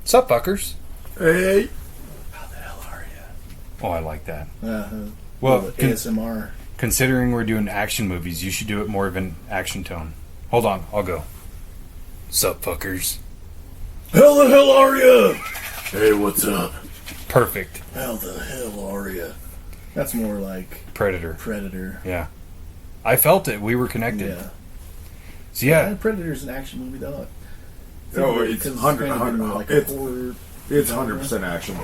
Sup, fuckers? Hey. How the hell are you? Oh, I like that. Well, ASMR. Considering we're doing action movies, you should do it more of an action tone. Hold on, I'll go. Sup, fuckers? How the hell are you? Hey, what's up? Perfect. How the hell are you? That's more like Predator. Yeah. I felt it. We were connected. Yeah. So yeah. Predator's an action movie, though. Oh, it's 100%. Like It's horror. It's 100% action.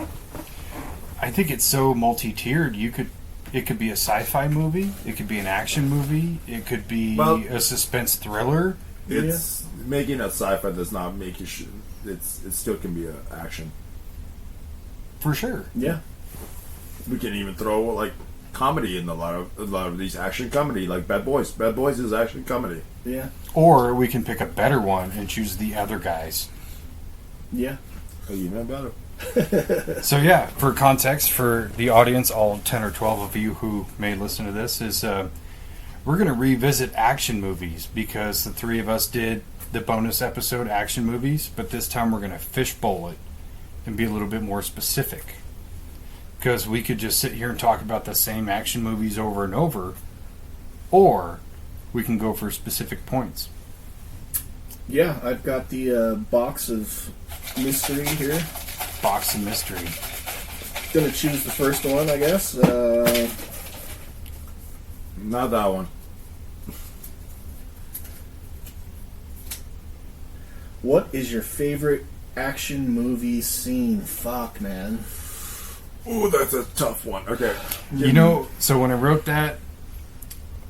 I think it's so multi-tiered. It could be a sci-fi movie. It could be an action movie. It could be a suspense thriller. It's making a sci-fi does not make you. It still can be an action. For sure. Yeah. We can even throw like comedy in a lot of these action comedy, like Bad Boys. Bad Boys is action comedy. Yeah. Or we can pick a better one and choose the other guys. Yeah. Even better. So yeah, for context, for the audience, all 10 or 12 of you who may listen to this, is we're going to revisit action movies because the three of us did the bonus episode action movies, but this time we're going to fishbowl it and be a little bit more specific. Because we could just sit here and talk about the same action movies over and over, or we can go for specific points. Yeah, I've got the box of mystery here. Box of mystery. Gonna choose the first one, I guess. Not that one. What is your favorite action movie scene? Fuck, man. Ooh, that's a tough one. Okay. You know, so when I wrote that,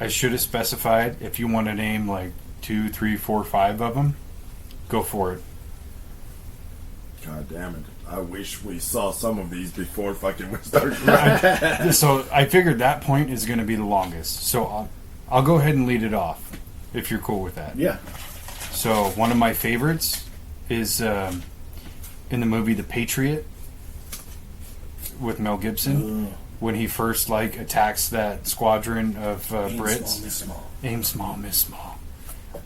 I should have specified if you want to name like 2, 3, 4, 5 of them, go for it. God damn it. I wish we saw some of these before fucking we started. So I figured that point is going to be the longest. So I'll go ahead and lead it off, if you're cool with that. Yeah. So one of my favorites is in the movie The Patriot with Mel Gibson. When he first attacks that squadron of Brits. Aim small, miss small.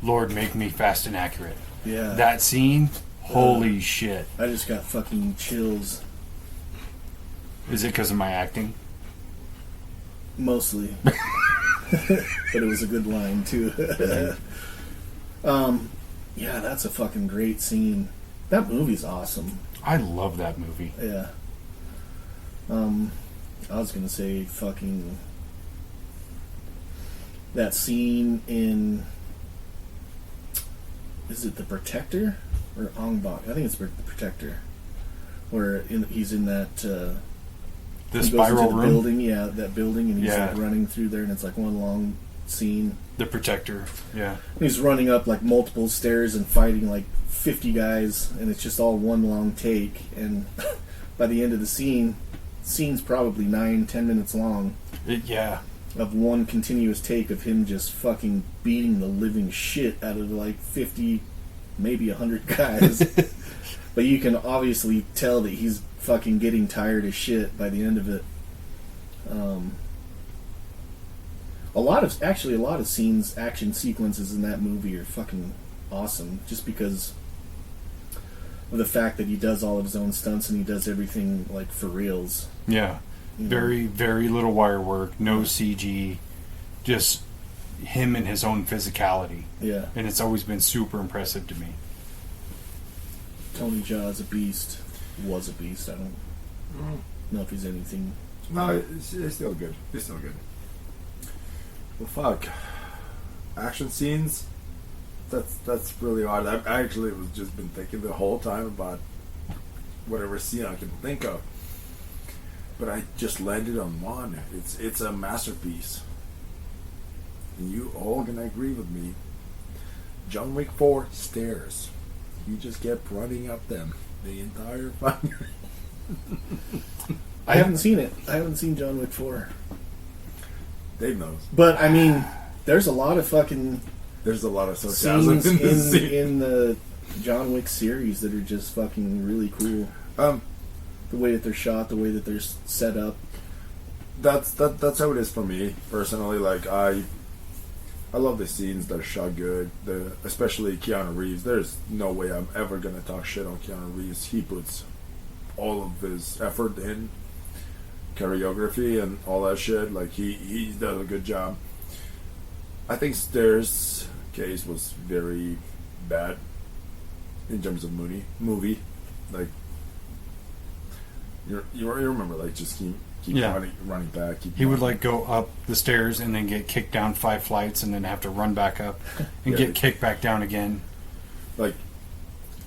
Lord, make me fast and accurate. Yeah. That scene, holy shit. I just got fucking chills. Is it because of my acting? Mostly. But it was a good line, too. Yeah, that's a fucking great scene. That movie's awesome. I love that movie. Yeah. I was gonna say fucking that scene in, is it The Protector or Ong Bak? I think it's The Protector, where he's in that the goes spiral into the room building, yeah, that building, and he's like running through there, and it's like one long scene. The Protector, yeah. He's running up like multiple stairs and fighting like 50 guys, and it's just all one long take, and by the end of the scene's probably 9-10 minutes long. Yeah. Of one continuous take of him just fucking beating the living shit out of like 50, maybe 100 guys. But you can obviously tell that he's fucking getting tired as shit by the end of it. A lot of scenes, action sequences in that movie are fucking awesome, just because of the fact that he does all of his own stunts and he does everything like for reals. Yeah. Very, very little wire work, no CG, just him and his own physicality. Yeah. And it's always been super impressive to me. Tony Jaa is a beast. Was a beast. I don't know if he's anything. No, it's still good. It's still good. Well, fuck. Action scenes? That's really odd. I actually was just been thinking the whole time about whatever scene I can think of. But I just landed on one. It's a masterpiece. And you all gonna agree with me. John Wick 4 stairs. You just kept running up them the entire fucking. I haven't seen it. I haven't seen John Wick 4. Dave knows. But I mean, there's a lot of fucking There's a lot of sarcasm scenes in this scene. in the John Wick series that are just fucking really cool. The way that they're shot, the way that they're set up. That's how it is for me personally. Like I I love the scenes that are shot good. Especially Keanu Reeves. There's no way I'm ever gonna talk shit on Keanu Reeves. He puts all of his effort in choreography and all that shit. Like he does a good job. I think Stairs case was very bad in terms of movie. Like you remember, like just keep running back. He would like go up the stairs and then get kicked down 5 flights and then have to run back up and get kicked back down again. Like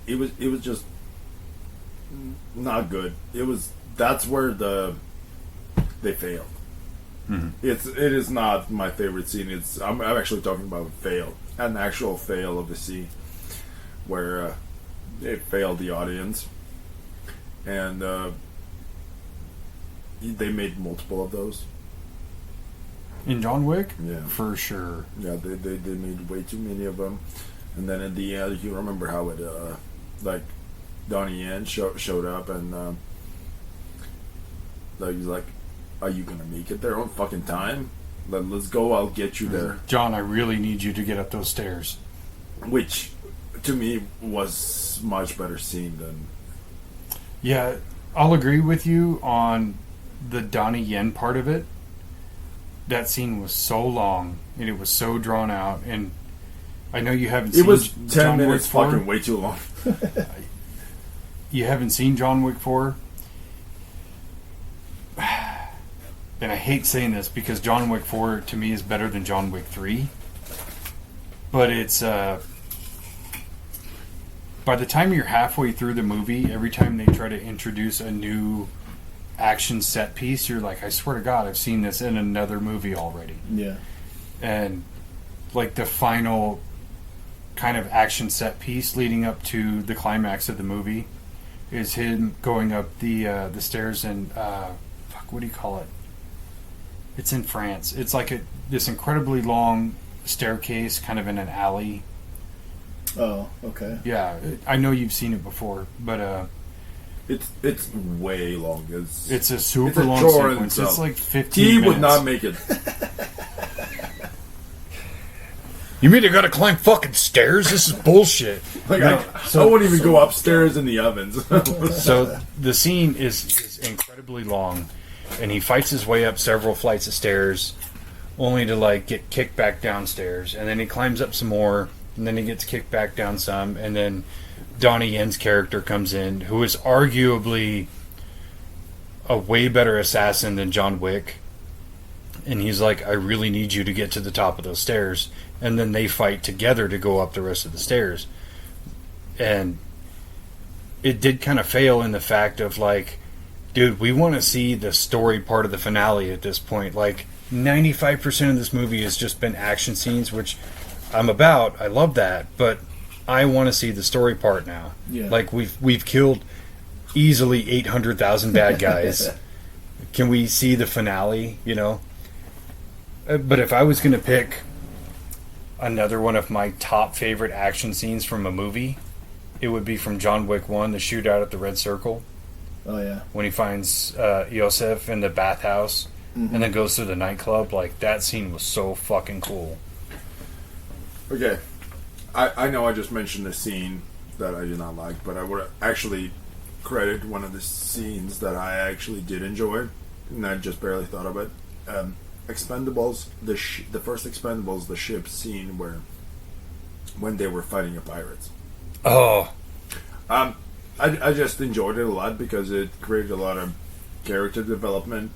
it was just not good. That's where they failed. Mm-hmm. It is not my favorite scene. I'm actually talking about an actual fail of the scene where it failed the audience, and they made multiple of those. In John Wick? Yeah. For sure. Yeah, they made way too many of them. And then in the end, you remember how it, like, Donnie Yen showed up and, like, he's like, are you going to make it there on fucking time? Let's go, I'll get you there. John, I really need you to get up those stairs. Which, to me, was much better scene than... Yeah, I'll agree with you on the Donnie Yen part of it. That scene was so long and it was so drawn out, and I know you haven't seen it was 10 John minutes Wick 4. fucking way too long. You haven't seen John Wick 4? And I hate saying this because John Wick 4 to me is better than John Wick 3. But it's by the time you're halfway through the movie, every time they try to introduce a new action set piece, you're like, I swear to God, I've seen this in another movie already. Yeah. And like the final kind of action set piece leading up to the climax of the movie is him going up the stairs and what do you call it? It's in France. It's like this incredibly long staircase kind of in an alley. Oh, okay. Yeah, I know you've seen it before, but it's way long. It's a super long chore in sequence. itself. It's like 15 He minutes. would not make it. You mean I gotta climb fucking stairs? This is bullshit. Like No, I wouldn't even go upstairs in the ovens. So the scene is incredibly long, and he fights his way up several flights of stairs, only to like get kicked back downstairs, and then he climbs up some more, and then he gets kicked back down some, and then Donnie Yen's character comes in, who is arguably a way better assassin than John Wick, and he's like, I really need you to get to the top of those stairs, and then they fight together to go up the rest of the stairs. And it did kind of fail in the fact of like, dude, we want to see the story part of the finale at this point. Like 95% of this movie has just been action scenes, which I'm about. I love that, but I want to see the story part now. Yeah. Like we've killed easily 800,000 bad guys. Can we see the finale? You know. But if I was going to pick another one of my top favorite action scenes from a movie, it would be from John Wick 1, the shootout at the Red Circle. Oh, yeah. When he finds Yosef in the bathhouse and then goes to the nightclub. Like, that scene was so fucking cool. Okay. I know I just mentioned a scene that I did not like, but I would actually credit one of the scenes that I actually did enjoy, and I just barely thought of it. Expendables, the first Expendables, the ship scene when they were fighting the pirates. Oh. I just enjoyed it a lot because it created a lot of character development,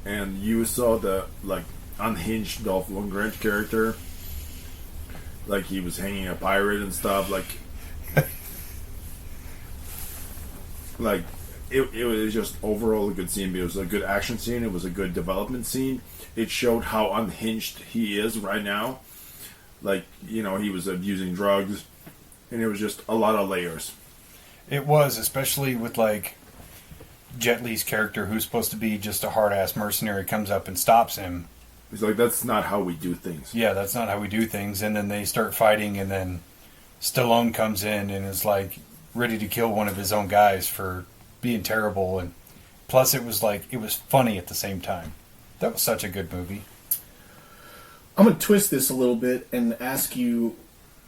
and you saw the like unhinged Dolph Lundgren character, like he was hanging a pirate and stuff. Like it was just overall a good scene. It was a good action scene. It was a good development scene. It showed how unhinged he is right now. Like, you know, he was abusing drugs, and it was just a lot of layers. It was, especially with, like, Jet Li's character, who's supposed to be just a hard-ass mercenary, comes up and stops him. He's like, that's not how we do things. Yeah, that's not how we do things. And then they start fighting, and then Stallone comes in and is, like, ready to kill one of his own guys for being terrible. And plus, it was, like, it was funny at the same time. That was such a good movie. I'm going to twist this a little bit and ask you,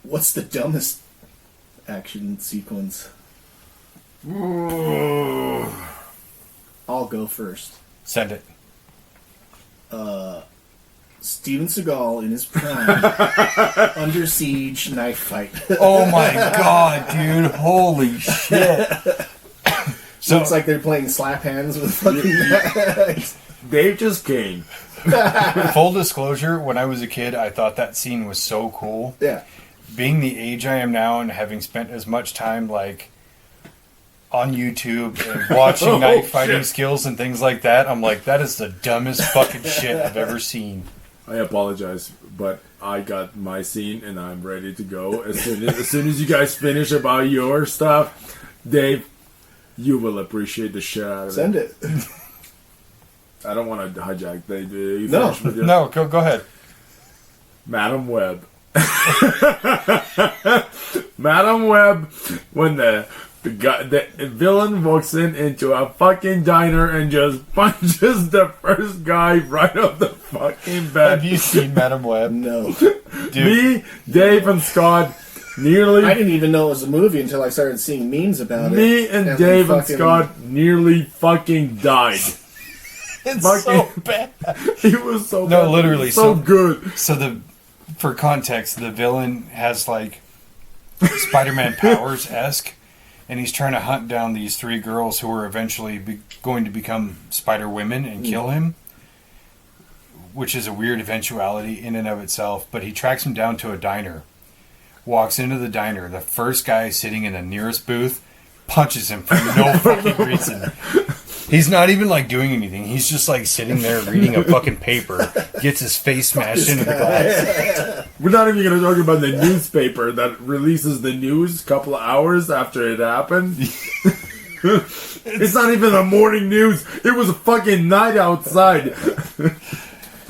what's the dumbest action sequence? Ooh. I'll go first. Send it. Steven Seagal in his prime, Under Siege knife fight. Oh my god, dude! Holy shit! So it's like they're playing slap hands with fucking. Dave just came. Full disclosure: when I was a kid, I thought that scene was so cool. Yeah. Being the age I am now, and having spent as much time like on YouTube and watching knife fighting skills and things like that, I'm like, that is the dumbest fucking shit I've ever seen. I apologize, but I got my scene and I'm ready to go. As soon as you guys finish about your stuff, Dave, you will appreciate the shit out of it. Send it. I don't want to hijack. No, go ahead. Madam Web. Madam Web, when the villain walks into a fucking diner and just punches the first guy right off the fucking bed. Have you seen Madam Web? No. Dude. Me, Dave, and Scott nearly... I didn't even know it was a movie until I started seeing memes about it. Me and Dave and Scott nearly fucking died. It's so bad. It was so bad. No, literally. So good. So for context, the villain has like Spider-Man powers-esque, and he's trying to hunt down these 3 girls who are eventually going to become Spider-Women and kill him, which is a weird eventuality in and of itself. But he tracks him down to a diner, walks into the diner. The first guy sitting in the nearest booth punches him for no fucking reason. He's not even like doing anything. He's just like sitting there reading a fucking paper, gets his face smashed into the glass. We're not even going to talk about the newspaper that releases the news a couple of hours after it happened. It's not even the morning news. It was a fucking night outside.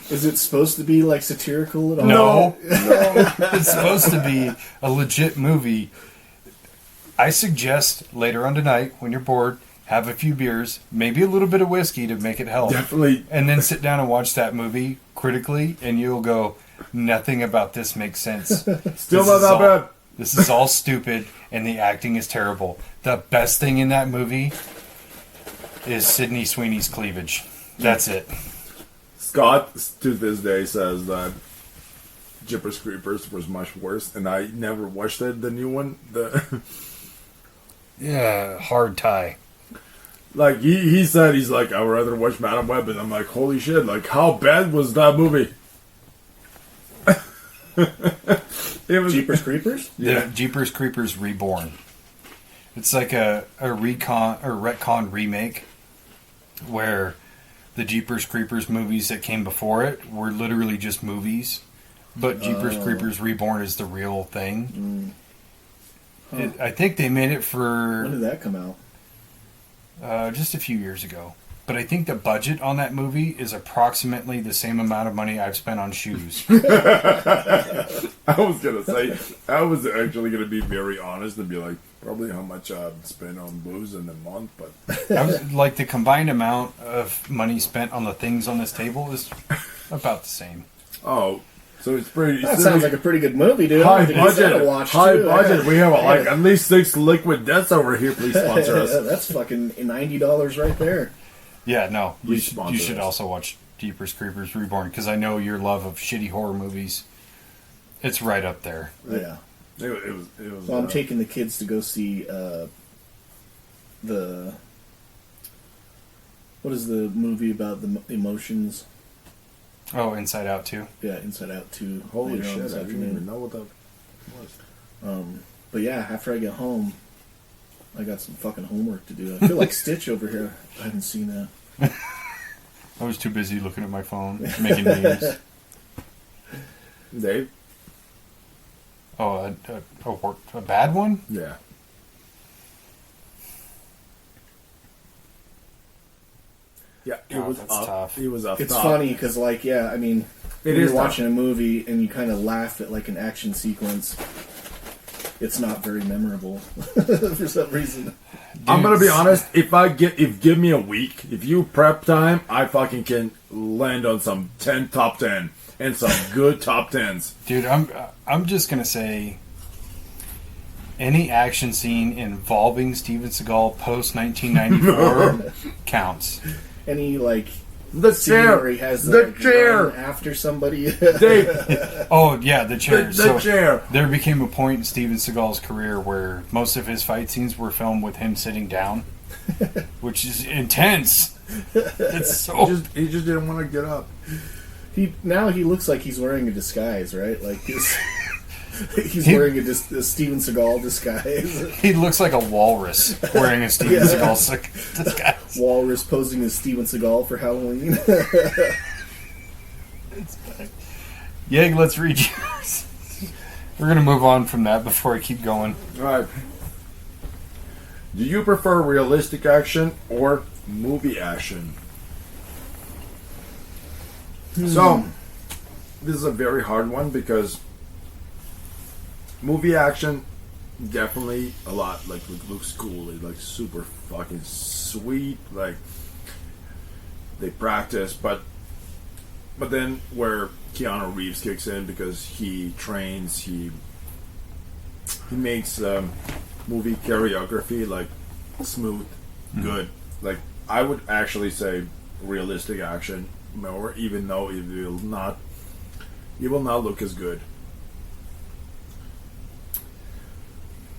Is it supposed to be like satirical at all? No. It's supposed to be a legit movie. I suggest later on tonight, when you're bored, have a few beers, maybe a little bit of whiskey to make it help. Definitely. And then sit down and watch that movie critically, and you'll go, nothing about this makes sense. Still not that bad. This is all stupid, and the acting is terrible. The best thing in that movie is Sydney Sweeney's cleavage. That's it. Scott, to this day, says that Jeepers Creepers was much worse, and I never watched it, the new one. Yeah, hard tie. Like, he said, he's like, I would rather watch Madam Web, and I'm like, holy shit, like, how bad was that movie? It was Jeepers Creepers? Yeah, Jeepers Creepers Reborn. It's like a retcon remake where the Jeepers Creepers movies that came before it were literally just movies, but Jeepers Creepers Reborn is the real thing. I think they made it for... When did that come out? Just a few years ago. But I think the budget on that movie is approximately the same amount of money I've spent on shoes. I was going to say, I was actually going to be very honest and be like, probably how much I've spent on booze in a month, but... I was, like, the combined amount of money spent on the things on this table is about the same. Oh, so it's pretty... That sounds like a pretty good movie, dude. High budget. Yeah. We have like at least 6 liquid deaths over here. Please sponsor us. That's fucking $90 right there. Yeah, no. You sponsor should us. also watch Jeepers Creepers Reborn, because I know your love of shitty horror movies. It's right up there. Yeah. It was. So I'm taking the kids to go see what is the movie about the emotions? Oh, Inside Out 2. Yeah, Inside Out 2. Holy later on shit! this I didn't afternoon. even know what that was. But yeah, after I get home, I got some fucking homework to do. I feel like Stitch over here. I haven't seen that. I was too busy looking at my phone, making memes. Dave? Oh, a bad one? Yeah. Yeah, it Oh, was that's up. tough. It was up. It's top. funny because, like, yeah, I mean, when is you're tough. watching a movie and you kind of laugh at like an action sequence, it's not very memorable for some reason. I'm gonna be honest. If give me a week, if you prep time, I fucking can land on some top 10. and some good top tens. Dude, I'm just gonna say any action scene involving Steven Seagal post 1994 counts. Any like The scene chair, where he has the like, chair. run after somebody. Dave, Oh yeah, the chair. the chair. There became a point in Steven Seagal's career where most of his fight scenes were filmed with him sitting down, which is intense. It's so. He just didn't want to get up. He looks like he's wearing a disguise, right? Like he's wearing a Steven Seagal disguise. He looks like a walrus wearing a Steven Seagal disguise. Walrus posing as Steven Seagal for Halloween. Yeg, let's read yours. We're gonna move on from that before I keep going. All right. Do you prefer realistic action or movie action? So, this is a very hard one because movie action definitely a lot like it looks cool. It's like super fucking sweet. Like they practice, but then where Keanu Reeves kicks in because he trains, he makes movie choreography like smooth, good. Like I would actually say realistic action more, even though it will not look as good.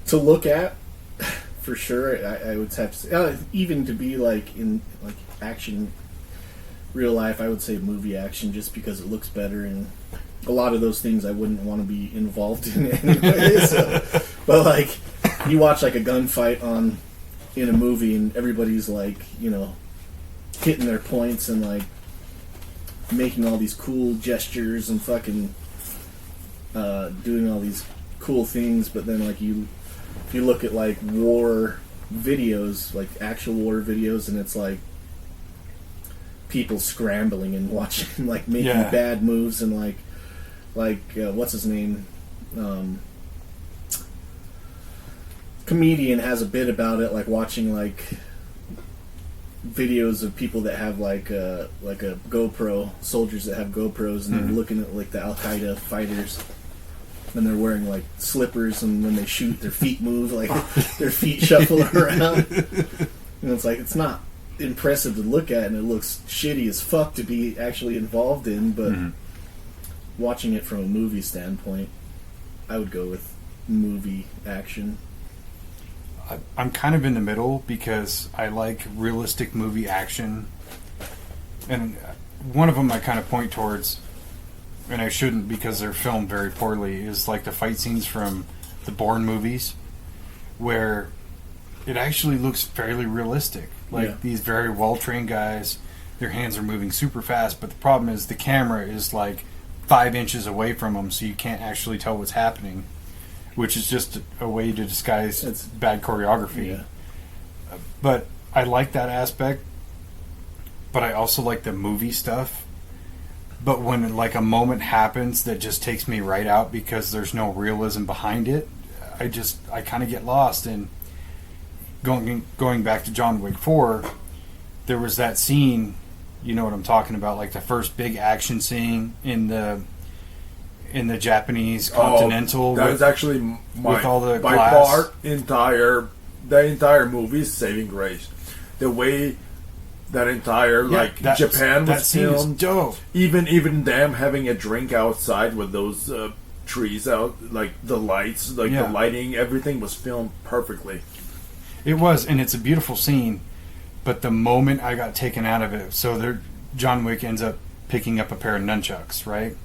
To look at, for sure, I would have to say, even to be like in like action, real life, I would say movie action, just because it looks better, and a lot of those things I wouldn't want to be involved in anyway. But like, you watch like a gunfight in a movie, and everybody's like, hitting their points and like making all these cool gestures and fucking doing all these cool things, but then like if you look at like war videos, like actual war videos, and it's like people scrambling and watching, like making bad moves, and like what's his name? Comedian has a bit about it, like watching like videos of people that have like a GoPro, soldiers that have GoPros, and they're looking at like the Al Qaeda fighters. And they're wearing like slippers, and when they shoot, their feet move, like their feet shuffle around. And it's like, it's not impressive to look at, and it looks shitty as fuck to be actually involved in. But watching it from a movie standpoint, I would go with movie action. I'm kind of in the middle because I like realistic movie action, and one of them I kind of point towards, and I shouldn't because they're filmed very poorly, is like the fight scenes from the Bourne movies, where it actually looks fairly realistic. Like these very well-trained guys, their hands are moving super fast, but the problem is the camera is like 5 inches away from them, so you can't actually tell what's happening, which is just a way to disguise bad choreography. Yeah. But I like that aspect, but I also like the movie stuff. But when like a moment happens that just takes me right out because there's no realism behind it, I kind of get lost. And going back to John Wick 4, there was that scene, you know what I'm talking about, like the first big action scene in the Japanese Continental. That was actually with all the by glass. far the entire movie Saving Grace. The way that entire Japan was filmed, dope. Even them having a drink outside with those trees out, like the lights, the lighting, everything was filmed perfectly. It was, and it's a beautiful scene. But the moment I got taken out of it, so John Wick ends up picking up a pair of nunchucks, right?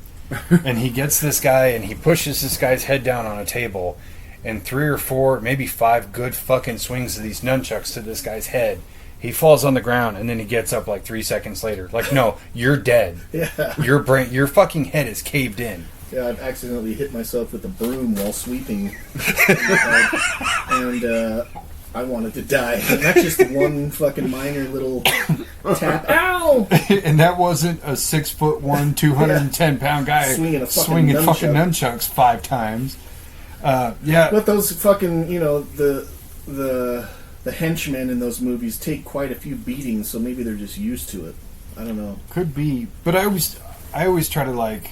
And he gets this guy, and he pushes this guy's head down on a table, and 3 or 4, maybe 5 good fucking swings of these nunchucks to this guy's head. He falls on the ground, and then he gets up like 3 seconds later. Like, no, you're dead. Yeah. Your fucking head is caved in. Yeah, I've accidentally hit myself with a broom while sweeping, and I wanted to die. And that's just one fucking minor little tap. Ow! And that wasn't a 6'1", 210-pound guy swinging fucking nunchucks 5 times. But those fucking, the henchmen in those movies take quite a few beatings, so maybe they're just used to it. I don't know. Could be, but I always try to like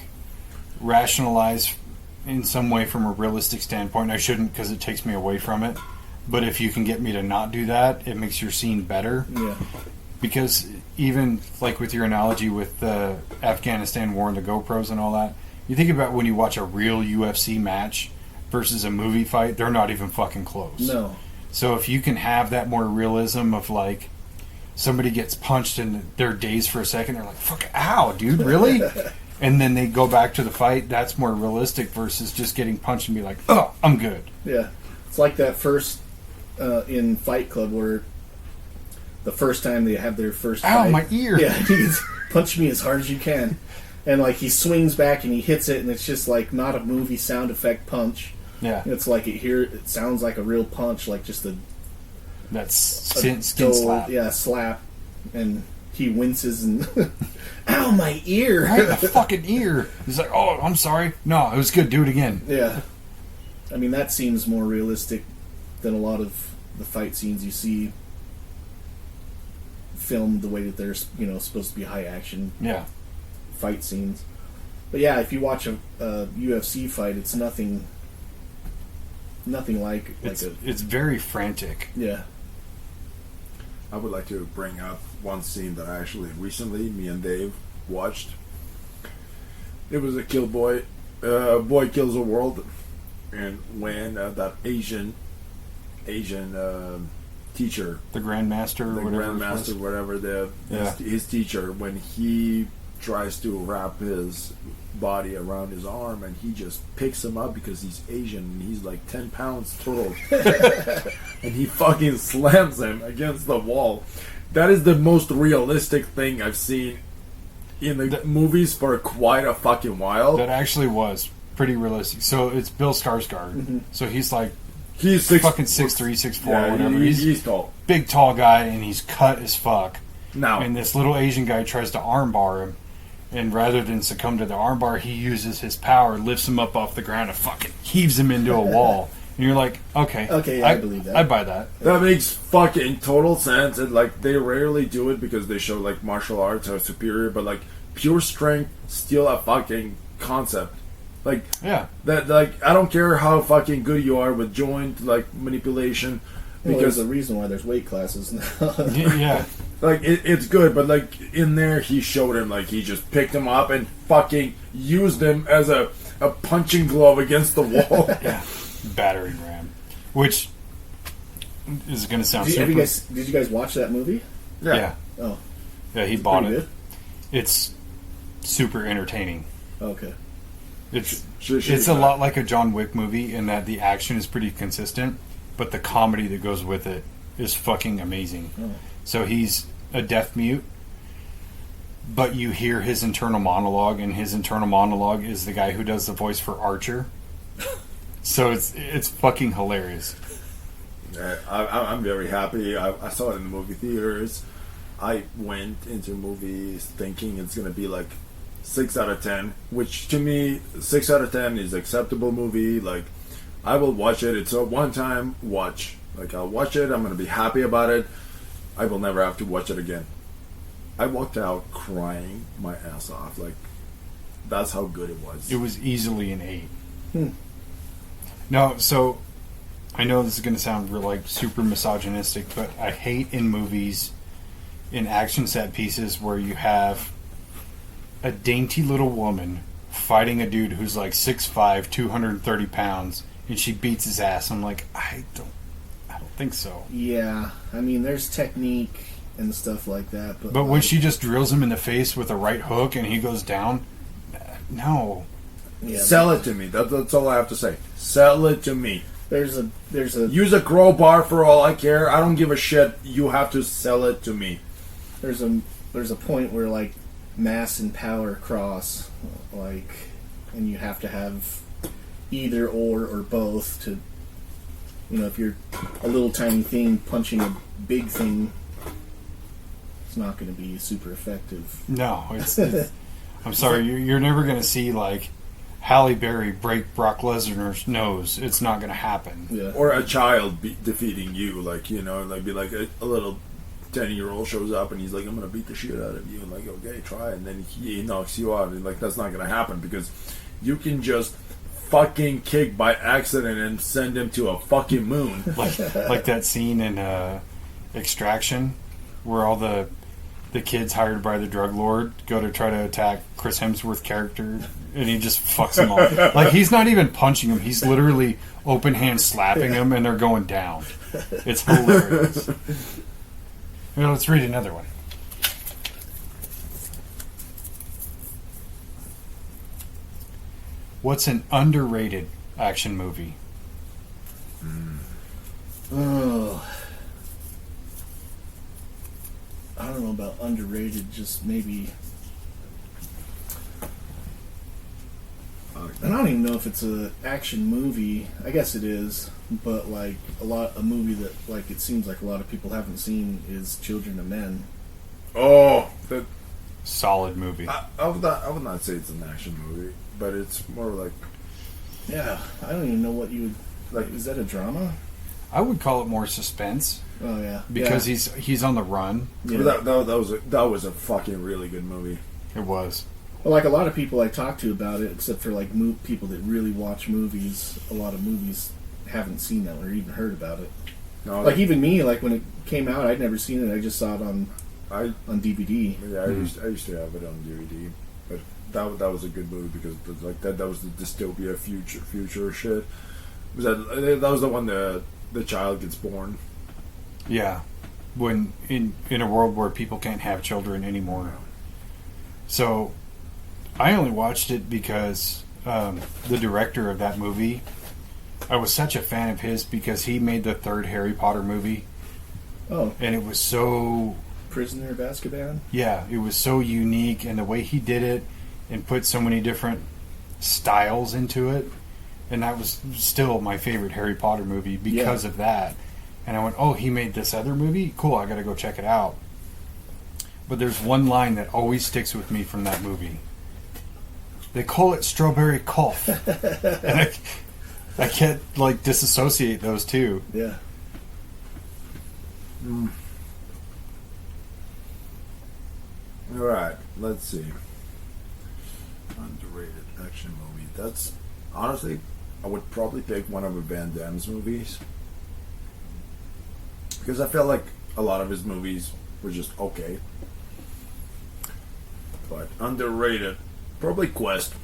rationalize in some way from a realistic standpoint. I shouldn't because it takes me away from it. But if you can get me to not do that, it makes your scene better. Yeah. Because even like with your analogy with the Afghanistan war and the GoPros and all that, you think about when you watch a real UFC match versus a movie fight, they're not even fucking close. No. So if you can have that more realism of like somebody gets punched and they're dazed for a second, they're like, fuck, ow, dude, really? And then they go back to the fight, that's more realistic versus just getting punched and be like, oh, I'm good. Yeah. It's like that first in Fight Club where the first time they have their first Ow, fight. my ear. Yeah, he's punch me as hard as you can. And like he swings back and he hits it and it's just like not a movie sound effect punch. Yeah. It's like it sounds like a real punch, like just That's a skin dull, slap. Yeah, slap. And he winces and ow, my ear. Right, the fucking ear. He's like, oh, I'm sorry. No, it was good. Do it again. Yeah. I mean, that seems more realistic than a lot of the fight scenes you see filmed the way that they're, supposed to be high action Yeah. fight scenes. But yeah, if you watch a UFC fight, it's nothing like It's very frantic. yeah. I would like to bring up one scene that I actually recently, me and Dave, watched. It was a Boy Kills a World, and when that Asian teacher, The Grandmaster, the or whatever. Grandmaster, whatever, his teacher, when he tries to wrap his body around his arm and he just picks him up because he's Asian and he's like 10 pounds total and he fucking slams him against the wall. That is the most realistic thing I've seen in the movies for quite a fucking while. That actually was pretty realistic. So it's Bill Skarsgård. Mm-hmm. So he's like He's fucking 6'3", 6'4", yeah, whatever. He's tall. Big tall guy and he's cut as fuck. Now, And this little Asian guy tries to armbar him, and rather than succumb to the armbar, he uses his power, lifts him up off the ground, and fucking heaves him into a wall. And you're like, okay, I believe that. I buy that. that makes fucking total sense. And like they rarely do it because they show like martial arts are superior, but like pure strength, still a fucking concept. Like Yeah, that, like I don't care how fucking good you are with joint like manipulation, Well, because there's a reason why there's weight classes now. yeah. like it's good, but like in there he showed him like he just picked him up and fucking used him as a punching glove against the wall. Yeah, battering ram, which is going to sound Did super. you guys watch that movie? Yeah, Oh, yeah, he bought pretty it. good. It's super entertaining. Okay. It's Should it's a lot like a John Wick movie in that the action is pretty consistent, but the comedy that goes with it is fucking amazing. Oh. So he's a deaf mute, but you hear his internal monologue, and his internal monologue is the guy who does the voice for Archer. So it's fucking hilarious. I'm very happy. I saw it in the movie theaters. I went into movies thinking it's gonna be like 6 out of 10, which to me 6 out of 10 is acceptable movie. Like I will watch it. It's a one-time watch. Like I'll watch it. I'm gonna be happy about it. I will never have to watch it again. I walked out crying my ass off. Like that's how good it was. It was easily an 8. No, so I know this is going to sound real, like super misogynistic, but I hate in movies, in action set pieces where you have a dainty little woman fighting a dude who's like 6'5", 230 pounds, and she beats his ass. I'm like, I don't think so. Yeah, I mean, there's technique and stuff like that, But when she just drills him in the face with a right hook and he goes down, no. yeah, Sell it to me. That's all I have to say. Sell it to me. there's a Use a crowbar for all I care. I don't give a shit. You have to sell it to me. there's a point where like mass and power cross, like, and you have to have either or both to, if you're a little tiny thing punching a big thing, it's not going to be super effective. No, it's I'm sorry, you're never going to see like Halle Berry break Brock Lesnar's nose. It's not going to happen. Yeah. Or a child defeating you. Like, like be like a little 10-year-old shows up and he's like, I'm going to beat the shit out of you. And like, okay, try it. And then he knocks you out. And like, that's not going to happen because you can just fucking kick by accident and send him to a fucking moon. Like that scene in Extraction where all the kids hired by the drug lord go to try to attack Chris Hemsworth's character, and he just fucks them all. Like, he's not even punching them. He's literally open hand slapping them, and they're going down. It's hilarious. Well, let's read another one. What's an underrated action movie? Oh, I don't know about underrated. Just maybe. I don't even know if it's an action movie. I guess it is, but like a movie that like it seems like a lot of people haven't seen is Children of Men. Oh, that Solid movie. I would not say it's an action movie, but it's more like, Yeah, I don't even know what you would like. Is that a drama? I would call it more suspense Oh yeah, because he's on the run. yeah. that was a fucking really good movie. It was. Well, like a lot of people I talk to about it, except for like people that really watch movies, a lot of movies haven't seen that or even heard about it. No, Like even me, like when it came out, I'd never seen it. I just saw it on DVD. Yeah, I used to have it on DVD, but that was a good movie because like that was the dystopia future shit. Was that was the one the child gets born? Yeah. When in a world where people can't have children anymore. So I only watched it because the director of that movie, I was such a fan of his because he made the third Harry Potter movie. Oh, And it was so, Prisoner of Azkaban. yeah, it was so unique, and the way he did it and put so many different styles into it. And that was still my favorite Harry Potter movie because of that. And I went, oh, he made this other movie? Cool, I gotta go check it out. But there's one line that always sticks with me from that movie. They call it strawberry cough. And I can't, like, disassociate those two. Yeah. All right, let's see. Underrated action movie. That's honestly, I would probably pick one of Van Damme's movies because I felt like a lot of his movies were just okay. But underrated, probably Quest.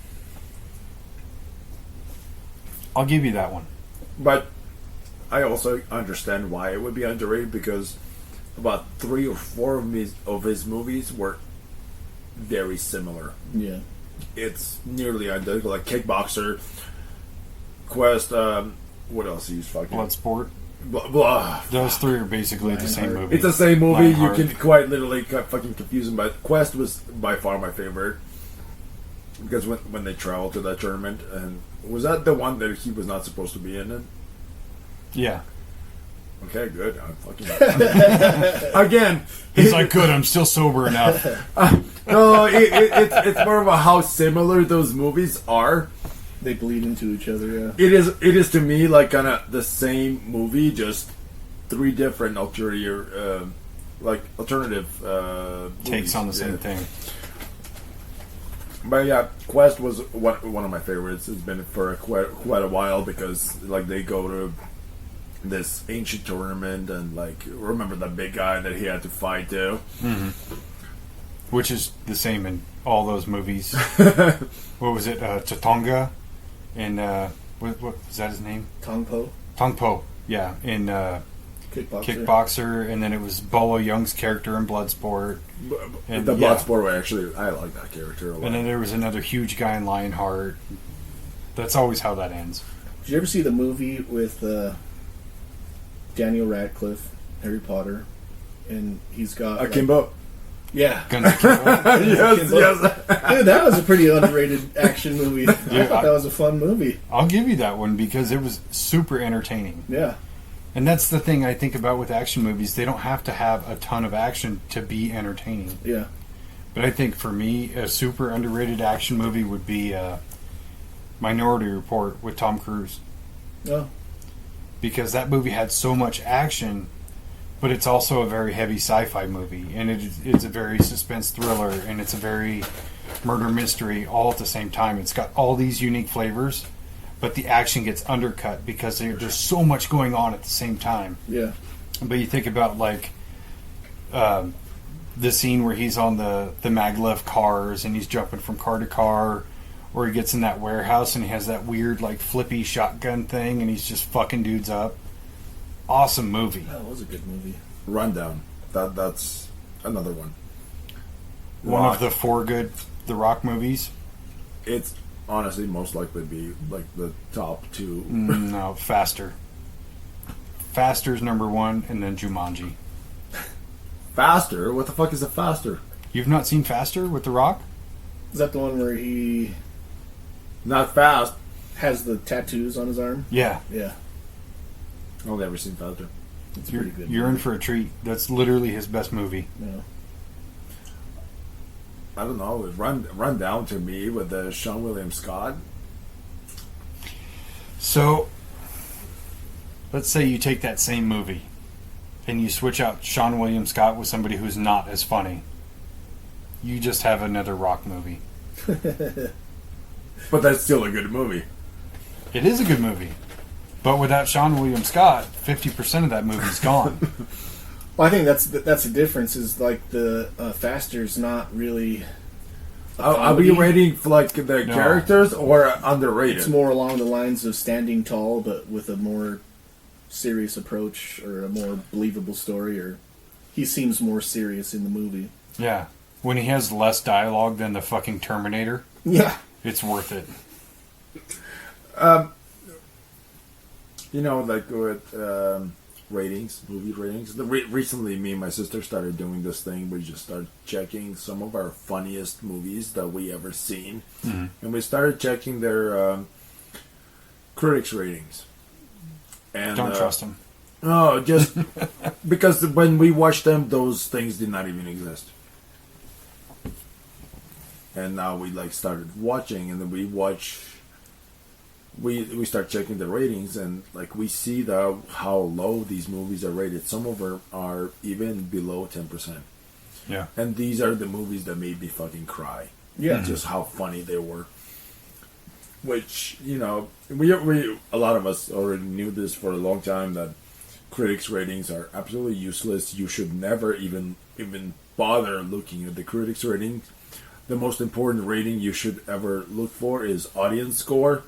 I'll give you that one. But I also understand why it would be underrated because about 3 or 4 of his movies were very similar. Yeah. It's nearly identical, like Kickboxer, Quest. What else he's fucking? Bloodsport. Blah. Those three are basically the same movie. It's the same movie. Lionheart. You can quite literally fucking confuse them. But Quest was by far my favorite because when they traveled to that tournament, and was that the one that he was not supposed to be in it? Yeah. Okay, good. I'm fucking again. He's like, good, I'm still sober enough. No, it's more of a how similar those movies are. They bleed into each other. Yeah. It is to me like kind of the same movie, just 3 different alternative Takes movies. on the same thing. But yeah, Quest was one of my favorites. It's been for quite a while because like they go to this ancient tournament and like remember the big guy that he had to fight too. Mm-hmm. Which is the same in all those movies. What was it? Tatonga? And what was that his name? Tong Po. Tong Po. Yeah, in Kickboxer, and then it was Bolo Young's character in Bloodsport. And, the Bloodsport actually, I like that character a lot. And then there was another huge guy in Lionheart. That's always how that ends. Did you ever see the movie with Daniel Radcliffe, Harry Potter, and he's got Akimbo? Yeah. Guns Akimbo. Yes. Dude, that was a pretty underrated action movie. I thought that was a fun movie. I'll give you that one because it was super entertaining. Yeah. And that's the thing I think about with action movies. They don't have to have a ton of action to be entertaining. Yeah. But I think for me, a super underrated action movie would be Minority Report with Tom Cruise. Oh. Because that movie had so much action, but it's also a very heavy sci-fi movie, and it's a very suspense thriller, and it's a very murder mystery all at the same time. It's got all these unique flavors, but the action gets undercut because there's so much going on at the same time. Yeah. But you think about like the scene where he's on the maglev cars and he's jumping from car to car, or he gets in that warehouse and he has that weird like flippy shotgun thing and he's just fucking dudes up. Awesome movie. That was a good movie. Rundown. That's another one. One of the 4 good The Rock movies. It's honestly most likely to be like the top 2. No, Faster. Faster's number 1, and then Jumanji. Faster? What the fuck is a Faster? You've not seen Faster with The Rock? Is that the one where he Not fast. has the tattoos on his arm? Yeah. Yeah. I've never seen Faster. It's You're, pretty good. you're in for a treat. That's literally his best movie. Yeah. I don't know. Run down to me with the Sean William Scott. So, let's say you take that same movie and you switch out Sean William Scott with somebody who's not as funny. You just have another Rock movie. But that's still a good movie. It is a good movie. But without Sean William Scott, 50% of that movie's gone. Well, I think that's the difference. Is like the Faster's not really. Are we rating for like the characters or underrated? It's more along the lines of Standing Tall, but with a more serious approach or a more believable story. Or he seems more serious in the movie. Yeah. When he has less dialogue than the fucking Terminator, Yeah. it's worth it. You know, like with ratings, movie ratings. Recently, me and my sister started doing this thing. We just started checking some of our funniest movies that we ever seen, and we started checking their critics ratings. And Don't trust him. No, just because when we watched them, those things did not even exist. And now we like started watching, and then we watch. We start checking the ratings, and like we see how low these movies are rated. Some of them are even below 10%. Yeah. And these are the movies that made me fucking cry. Yeah. Just how funny they were. Which, you know, we a lot of us already knew this for a long time, that critics ratings are absolutely useless. You should never even bother looking at the critics ratings. The most important rating you should ever look for is audience score.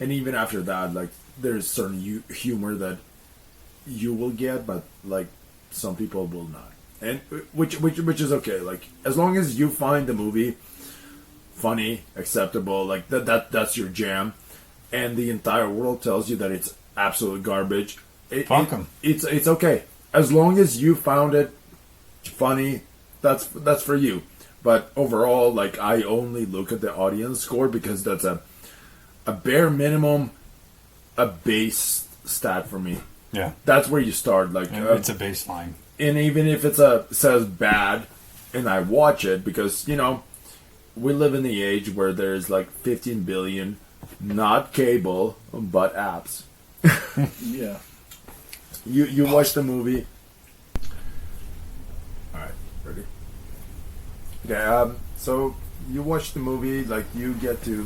And even after that, like, there's certain humor that you will get, but like some people will not, and which is okay. Like, as long as you find the movie funny, acceptable, like that's your jam, and the entire world tells you that it's absolute garbage. Fuck 'em. It's okay as long as you found it funny. That's for you. But overall, like, I only look at the audience score because that's a bare minimum, a base stat for me. Yeah. That's where you start. Like, It's a baseline. and even if says bad, and I watch it, because, you know, we live in the age where there's like 15 billion, not cable, but apps. Yeah. You watch the movie. All right, ready? Yeah. So you watch the movie, like, you get to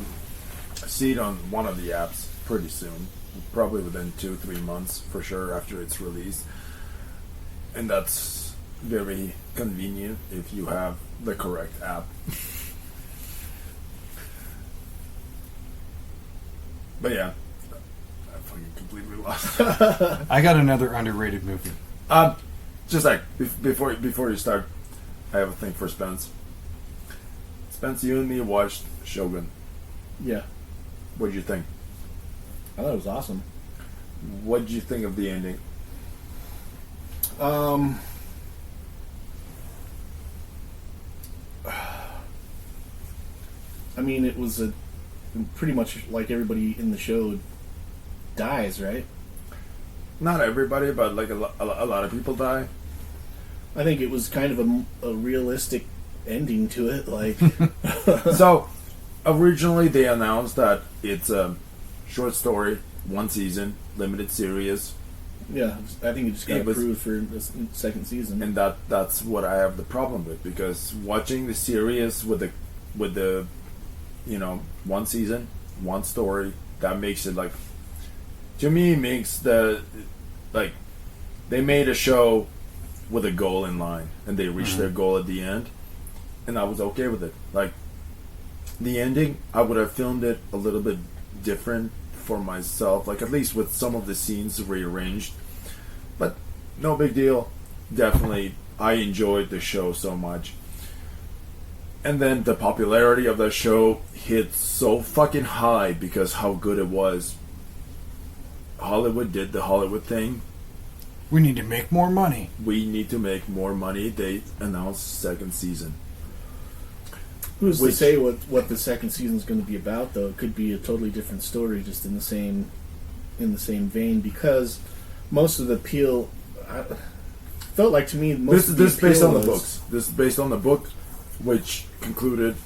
see it on one of the apps pretty soon, probably within 2-3 months for sure after it's released, and that's very convenient if you have the correct app. But yeah, I fucking completely lost. I got another underrated movie. Just like before you start, I have a thing for Spence. Spence, you and me watched Shogun. Yeah. What did you think? I thought it was awesome. What did you think of the ending? I mean, it was pretty much like everybody in the show dies, right? Not everybody, but like a lot of people die. I think it was kind of a realistic ending to it. Like, So, originally they announced that it's a short story, one season, limited series, Yeah, I think it just got It was- approved for the second season. and that's what I have the problem with, because watching the series with the one season, one story, that makes it like, to me, makes the like they made a show with a goal in line, and they reached their goal at the end, and I was okay with it. Like the ending, I would have filmed it a little bit different for myself, like at least with some of the scenes rearranged, but no big deal. Definitely, I enjoyed the show so much. And then the popularity of that show hit so fucking high because how good it was. Hollywood did the Hollywood thing. We need to make more money. We need to make more money. They announced second season. Who's to Which- say what the second season is going to be about? Though it could be a totally different story, just in the same vein. Because most of the appeal felt like to me most This of the is based appeal on the was- books. This is based on the book, which concluded.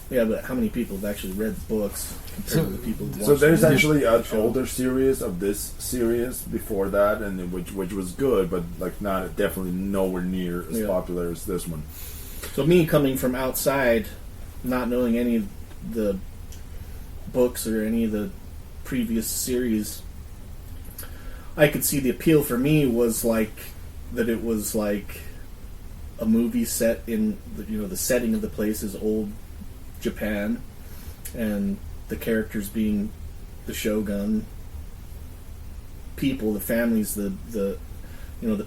Yeah, but how many people have actually read the books compared to the people who watched So there's the actually an show? older series of this series before that, and which was good, but like not definitely nowhere near as Yeah. popular as this one. So me coming from outside, not knowing any of the books or any of the previous series, I could see the appeal for me was like that it was like a movie set in the setting of the place is old Japan, and the characters being the shogun people, the families, the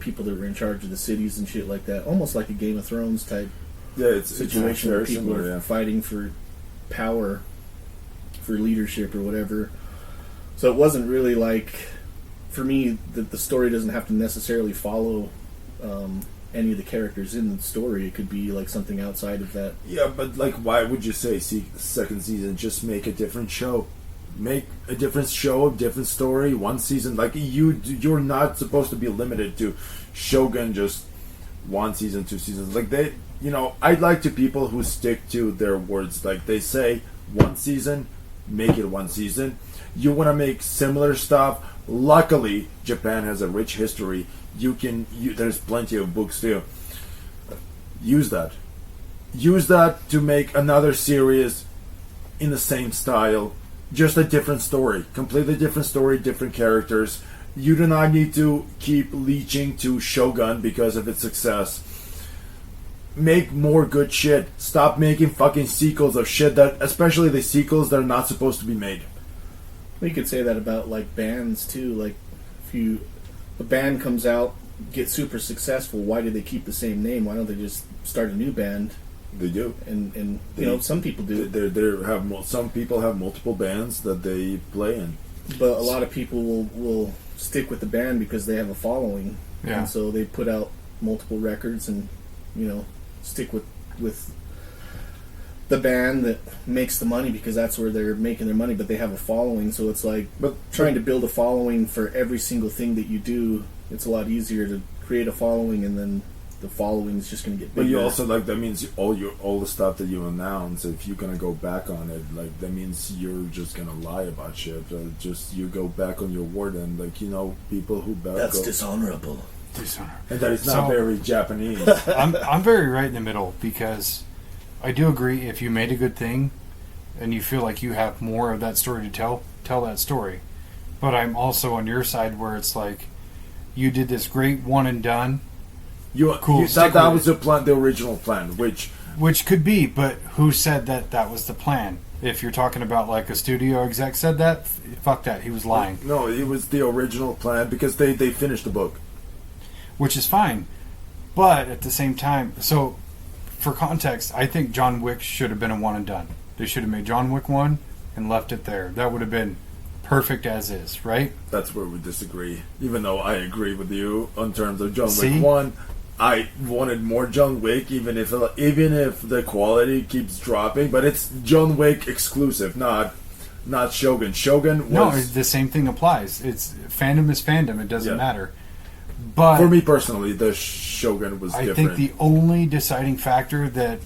people that were in charge of the cities and shit like that, almost like a Game of Thrones type Yeah, it's situation where very people similar, are yeah. fighting for power, for leadership or whatever. So it wasn't really like, for me, the story doesn't have to necessarily follow any of the characters in the story. It could be like something outside of that. Yeah, but like, why would you say second season? Just make a different show. Make a different show, a different story. One season, like you're not supposed to be limited to Shogun. Just one season, 2 seasons. Like I like to people who stick to their words. Like they say, one season, make it one season. You want to make similar stuff. Luckily, Japan has a rich history. There's plenty of books too. Use that to make another series in the same style, just a different story, completely different story, different characters. You do not need to keep leeching to Shogun because of its success. Make more good shit. Stop making fucking sequels of shit especially the sequels that are not supposed to be made. We could say that about like bands too. Like if a band comes out, gets super successful, why do they keep the same name? Why don't they just start a new band? They do. And some people do. Some people have multiple bands that they play in. But a lot of people will stick with the band because they have a following. Yeah. And so they put out multiple records and, stick with the band that makes the money because that's where they're making their money, but they have a following. So it's like trying to build a following for every single thing that you do. It's a lot easier to create a following, and then the following is just going to get bigger. But you also that means all the stuff that you announce. If you're gonna go back on it, that means you're just gonna lie about shit. Just you go back on your word, and people who That's dishonorable. and that is not very Japanese. I'm very right in the middle because I do agree. If you made a good thing and you feel like you have more of that story to tell that story. But I'm also on your side where it's like you did this great one and done. Cool. That was the plan, the original plan, which could be, but who said that was the plan? If you're talking about like a studio exec said that, fuck that, he was lying. No, it was the original plan because they finished the book, which is fine. But at the same time, so for context, I think John Wick should have been a one and done. They should have made John Wick 1 and left it there. That would have been perfect as is, right? That's where we disagree. Even though I agree with you on terms of John See? Wick 1, I wanted more John Wick, even if the quality keeps dropping. But it's John Wick exclusive, not Shogun. Shogun was... No, the same thing applies. It's fandom is fandom. It doesn't Yeah. matter. But for me personally, the Shogun was different. I think the only deciding factor that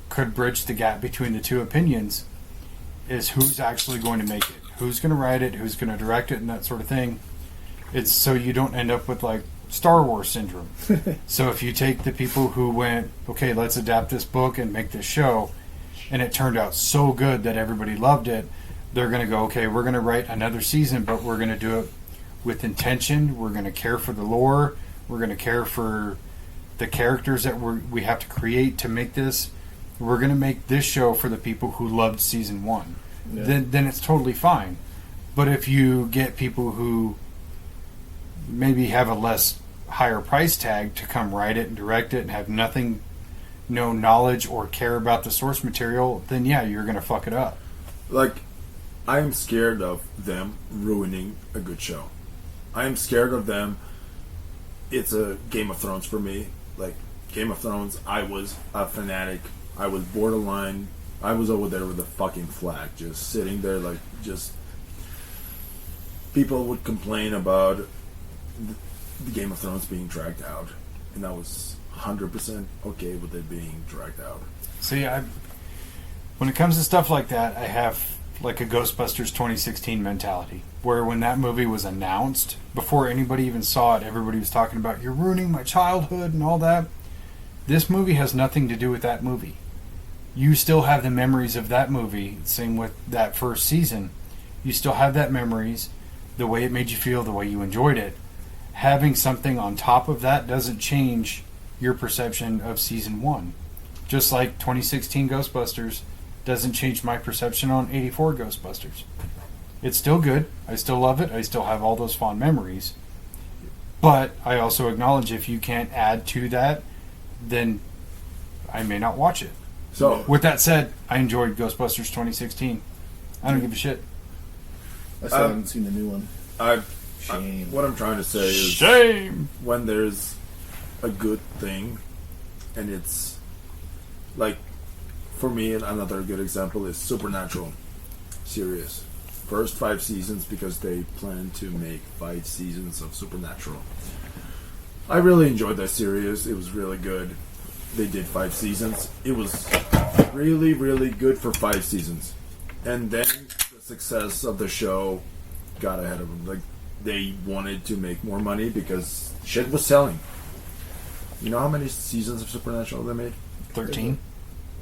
could bridge the gap between the two opinions is who's actually going to make it. Who's going to write it, who's going to direct it, and that sort of thing. It's so you don't end up with like Star Wars syndrome. So if you take the people who went, okay, let's adapt this book and make this show, and it turned out so good that everybody loved it, they're going to go, okay, we're going to write another season, but we're going to do it with intention. We're going to care for the lore. We're going to care for the characters that we have to create to make this. We're going to make this show for the people who loved season 1. Yeah. Then it's totally fine. But if you get people who maybe have a less higher price tag to come write it and direct it and have no knowledge or care about the source material, then yeah, you're going to fuck it up. Like, I am scared of them ruining a good show. I am scared of them. It's a Game of Thrones for me. Like, Game of Thrones, I was a fanatic. I was borderline. I was over there with a fucking flag, just sitting there, like, just. People would complain about the Game of Thrones being dragged out, and I was 100% okay with it being dragged out. See, when it comes to stuff like that, I have like a Ghostbusters 2016 mentality, where when that movie was announced, before anybody even saw it, everybody was talking about, you're ruining my childhood and all that. This movie has nothing to do with that movie. You still have the memories of that movie, same with that first season. You still have that memories, the way it made you feel, the way you enjoyed it. Having something on top of that doesn't change your perception of season 1. Just like 2016 Ghostbusters doesn't change my perception on 84 Ghostbusters. It's still good. I still love it. I still have all those fond memories. But I also acknowledge if you can't add to that, then I may not watch it. So, With that said, I enjoyed Ghostbusters 2016. I don't give a shit. I still haven't seen the new one. Shame. What I'm trying to say is, Shame! when there's a good thing, and it's like, for me, another good example is Supernatural series. First 5 seasons, because they plan to make 5 seasons of Supernatural. I really enjoyed that series. It was really good. They did 5 seasons. It was really, really good for 5 seasons. And then the success of the show got ahead of them. Like, they wanted to make more money because shit was selling. You know how many seasons of Supernatural they made? 13?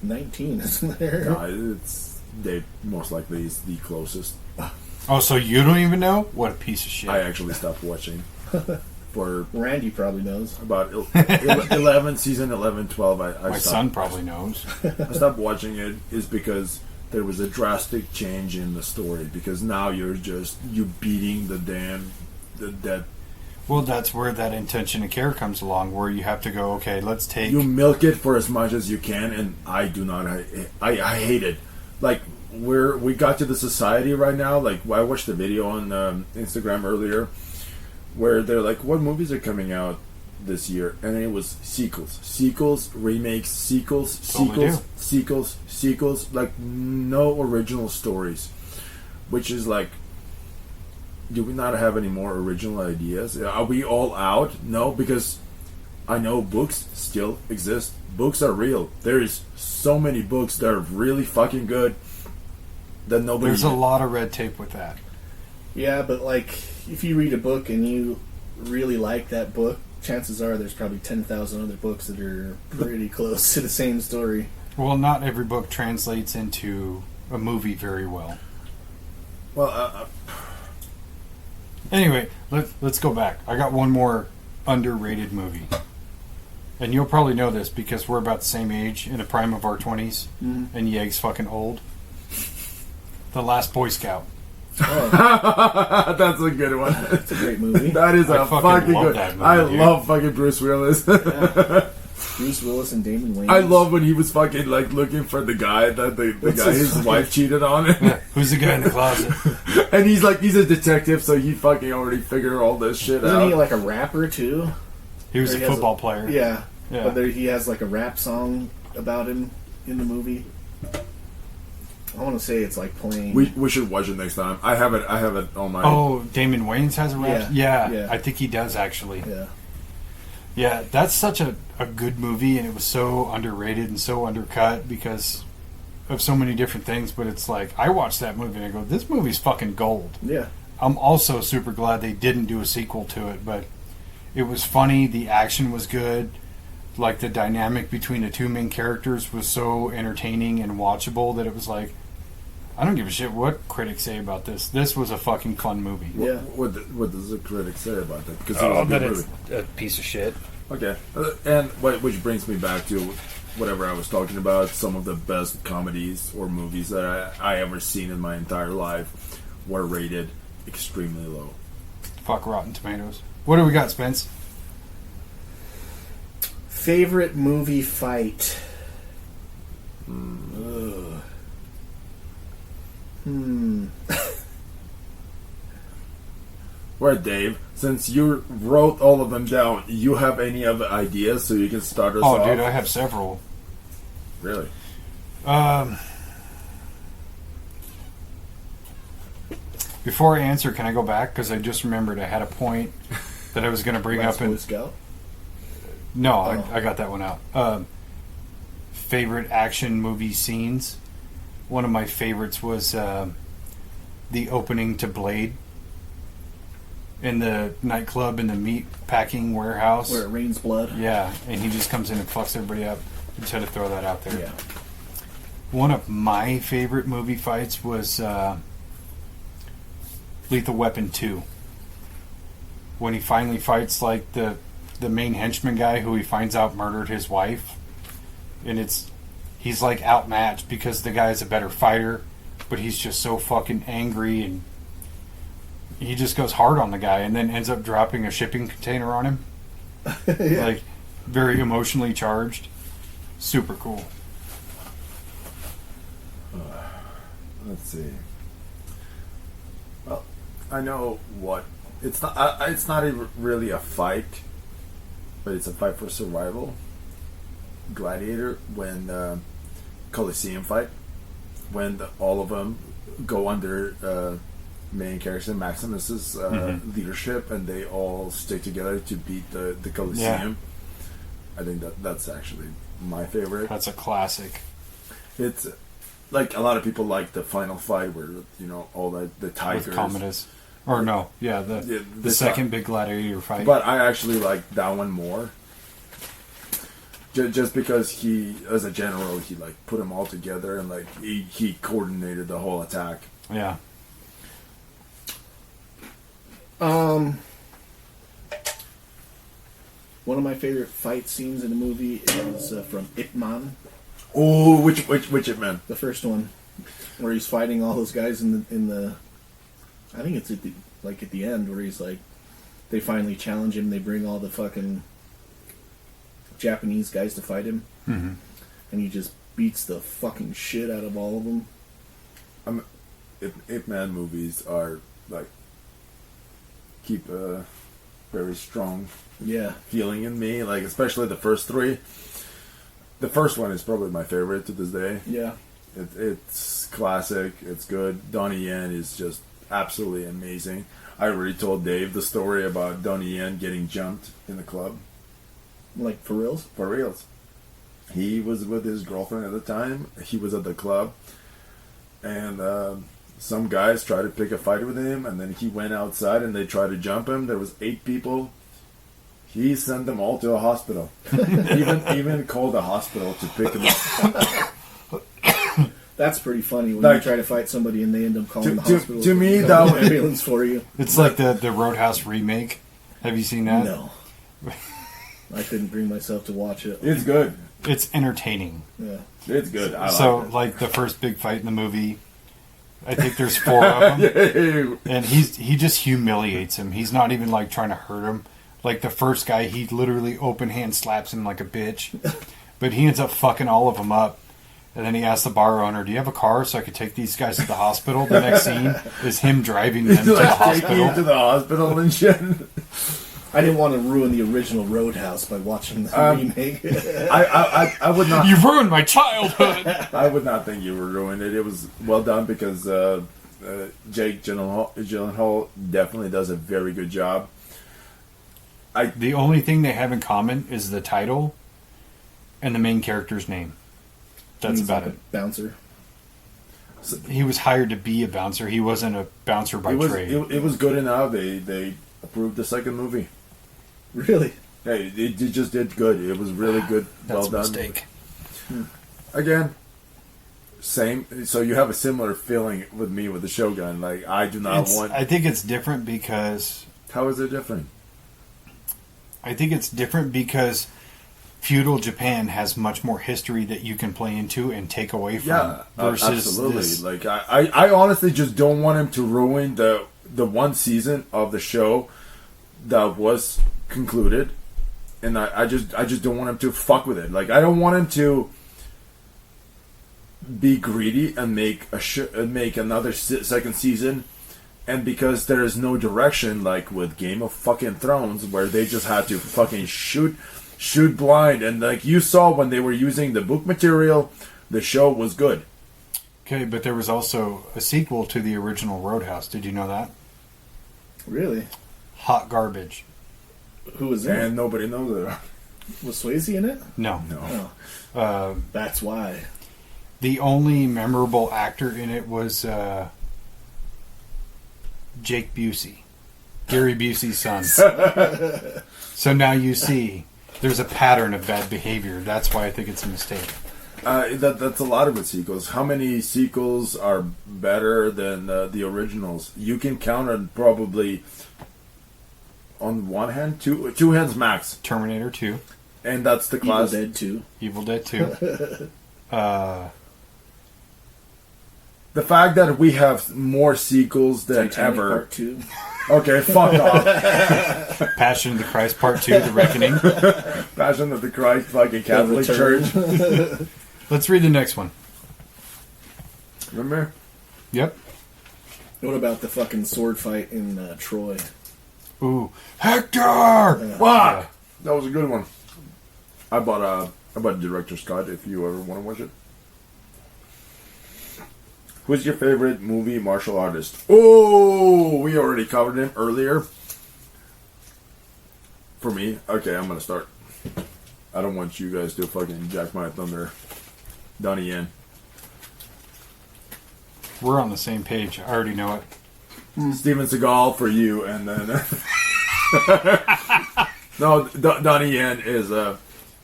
19, isn't there? No, they most likely is the closest. Oh, so you don't even know? What a piece of shit. I actually stopped watching for Randy probably knows. about 11, season 11, 12. I My stopped. son probably knows. I stopped watching it is because there was a drastic change in the story, because now you beating the dead. Well, that's where that intention of care comes along, where you have to go, okay, let's take... You milk it for as much as you can, and I do not. I hate it. Like, we got to the society right now. Like, I watched a video on Instagram earlier where they're like, what movies are coming out this year? And it was sequels, remakes, sequels, like no original stories, which is like, do we not have any more original ideas? Are we all out? No, because I know books still exist. Books are real. There is so many books that are really fucking good that nobody... There's a lot of red tape with that. Yeah, but like, if you read a book and you really like that book, chances are there's probably 10,000 other books that are pretty close to the same story. Well, not every book translates into a movie very well. Well, Anyway, let's go back. I got one more underrated movie. And you'll probably know this because we're about the same age, in the prime of our 20s, and Yeg's fucking old. The Last Boy Scout. Oh, that's a good one. it's a great movie. That is I a fucking fucking love good. that movie, I dude. love fucking Bruce Willis. Yeah. Bruce Willis and Damon Wayans. I love when he was fucking like looking for the guy that the guy his wife cheated on him. Yeah, who's the guy in the closet? And he's a detective, so he fucking already figured all this shit Isn't out. he like a rapper too? He was Or a he has football player. Yeah. Yeah. But he has like a rap song about him in the movie. I want to say it's like playing. We should watch it next time. I have it on my. Oh, Damon Wayans has a rap? Yeah. I think he does actually. Yeah. Yeah, that's such a good movie, and it was so underrated and so undercut because of so many different things, but it's like, I watched that movie and I go, this movie's fucking gold. Yeah. I'm also super glad they didn't do a sequel to it, but it was funny. The action was good. Like, the dynamic between the two main characters was so entertaining and watchable that it was like, I don't give a shit what critics say about this. This was a fucking fun movie. Yeah. What does the critic say about that? Because That it's a piece of shit. Okay, and which brings me back to whatever I was talking about. Some of the best comedies or movies that I ever seen in my entire life were rated extremely low. Fuck Rotten Tomatoes. What do we got, Spence? Favorite movie fight? Well, Dave, since you wrote all of them down, you have any other ideas so you can start us off? Oh, dude, I have several. Really? Before I answer, can I go back? Because I just remembered I had a point that I was going to bring Last up. Boy Scout? No, Oh. I got that one out. Favorite action movie scenes. One of my favorites was the opening to Blade in the nightclub in the meat packing warehouse. Where it rains blood? Yeah, and he just comes in and fucks everybody up. I just had to throw that out there. Yeah. One of my favorite movie fights was Lethal Weapon 2. When he finally fights like the main henchman guy who he finds out murdered his wife. And he's like outmatched because the guy's a better fighter, but he's just so fucking angry, and he just goes hard on the guy and then ends up dropping a shipping container on him. Yeah. Like, very emotionally charged. Super cool. Let's see. Well, I know what it's not. It's not even really a fight, but it's a fight for survival. Gladiator, when Colosseum fight, when all of them go under main character Maximus's leadership, and they all stick together to beat the Colosseum. Yeah. I think that's actually my favorite. That's a classic. It's like a lot of people like the final fight where all the tigers. With Commodus. Or no, yeah, the second big gladiator fight. But I actually like that one more. Just because he, as a general, he like put them all together and like he coordinated the whole attack. Yeah. One of my favorite fight scenes in the movie is from Ip Man. Oh, which Ip Man? The first one, where he's fighting all those guys in the. I think it's at the end where he's like, they finally challenge him. They bring all the fucking Japanese guys to fight him, and he just beats the fucking shit out of all of them. Ip Man movies are like keep a very strong feeling in me. Like especially the first three. The first one is probably my favorite to this day. Yeah, it's classic. It's good. Donnie Yen is just absolutely amazing. I already told Dave the story about Donnie Yen getting jumped in the club. Like for reals? For reals. He was with his girlfriend at the time. He was at the club, and some guys tried to pick a fight with him, and then he went outside and they tried to jump him. There was 8 people. He sent them all to a hospital. even called a hospital to pick him up. That's pretty funny when like, you try to fight somebody and they end up calling the hospital. To me, that that was ambulance for you. It's like the Roadhouse remake. Have you seen that? No. I couldn't bring myself to watch it. It's good. It's entertaining. Yeah. It's good. I like the first big fight in the movie, I think there's 4 of them, and he just humiliates him. He's not even like trying to hurt him. Like the first guy, he literally open hand slaps him like a bitch, but he ends up fucking all of them up. And then he asks the bar owner, "Do you have a car so I could take these guys to the hospital?" The next scene is him driving them to the hospital. Taking him to the hospital and shit. I didn't want to ruin the original Roadhouse by watching the remake. I would not. You ruined my childhood. I would not think you were ruined it. It was well done because Jake Gyllenhaal definitely does a very good job. The only thing they have in common is the title and the main character's name. That's about it. Bouncer. he was hired to be a bouncer. He wasn't a bouncer by trade. It was good enough. They approved the second movie. Really? Hey, it just did good. It was really good. That's Well a done. mistake. Again, same. So you have a similar feeling with me with the Shogun. Like I do not want. I think it's different because How is it different? feudal Japan has much more history that you can play into and take away from. Yeah, versus absolutely. this. Like I honestly just don't want him to ruin the one season of the show that was concluded, and I just don't want him to fuck with it. Like I don't want him to be greedy and make another second season, and because there is no direction, like with Game of fucking Thrones, where they just had to fucking shoot blind, and like you saw when they were using the book material, the show was good. Okay, but there was also a sequel to the original Roadhouse. Did you know that? Really? Hot garbage. Who was in it? And nobody knows it. Was Swayze in it? No. Oh, that's why. The only memorable actor in it was Jake Busey, Gary Busey's son. So now you see there's a pattern of bad behavior. That's why I think it's a mistake. That's a lot of good sequels. How many sequels are better than the originals? You can count on probably on one hand, two hands max, Terminator 2, and that's the class. Evil Dead 2. Evil Dead 2. The fact that we have more sequels than Titanic ever. Part 2. Okay, fuck off. Passion of the Christ Part 2, The Reckoning. Passion of the Christ, fucking Catholic Church. Let's read the next one. Remember? Yep. What about the fucking sword fight in Troy? Ooh, Hector! Fuck! Yeah. That was a good one. I bought Director's Cut if you ever want to watch it. Who's your favorite movie martial artist? Oh, we already covered him earlier. For me, okay, I'm gonna start. I don't want you guys to fucking jack my thunder. Donnie Yen. We're on the same page. I already know it. Steven Seagal for you, and then no, Donnie Yen is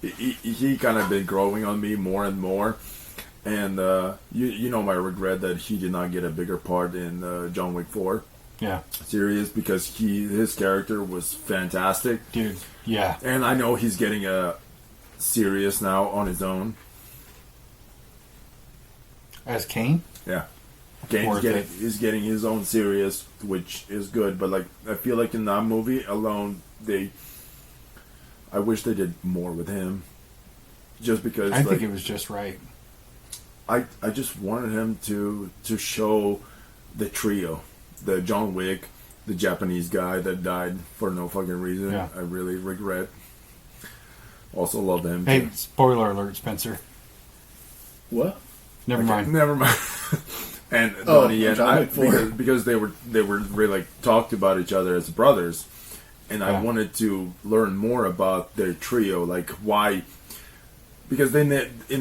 he kind of been growing on me more and more, and you know my regret that he did not get a bigger part in John Wick 4 series, because his character was fantastic, dude. Yeah, and I know he's getting a serious now on his own as Kane. Yeah. He's getting his own series, which is good. But like, I feel like in that movie alone, I wish they did more with him. Just because I think it was just right. I just wanted him to show the trio, the John Wick, the Japanese guy that died for no fucking reason. Yeah. I really regret. Also love him. Hey, too. spoiler alert, Spencer. What? Never mind. Never mind. And Donnie Yen, Wick because they were really like talked about each other as brothers, and I wanted to learn more about their trio, like why. Because in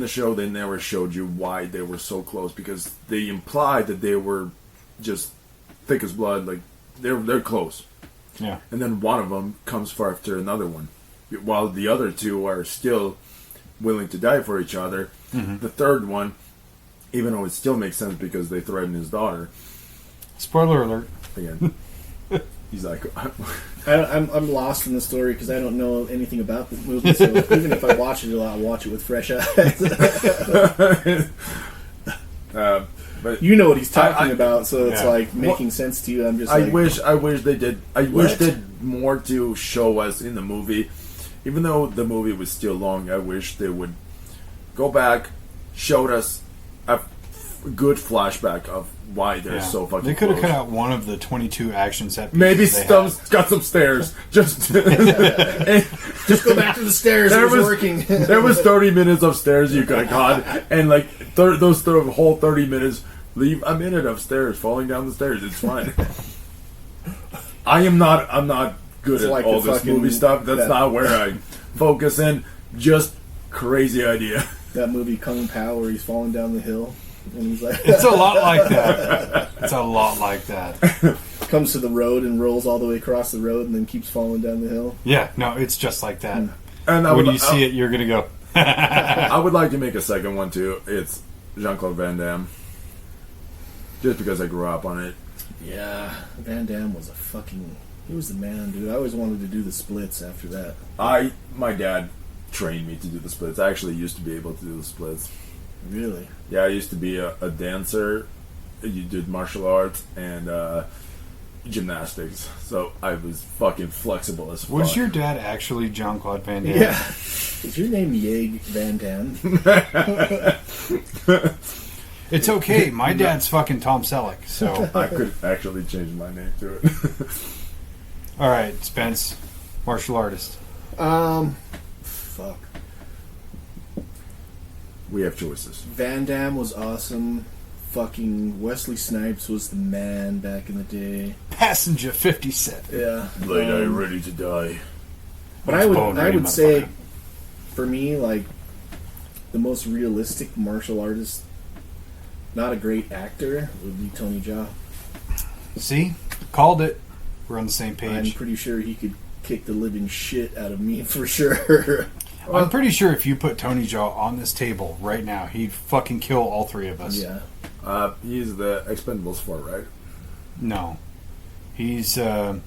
the show they never showed you why they were so close, because they implied that they were just thick as blood, like they're close. Yeah. And then one of them comes for after another one, while the other two are still willing to die for each other. Mm-hmm. The third one, even though it still makes sense because they threatened his daughter. Spoiler alert. Again, he's like, I'm lost in the story because I don't know anything about this movie. So even if I watch it, I'll watch it with fresh eyes. but you know what he's talking about, so it's Yeah. like making sense to you. I'm just. I like, wish they did. I wish What? they did more to show us in the movie. Even though the movie was still long, I wish they would go back, showed us a good flashback of why they're so fucking. They could have close. cut out one of the 22 action set pieces. Maybe they got some stairs. Just just go back to the stairs. It was working. There was 30 minutes of stairs you could have got, and like those whole 30 minutes, leave a minute of stairs falling down the stairs. It's fine. I'm not good at like all the this fucking- movie stuff. That's not where I focus in. Just crazy idea. That movie Kung Pao where he's falling down the hill. And he's like, It's a lot like that. It's a lot like that. comes to the road and rolls all the way across the road and then keeps falling down the hill. Yeah, no, it's just like that. And When you see it, you're going to go, I would like to make a second one too. It's Jean-Claude Van Damme. Just because I grew up on it. Yeah, Van Damme was he was the man, dude. I always wanted to do the splits after that. My dad trained me to do the splits. I actually used to be able to do the splits. Really? Yeah, I used to be a dancer. You did martial arts and gymnastics. So I was fucking flexible as fuck. was your dad actually Jean-Claude Van Damme? Yeah. Is your name Yeg Van Damme? It's okay. My dad's fucking Tom Selleck, so... I could actually change my name to it. All right, Spence, martial artist. Fuck. We have choices. Van Damme was awesome. Fucking Wesley Snipes was the man back in the day. Passenger 57. Yeah. Late eye ready to die. But I would say, for me, like, the most realistic martial artist, not a great actor, would be Tony Jaa. See? Called it. We're on the same page. I'm pretty sure he could kick the living shit out of me for sure. I'm pretty sure if you put Tony Jaa on this table right now, he'd fucking kill all three of us. Yeah. He's the Expendables 4, right? No. He's Ong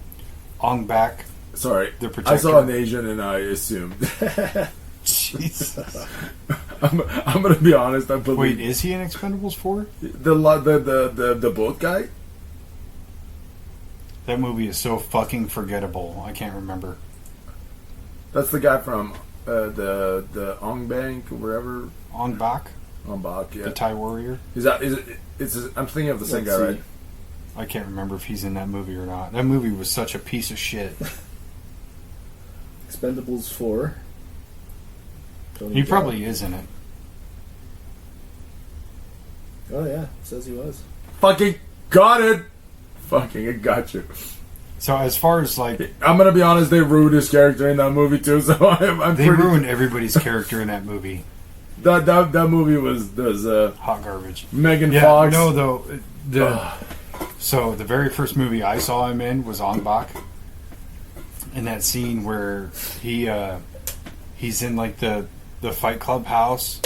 Bak. Sorry. The Protector. I saw an Asian and I assumed. Jesus. I'm gonna be honest. I believe. Wait, is he in Expendables 4? The boat guy? That movie is so fucking forgettable. I can't remember. That's the guy from the Ong Bank or wherever. Ong Bak? Ong Bak, yeah. The Thai warrior? I'm thinking of the same guy, Let's right? see. I can't remember if he's in that movie or not. That movie was such a piece of shit. Expendables 4. Tony He Jaa. probably is in it. Oh yeah, it says he was. Fucking got it! Fucking, I got you. So as far as like... I'm gonna be honest, they ruined his character in that movie too, so I'm They pretty... ruined everybody's character in that movie. That movie was Hot garbage. Megan Yeah, Fox. no, though. So the very first movie I saw him in was Ong Bak. In that scene where he's in like the Fight Club house,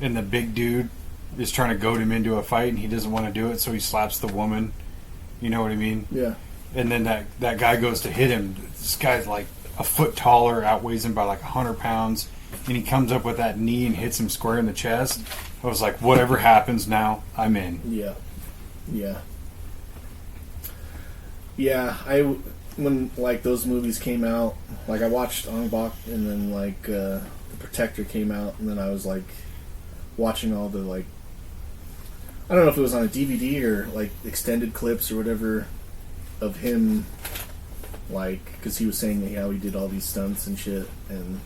and the big dude is trying to goad him into a fight, and he doesn't want to do it, so he slaps the woman. You know what I mean? Yeah. And then that guy goes to hit him. This guy's like a foot taller, outweighs him by like 100 pounds, and he comes up with that knee and hits him square in the chest. I was like, whatever happens now, I'm in. Yeah. Yeah. Yeah, when like those movies came out, like I watched Ong Bak, and then like The Protector came out, and then I was like watching all the like, I don't know if it was on a DVD or like extended clips or whatever of him, like, because he was saying how he did all these stunts and shit, and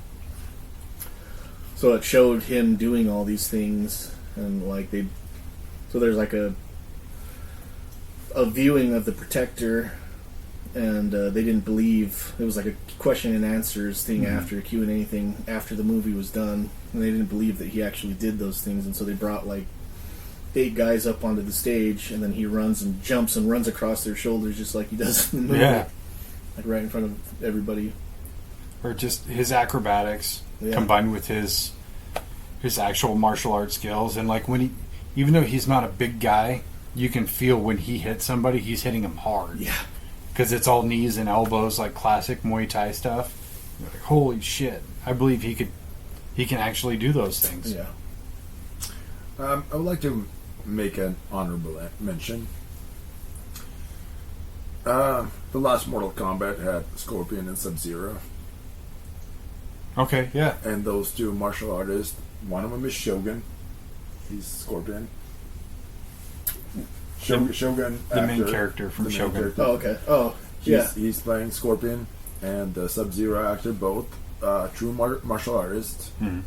so it showed him doing all these things, and like so there's like a viewing of The Protector, and they didn't believe, it was like a question and answers thing after a Q&A thing after the movie was done, and they didn't believe that he actually did those things, and so they brought like 8 guys up onto the stage, and then he runs and jumps and runs across their shoulders just like he does in the movie. Yeah. Like right in front of everybody. Or just his acrobatics Yeah. combined with his actual martial arts skills, and like when even though he's not a big guy, you can feel when he hits somebody, he's hitting him hard. Yeah. Because it's all knees and elbows, like classic Muay Thai stuff. You're like, holy shit! I believe he can actually do those things. Yeah. I would like to make an honorable mention. The last Mortal Kombat had Scorpion and Sub-Zero. Okay, yeah. And those two martial artists, one of them is Shogun. He's Scorpion. Shogun, The main actor, character from the main Shogun. character. Oh, okay. Oh, yeah. He's playing Scorpion, and the Sub-Zero actor, both true martial artists. Mhm.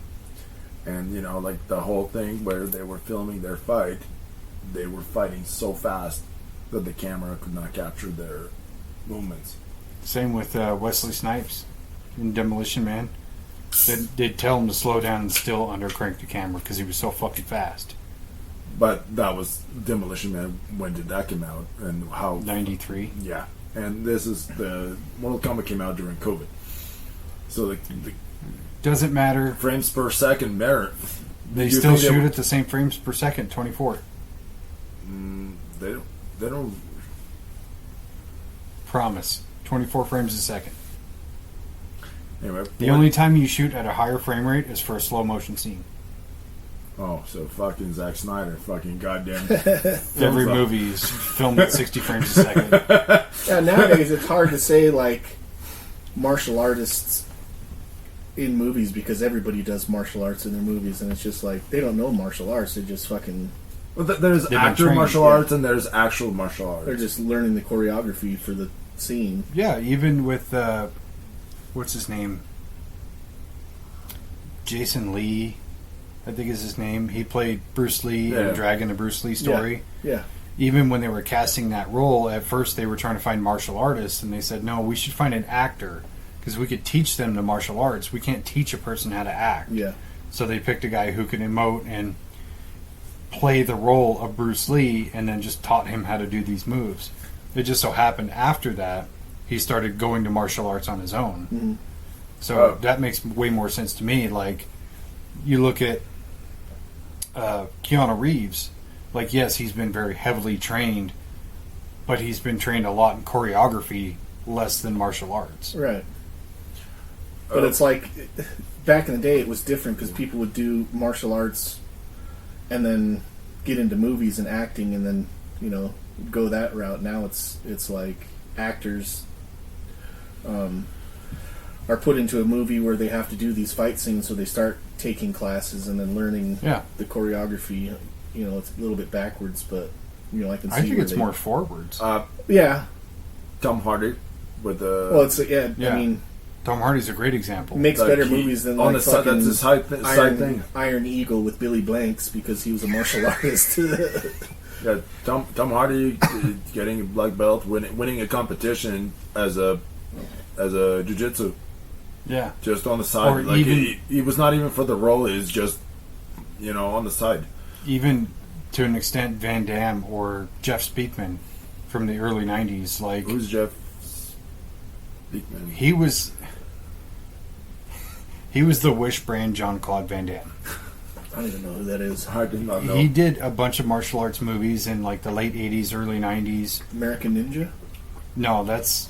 And, you know, like the whole thing where they were filming their fight, they were fighting so fast that the camera could not capture their movements. Same with Wesley Snipes in Demolition Man. They'd tell him to slow down and still undercrank the camera because he was so fucking fast. But that was Demolition Man. When did that come out? And how? 93. Yeah. And this is the Mortal Kombat came out during COVID. So the Doesn't matter. frames per second merit. They You still think they shoot would- at the same frames per second, 24. They don't. Promise. 24 frames a second. Anyway. The only time you shoot at a higher frame rate is for a slow motion scene. Oh, so fucking Zack Snyder, fucking goddamn. Every movie is filmed at 60 frames a second. Yeah, nowadays it's hard to say like martial artists in movies because everybody does martial arts in their movies, and it's just like they don't know martial arts. They're just fucking. Well, there's been actor trained, martial yeah. arts and there's actual martial arts. They're just learning the choreography for the scene. Yeah, even with what's his name? Jason Lee, I think is his name. He played Bruce Lee Yeah. in Dragon, the Bruce Lee story. Yeah, Even when they were casting that role, at first they were trying to find martial artists, and they said, no, we should find an actor because we could teach them the martial arts. We can't teach a person how to act. yeah. So they picked a guy who could emote and play the role of Bruce Lee, and then just taught him how to do these moves. It just so happened after that he started going to martial arts on his own. Mhm. So that makes way more sense to me. Like, you look at Keanu Reeves, like, yes, he's been very heavily trained, but he's been trained a lot in choreography, less than martial arts. Right. But it's like back in the day, it was different because people would do martial arts and then get into movies and acting, and then go that route. Now it's like actors are put into a movie where they have to do these fight scenes, so they start taking classes and then learning the choreography. It's a little bit backwards, but I can see. I think where it's more forwards. Yeah. Tom Hardy with the. Well, it's I Yeah. mean, Tom Hardy's a great example. makes Like better he- movies than on like the side. fucking That's his side thing. Iron Eagle with Billy Blanks because he was a martial artist. Yeah, Tom Hardy getting a black belt, winning a competition as a jiu-jitsu, Yeah. just on the side. Or Like even- he was not even for the role. He's just on the side. Even to an extent, Van Damme or Jeff Speakman from the early 90s. Like, Who's Jeff Speakman? he was the Wish brand Jean-Claude Van Damme. I don't even know who that is. I did not know. He did a bunch of martial arts movies in like the late 80s, early 90s. American Ninja? No, that's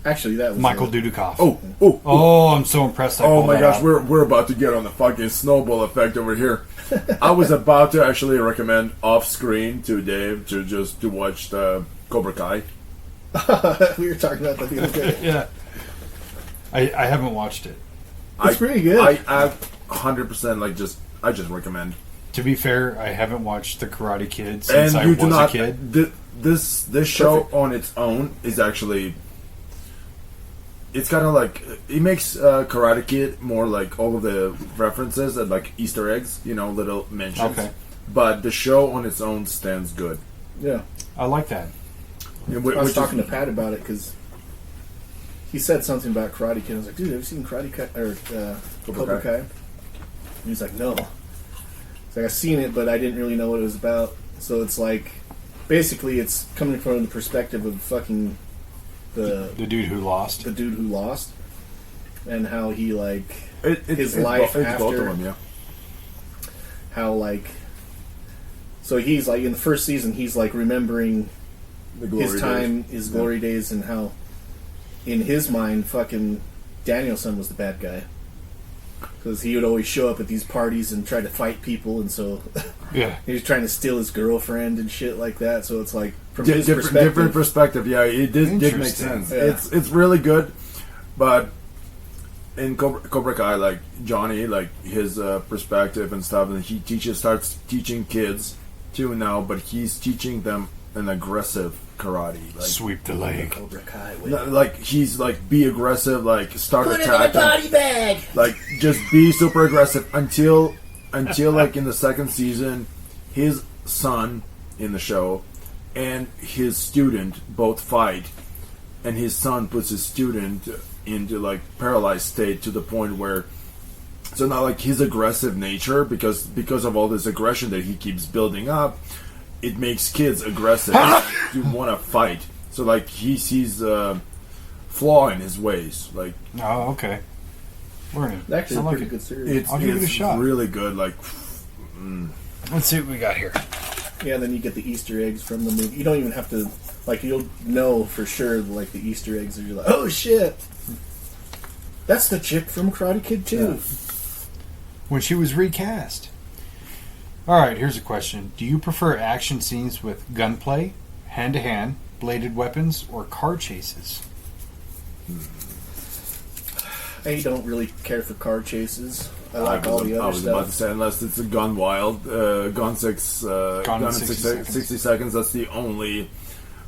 Actually, that was Michael Dudikoff. Oh, I'm so impressed. I oh pulled my that gosh, out. we're about to get on the fucking snowball effect over here. I was about to actually recommend off screen to Dave to watch the Cobra Kai. we were talking about that the other day. Yeah. I haven't watched it. It's pretty good. I 100% I just recommend. To be fair, I haven't watched The Karate Kid since And I you was do not. a kid. This show Perfect. on its own is actually. It's kind of like it makes Karate Kid more like all of the references and like Easter eggs, little mentions. Okay. But the show on its own stands good. Yeah. I like that. I was talking to Pat about it because he said something about Karate Kid. I was like, dude, have you seen Karate Kid or Cobra Kai? And he's like, no. It's like, I've seen it, but I didn't really know what it was about. So it's like, basically, it's coming from the perspective of fucking the dude who lost. the dude who lost, and how he his it's life both after of them, yeah. how so he's in the first season he's remembering The glory his time, days. his Yeah. glory days, and how in his mind fucking Danielson was the bad guy because he would always show up at these parties and try to fight people, and so Yeah. he was trying to steal his girlfriend and shit like that. So it's like from his perspective, Different perspective. Yeah, it did make Interesting. sense. Yeah. It's really good, but in Cobra Kai, Johnny, his perspective and stuff, and he starts teaching kids too now, but he's teaching them an aggressive karate. Sweep the leg. Cobra Kai with He's be aggressive, start put him in a attacking, body bag. just be super aggressive until in the second season, his son in the show and his student both fight, and his son puts his student into paralyzed state to the point where So now, like, his aggressive nature, because of all this aggression that he keeps building up, it makes kids aggressive. You want to fight. So, like, he sees flaw in his ways. Like, oh, okay. Learning. Actually, I a like pretty it. good series. I'll give it a shot. Really good. Like, Let's see what we got here. Yeah, and then you get the Easter eggs from the movie. You don't even have to, like, you'll know for sure, like, the Easter eggs, and you're like, oh shit! That's the chick from Karate Kid 2. Yeah. When she was recast. Alright, here's a question. Do you prefer action scenes with gunplay, hand-to-hand, bladed weapons, or car chases? I don't really care for car chases. I like all the I other was about to stuff. say, unless it's a Gun Wild, Gone in 60 seconds. That's the only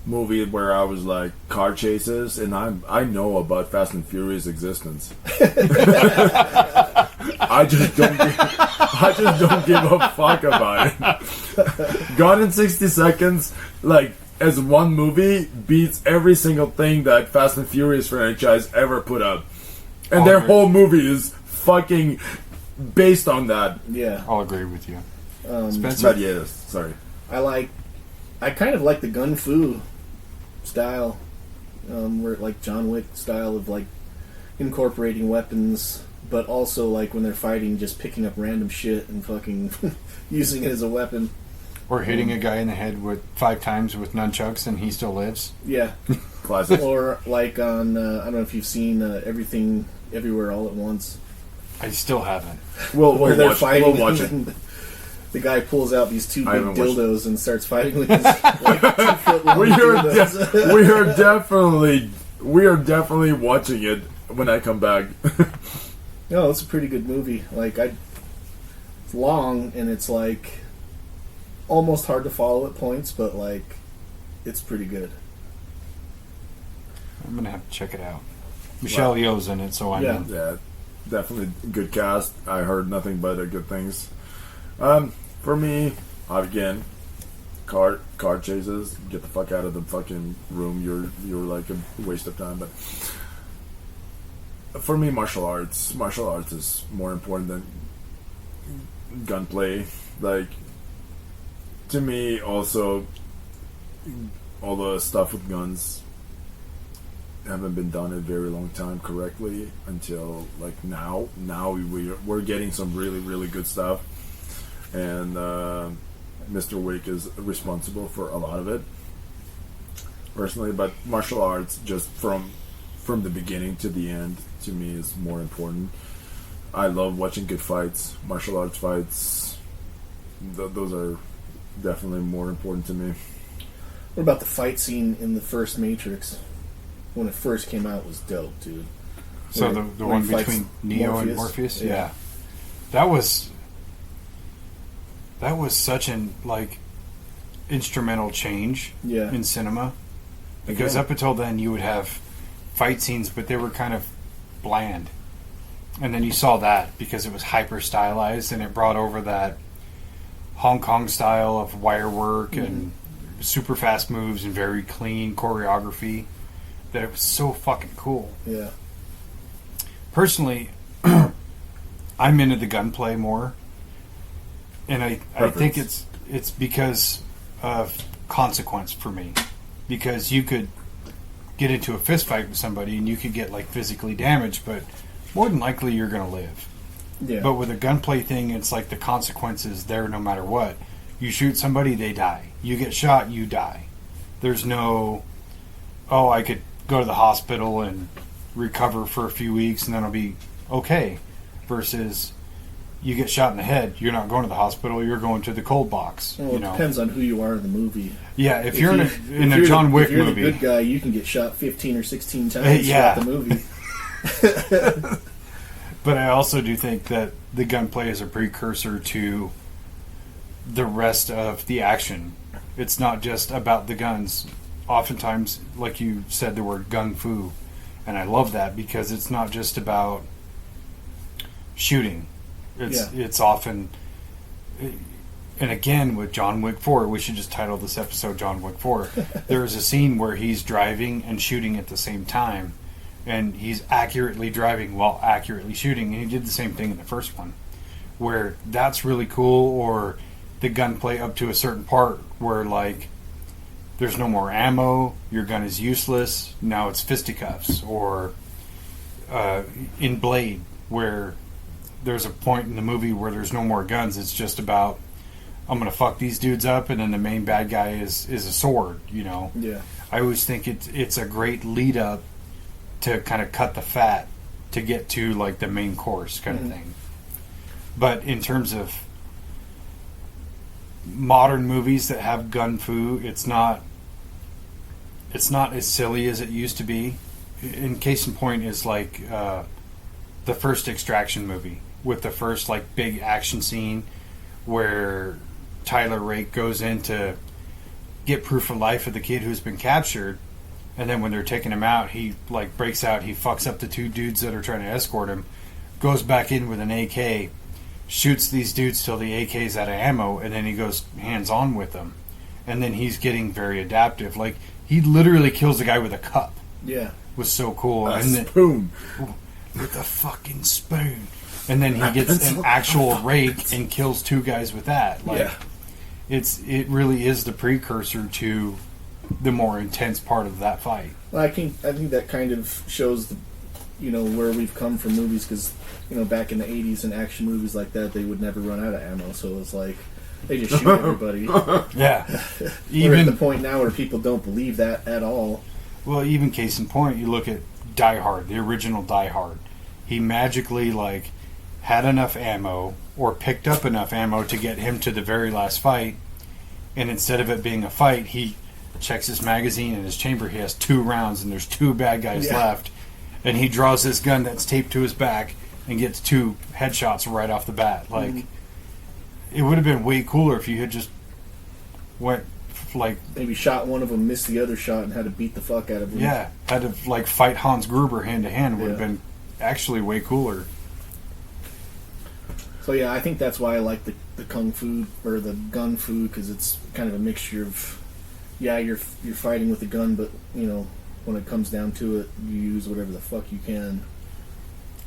movie where I was like, car chases, and I know about Fast and Furious existence. I just don't give a fuck about it. Gone in 60 seconds, like, as one movie, beats every single thing that Fast and Furious franchise ever put up. And their whole movie is fucking based on that. Yeah. I'll agree with you. But yes, sorry. I kind of like the gun fu style, where like John Wick style of like incorporating weapons, but also like when they're fighting, just picking up random shit and fucking using it as a weapon. Or hitting a guy in the head with 5 times with nunchucks and he still lives. Yeah. Classic. Or like on, I don't know if you've seen Everything Everywhere All at Once. I still haven't. Where they're fighting. We'll watch it. And the guy pulls out these 2 big haven't watched dildos and starts fighting with his like, 2-foot long dildos. we are definitely watching it when I come back. No, it's a pretty good movie. Like it's long and it's like almost hard to follow at points, but like it's pretty good. I'm going to have to check it out. Michelle Yeoh's in it, so I'm in. Yeah, definitely good cast. I heard nothing but good things. For me, again, car chases. Get the fuck out of the fucking room. You're like a waste of time. But for me, martial arts. Martial arts is more important than gunplay. Like, to me, also, all the stuff with guns haven't been done in a very long time correctly until like now. Now we're getting some really, really good stuff, and Mr. Wick is responsible for a lot of it personally. But martial arts, just from the beginning to the end, to me is more important. I love watching good fights, martial arts fights. Those are definitely more important to me. What about the fight scene in the first Matrix? When it first came out, was dope, dude. So the one between Neo and Morpheus? Yeah. That was such an like instrumental change in cinema. Because up until then you would have fight scenes, but they were kind of bland. And then you saw that because it was hyper stylized and it brought over that Hong Kong style of wire work and super fast moves and very clean choreography, that it was so fucking cool. Yeah. Personally, I'm into the gunplay more, and I think it's because of consequence for me, because you could get into a fist fight with somebody and you could get like physically damaged, but more than likely you're going to live. Yeah. But with a gunplay thing, it's like the consequences there no matter what. You shoot somebody, they die. You get shot, you die. There's no, oh, I could go to the hospital and recover for a few weeks and then I'll be okay. Versus you get shot in the head, you're not going to the hospital, you're going to the cold box. Well, it depends on who you are in the movie. Yeah, if you're in a John Wick movie. If you're the good guy, you can get shot 15 or 16 times throughout the movie. But I also do think that the gunplay is a precursor to the rest of the action. It's not just about the guns. Oftentimes, like you said, the word gung fu, and I love that because it's not just about shooting. It's often, and again with John Wick 4, we should just title this episode John Wick 4. There is a scene where he's driving and shooting at the same time, and he's accurately driving while accurately shooting. And he did the same thing in the first one, where that's really cool. Or the gunplay up to a certain part where, like, there's no more ammo, your gun is useless, now it's fisticuffs. Or in Blade, where there's a point in the movie where there's no more guns, it's just about, I'm gonna fuck these dudes up, and then the main bad guy is a sword, you know. Yeah. I always think it's a great lead up to kind of cut the fat to get to, like, the main course kind of thing. But in terms of modern movies that have gun fu, it's not as silly as it used to be. In case in point is, like, the first Extraction movie, with the first, like, big action scene where Tyler Rake goes in to get proof of life of the kid who's been captured, and then when they're taking him out, he, like, breaks out, he fucks up the two dudes that are trying to escort him, goes back in with an AK, shoots these dudes till the AK's out of ammo, and then he goes hands-on with them. And then he's getting very adaptive. Like, he literally kills the guy with a cup. Yeah. It was so cool. A and spoon. With a fucking spoon. And then he gets an actual rake and kills two guys with that. Like, it really is the precursor to the more intense part of that fight. Well, I think that kind of shows where we've come from movies, because back in the 80s in action movies like that, they would never run out of ammo, so it's like they just shoot everybody. Yeah. We're at the point now where people don't believe that at all. Well, even case in point, you look at Die Hard, the original Die Hard. He magically, like, had enough ammo, or picked up enough ammo to get him to the very last fight, and instead of it being a fight, he checks his magazine in his chamber, he has 2 rounds, and there's 2 bad guys left, and he draws this gun that's taped to his back, and gets 2 headshots right off the bat. Like, it would have been way cooler if you had just went, like... Maybe shot one of them, missed the other shot, and had to beat the fuck out of him. Yeah, had to, like, fight Hans Gruber hand-to-hand. Would have been actually way cooler. So, yeah, I think that's why I like the kung fu, or the gun fu, because it's kind of a mixture of... Yeah, you're fighting with a gun, but, when it comes down to it, you use whatever the fuck you can.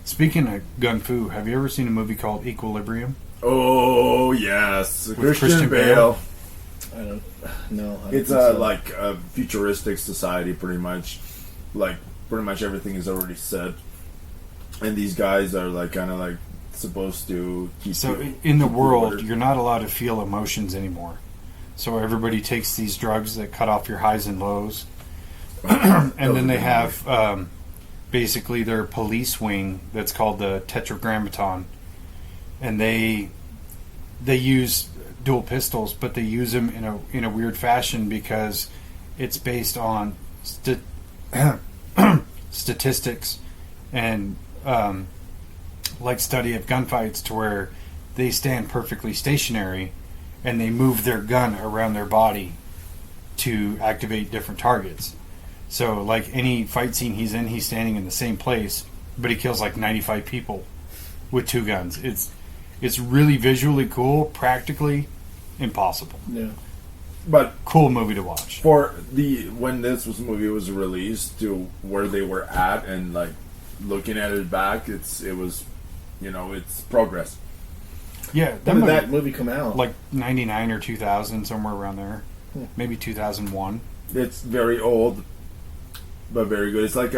Speaking of gun fu, have you ever seen a movie called Equilibrium? Oh, yes. With Christian Bale? I don't know. It's like a futuristic society, pretty much. Like, pretty much everything is already set. And these guys are, like, kind of, like, supposed to keep... So, in the world, you're not allowed to feel emotions anymore. So, everybody takes these drugs that cut off your highs and lows. And then they have... basically their police wing that's called the Tetragrammaton, and they use dual pistols, but they use them in a weird fashion because it's based on statistics and like study of gunfights, to where they stand perfectly stationary and they move their gun around their body to activate different targets. So, like, any fight scene he's in, he's standing in the same place, but he kills, like, 95 people with 2 guns. It's really visually cool, practically impossible. Yeah. But cool movie to watch. For when this movie was released to where they were at, and, like, looking at it back, it was it's progress. Yeah. When did that movie come out? Like 99 or 2000, somewhere around there. Maybe 2001. It's very old, but very good. It's like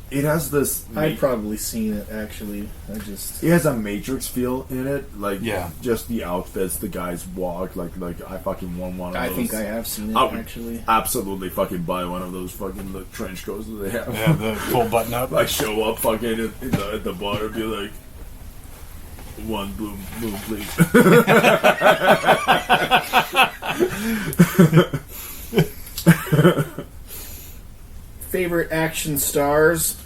it has this. I've probably seen it, actually. It has a Matrix feel in it, like just the outfits, the guys walk, like I fucking want one of those. I think I have seen it, actually. Absolutely, fucking buy one of those fucking trench coats that they have. Yeah, the full button up. Like, show up fucking at the bar and be like, one blue moon, please. Favorite action stars?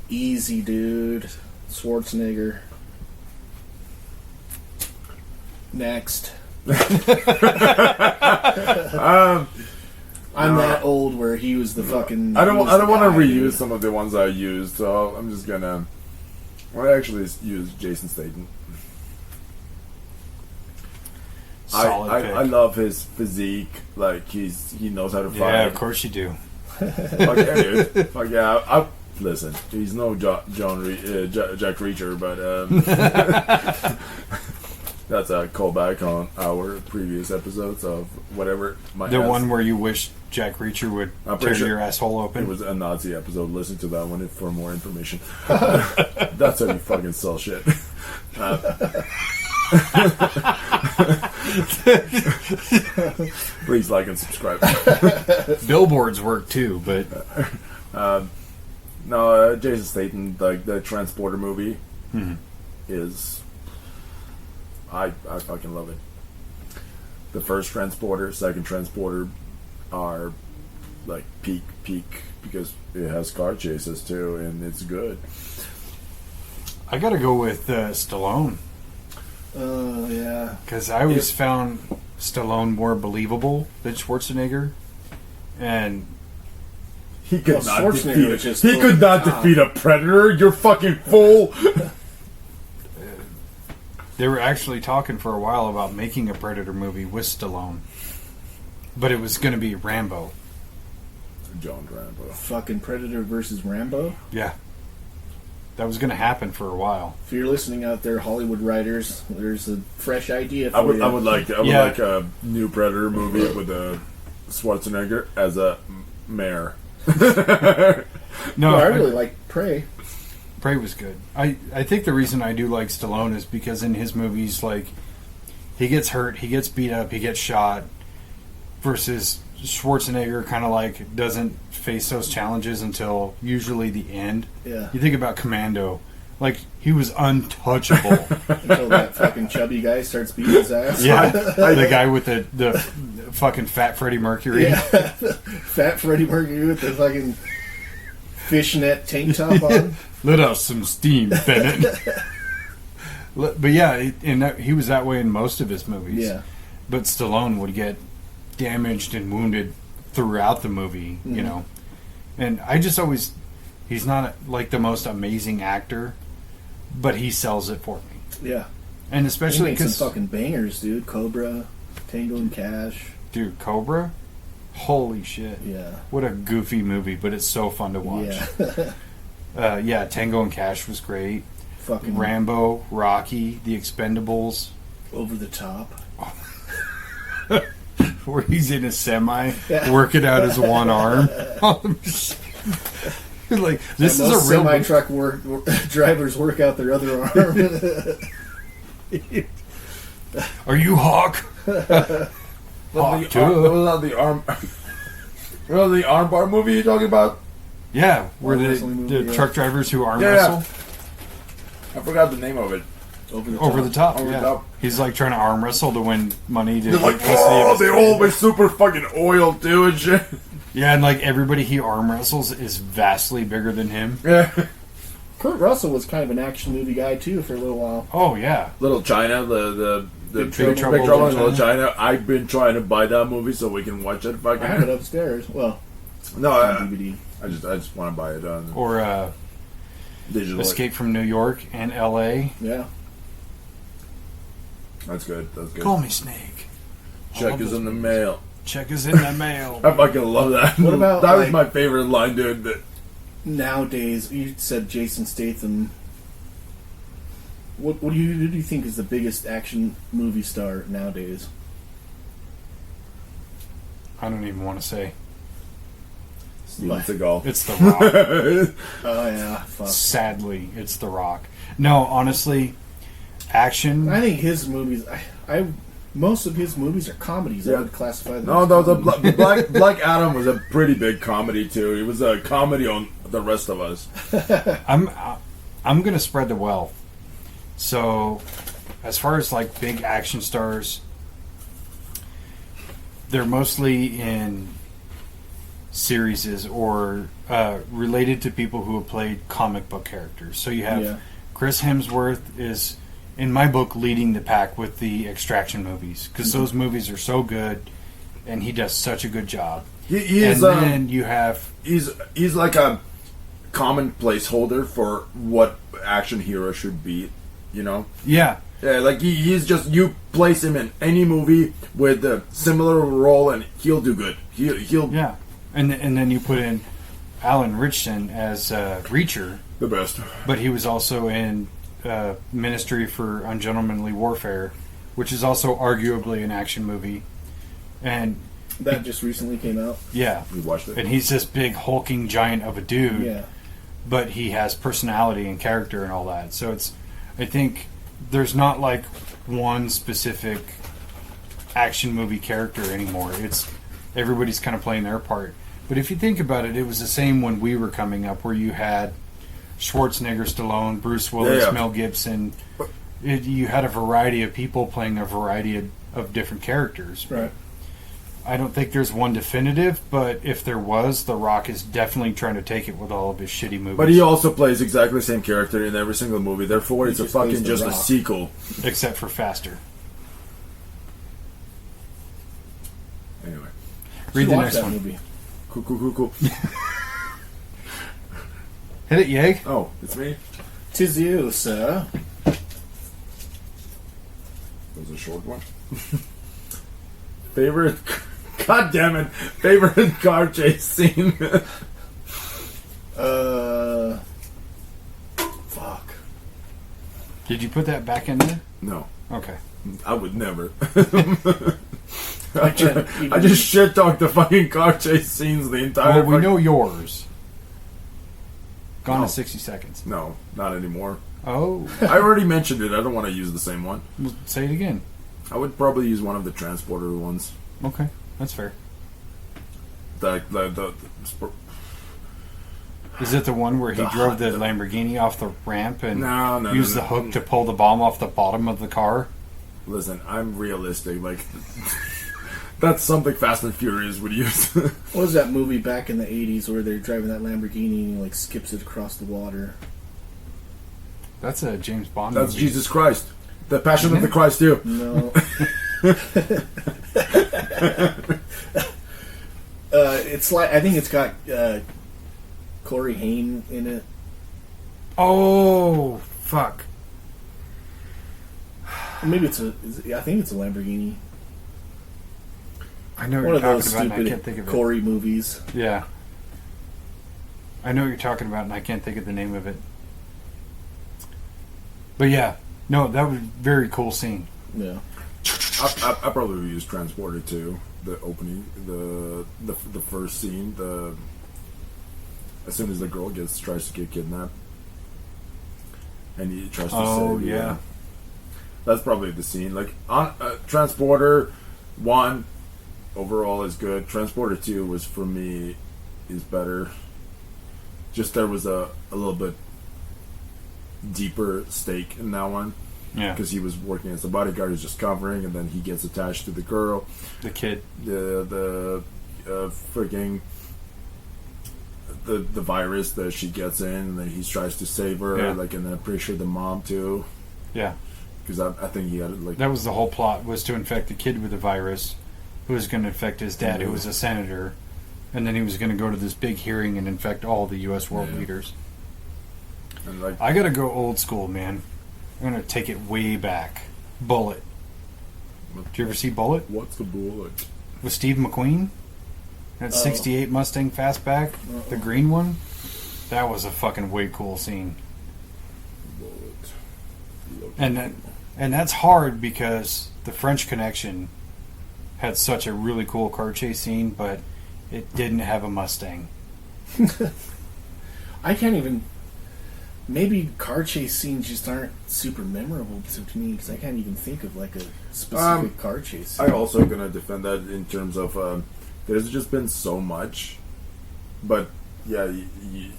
Easy, dude. Schwarzenegger. Next. I'm that old where he was the fucking... I don't want to reuse some of the ones I used, so I'm just gonna... I actually use Jason Statham. I love his physique. Like, he knows how to fight. Yeah, of course you do. Fuck yeah, dude. Fuck yeah. Listen, he's no Jack Reacher, but that's a callback on our previous episodes of whatever. The one where you wish Jack Reacher would tear your asshole open. It was a Nazi episode. Listen to that one for more information. That's how you fucking sell shit. Please like and subscribe. Billboards work too, but no, Jason Statham, like the Transporter movie, is I fucking love it. The first Transporter, second Transporter are like peak because it has car chases too, and it's good. I gotta go with Stallone. Oh, yeah. Because I always found Stallone more believable than Schwarzenegger. And he could not Schwarzenegger defeat a predator. You're fucking fool. They were actually talking for a while about making a Predator movie with Stallone. But it was going to be Rambo. John Rambo. Fucking Predator versus Rambo? Yeah. That was going to happen for a while. If you're listening out there, Hollywood writers, there's a fresh idea for you. I would like a new Predator movie with Schwarzenegger as a mayor. No, I really like Prey. Prey was good. I think the reason I do like Stallone is because in his movies, like, he gets hurt, he gets beat up, he gets shot, versus Schwarzenegger kind of like doesn't face those challenges until usually the end. Yeah. You think about Commando, like he was untouchable until that fucking chubby guy starts beating his ass. Yeah, the guy with the fucking fat Freddie Mercury. Yeah, fat Freddie Mercury with the fucking fishnet tank top on. Let out some steam, Bennett. But yeah, he was that way in most of his movies. Yeah, but Stallone would get damaged and wounded throughout the movie, you know. And I just always, he's not like the most amazing actor, but he sells it for me. Yeah, and especially because some fucking bangers, dude. Cobra, Tango and Cash. Dude, Cobra, holy shit! Yeah, what a goofy movie, but it's so fun to watch. Yeah, yeah, Tango and Cash was great. Fucking Rambo, Rocky, The Expendables, Over the Top. Where he's in a semi, working out his one arm. Like, this is a real semi truck drivers work out their other arm. Are you Hawk? Hawk the arm. The armbar movie you're talking about? Yeah, where the truck drivers who arm wrestle. I forgot the name of it. Over the top. He's like trying to arm wrestle to win money. They're like, they're always super fucking oiled too and shit. Yeah, and like everybody he arm wrestles is vastly bigger than him. Yeah. Kurt Russell was kind of an action movie guy too for a little while. Oh yeah, Little China, the Big Trouble in Little China. I've been trying to buy that movie so we can watch it. I have it upstairs. Well, no, on DVD. I just want to buy it on or digital. Escape from New York and L.A. Yeah. That's good. Call me Snake. Check is in the mail. Check is in the mail. I fucking love that. What about that was my favorite line, dude. Nowadays, you said Jason Statham. Who do you think is the biggest action movie star nowadays? I don't even want to say. Steven Seagal. It's The Rock. Oh yeah, fuck. Sadly, it's The Rock. No, honestly, action. I think his movies. Most of his movies are comedies. Yeah. I would classify them. No, the Black Adam was a pretty big comedy too. It was a comedy on the rest of us. I'm gonna spread the wealth. So, as far as like big action stars, they're mostly in series or related to people who have played comic book characters. So you have Chris Hemsworth is, in my book, leading the pack with the Extraction movies because those movies are so good, and he does such a good job. He's then you have he's like a common placeholder for what action hero should be, you know? Yeah, like he's just, you place him in any movie with a similar role and he'll do good. He'll And then you put in Alan Ritchson as Reacher. The best. But he was also in Ministry for Ungentlemanly Warfare, which is also arguably an action movie. And that just recently came out. Yeah. We watched it. And he's this big hulking giant of a dude. Yeah. But he has personality and character and all that. So I think there's not like one specific action movie character anymore. It's everybody's kind of playing their part. But if you think about it, it was the same when we were coming up, where you had Schwarzenegger, Stallone, Bruce Willis, Mel Gibson. You had a variety of people playing a variety of different characters. Right. I don't think there's one definitive, but if there was, The Rock is definitely trying to take it with all of his shitty movies. But he also plays exactly the same character in every single movie. Therefore, it's just a sequel. Except for faster. Anyway. Read the Watch next that one. movie. Cool. Hit it, Yeg. Oh, it's me? 'Tis you, sir. That was a short one. Favorite... God damn it. Favorite car chase scene. Fuck. Did you put that back in there? No. Okay. I would never. I can't even- I just shit talked the fucking car chase scenes the entire... Well, we know yours. Gone No. in 60 seconds. No, not anymore. Oh. I already mentioned it. I don't want to use the same one. Well, say it again. I would probably use one of the transporter ones. Okay. That's fair. The Is it the one where he The drove the hot- Lamborghini off the ramp and No, used no. the hook to pull the bomb off the bottom of the car? Listen, I'm realistic. Like, that's something Fast and Furious would use. What was that movie back in the 80s where they're driving that Lamborghini and he like skips it across the water? That's a James Bond That's movie. Jesus Christ. The Passion of the Christ, too. No. It's like, I think it's got Corey Haim in it. Oh, fuck. Or maybe I think it's a Lamborghini. I know what One you're of those talking about and I can't stupid think of it. Corey movies. Yeah. I know what you're talking about and I can't think of the name of it. But yeah. No, that was a very cool scene. Yeah. I probably would use Transporter, too. The opening, the first scene, as soon as the girl tries to get kidnapped. And he tries to Oh, save her. yeah. That's probably the scene. Like, on Transporter 1 overall is good. Transporter 2 was, for me, is better. Just there was a little bit deeper stake in that one. Yeah. Because he was working as a bodyguard, he's just covering, and then he gets attached to the girl. The kid. The freaking... The virus that she gets in, and then he tries to save her. Yeah. Like, and I'm pretty sure the mom, too. Yeah. Because I think he had, like... That was the whole plot, was to infect the kid with the virus, who was going to infect his dad, who was a senator, and then he was going to go to this big hearing and infect all the U.S. world leaders. And like, I got to go old school, man. I'm going to take it way back. Bullet. Did you ever see Bullet? what's the bullet? With Steve McQueen? That 68 Mustang Fastback? The green one? That was a fucking way cool scene. Bullet. And that's hard because the French Connection had such a really cool car chase scene, but it didn't have a Mustang. I can't even... Maybe car chase scenes just aren't super memorable to me because I can't even think of like a specific car chase scene. I'm also gonna defend that in terms of there's just been so much, but yeah,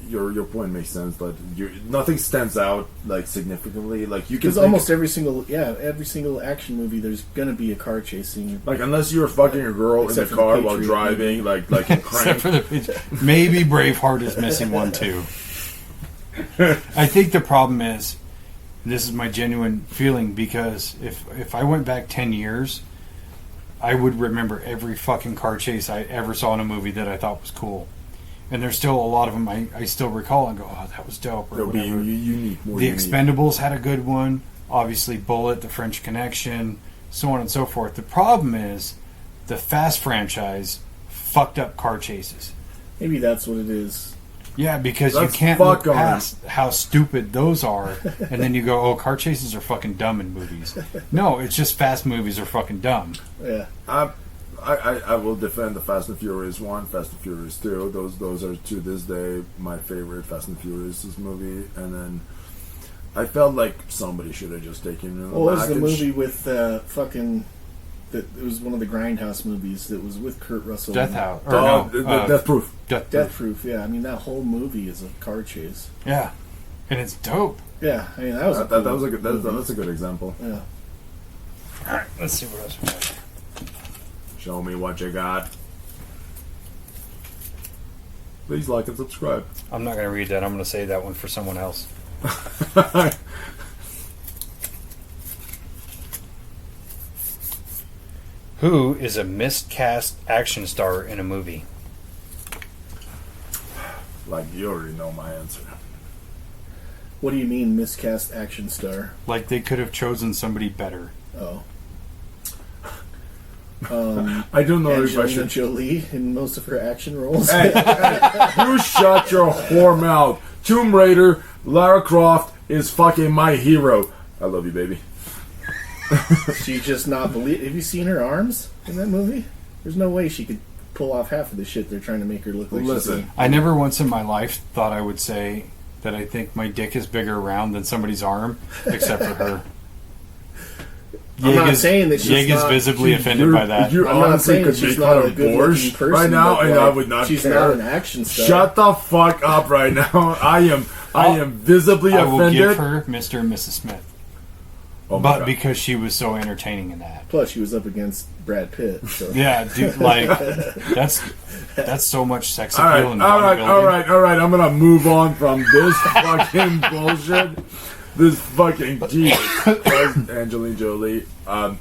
your point makes sense. But nothing stands out like significantly. Like you can Because almost every single action movie, there's gonna be a car chase scene. like unless you're fucking a girl in the Except for the car while Patriot driving, like a Except crank. for the maybe Braveheart is missing one too. I think the problem is, this is my genuine feeling, because if I went back 10 years, I would remember every fucking car chase I ever saw in a movie that I thought was cool. And there's still a lot of them I still recall and go, oh, that was dope, or They'll be whatever. unique. More The unique. Expendables had a good one. Obviously, Bullet, The French Connection, so on and so forth. The problem is, the Fast franchise fucked up car chases. Maybe that's what it is. Yeah, because Let's you can't fuck look on past how stupid those are, and then you go, "Oh, car chases are fucking dumb in movies." No, it's just fast movies are fucking dumb. Yeah. I will defend the Fast and Furious 1, Fast and Furious 2. Those are to this day my favorite Fast and Furious movie. And then I felt like somebody should have just taken it. What was the movie with fucking? It was one of the Grindhouse movies that was with Kurt Russell. Death House. Or no, Death Proof. Death Proof. Yeah, I mean that whole movie is a car chase. Yeah, and it's dope. Yeah, I mean that was that was a good. That's a good example. Yeah. All right, let's see what else we got. Show me what you got. Please like and subscribe. I'm not going to read that. I'm going to save that one for someone else. Who is a miscast action star in a movie? Like, you already know my answer. What do you mean miscast action star? Like they could have chosen somebody better. Oh. I don't know if I Angelina should. Jolie in most of her action roles. Hey, you shut your whore mouth. Tomb Raider, Lara Croft is fucking my hero. I love you, baby. She's just not believe. Have you seen her arms in that movie? There's no way she could pull off half of the shit they're trying to make her look like. Listen, I never once in my life thought I would say that I think my dick is bigger around than somebody's arm, except for her. I'm not saying that she's Yeg is not- visibly offended by that. You I'm not honestly saying could she's make not her a good borscht looking person right now, but, and like, I would not she's care. not an action star. Shut the fuck up right now. I am visibly I will offended. give her Mr. and Mrs. Smith. Oh my But God. because she was so entertaining in that. Plus, she was up against Brad Pitt. So. Yeah, dude, like that's so much sex all appeal right, and all right, vulnerability. all right. I'm gonna move on from this fucking bullshit. This fucking Jesus Christ, Angelina Jolie. I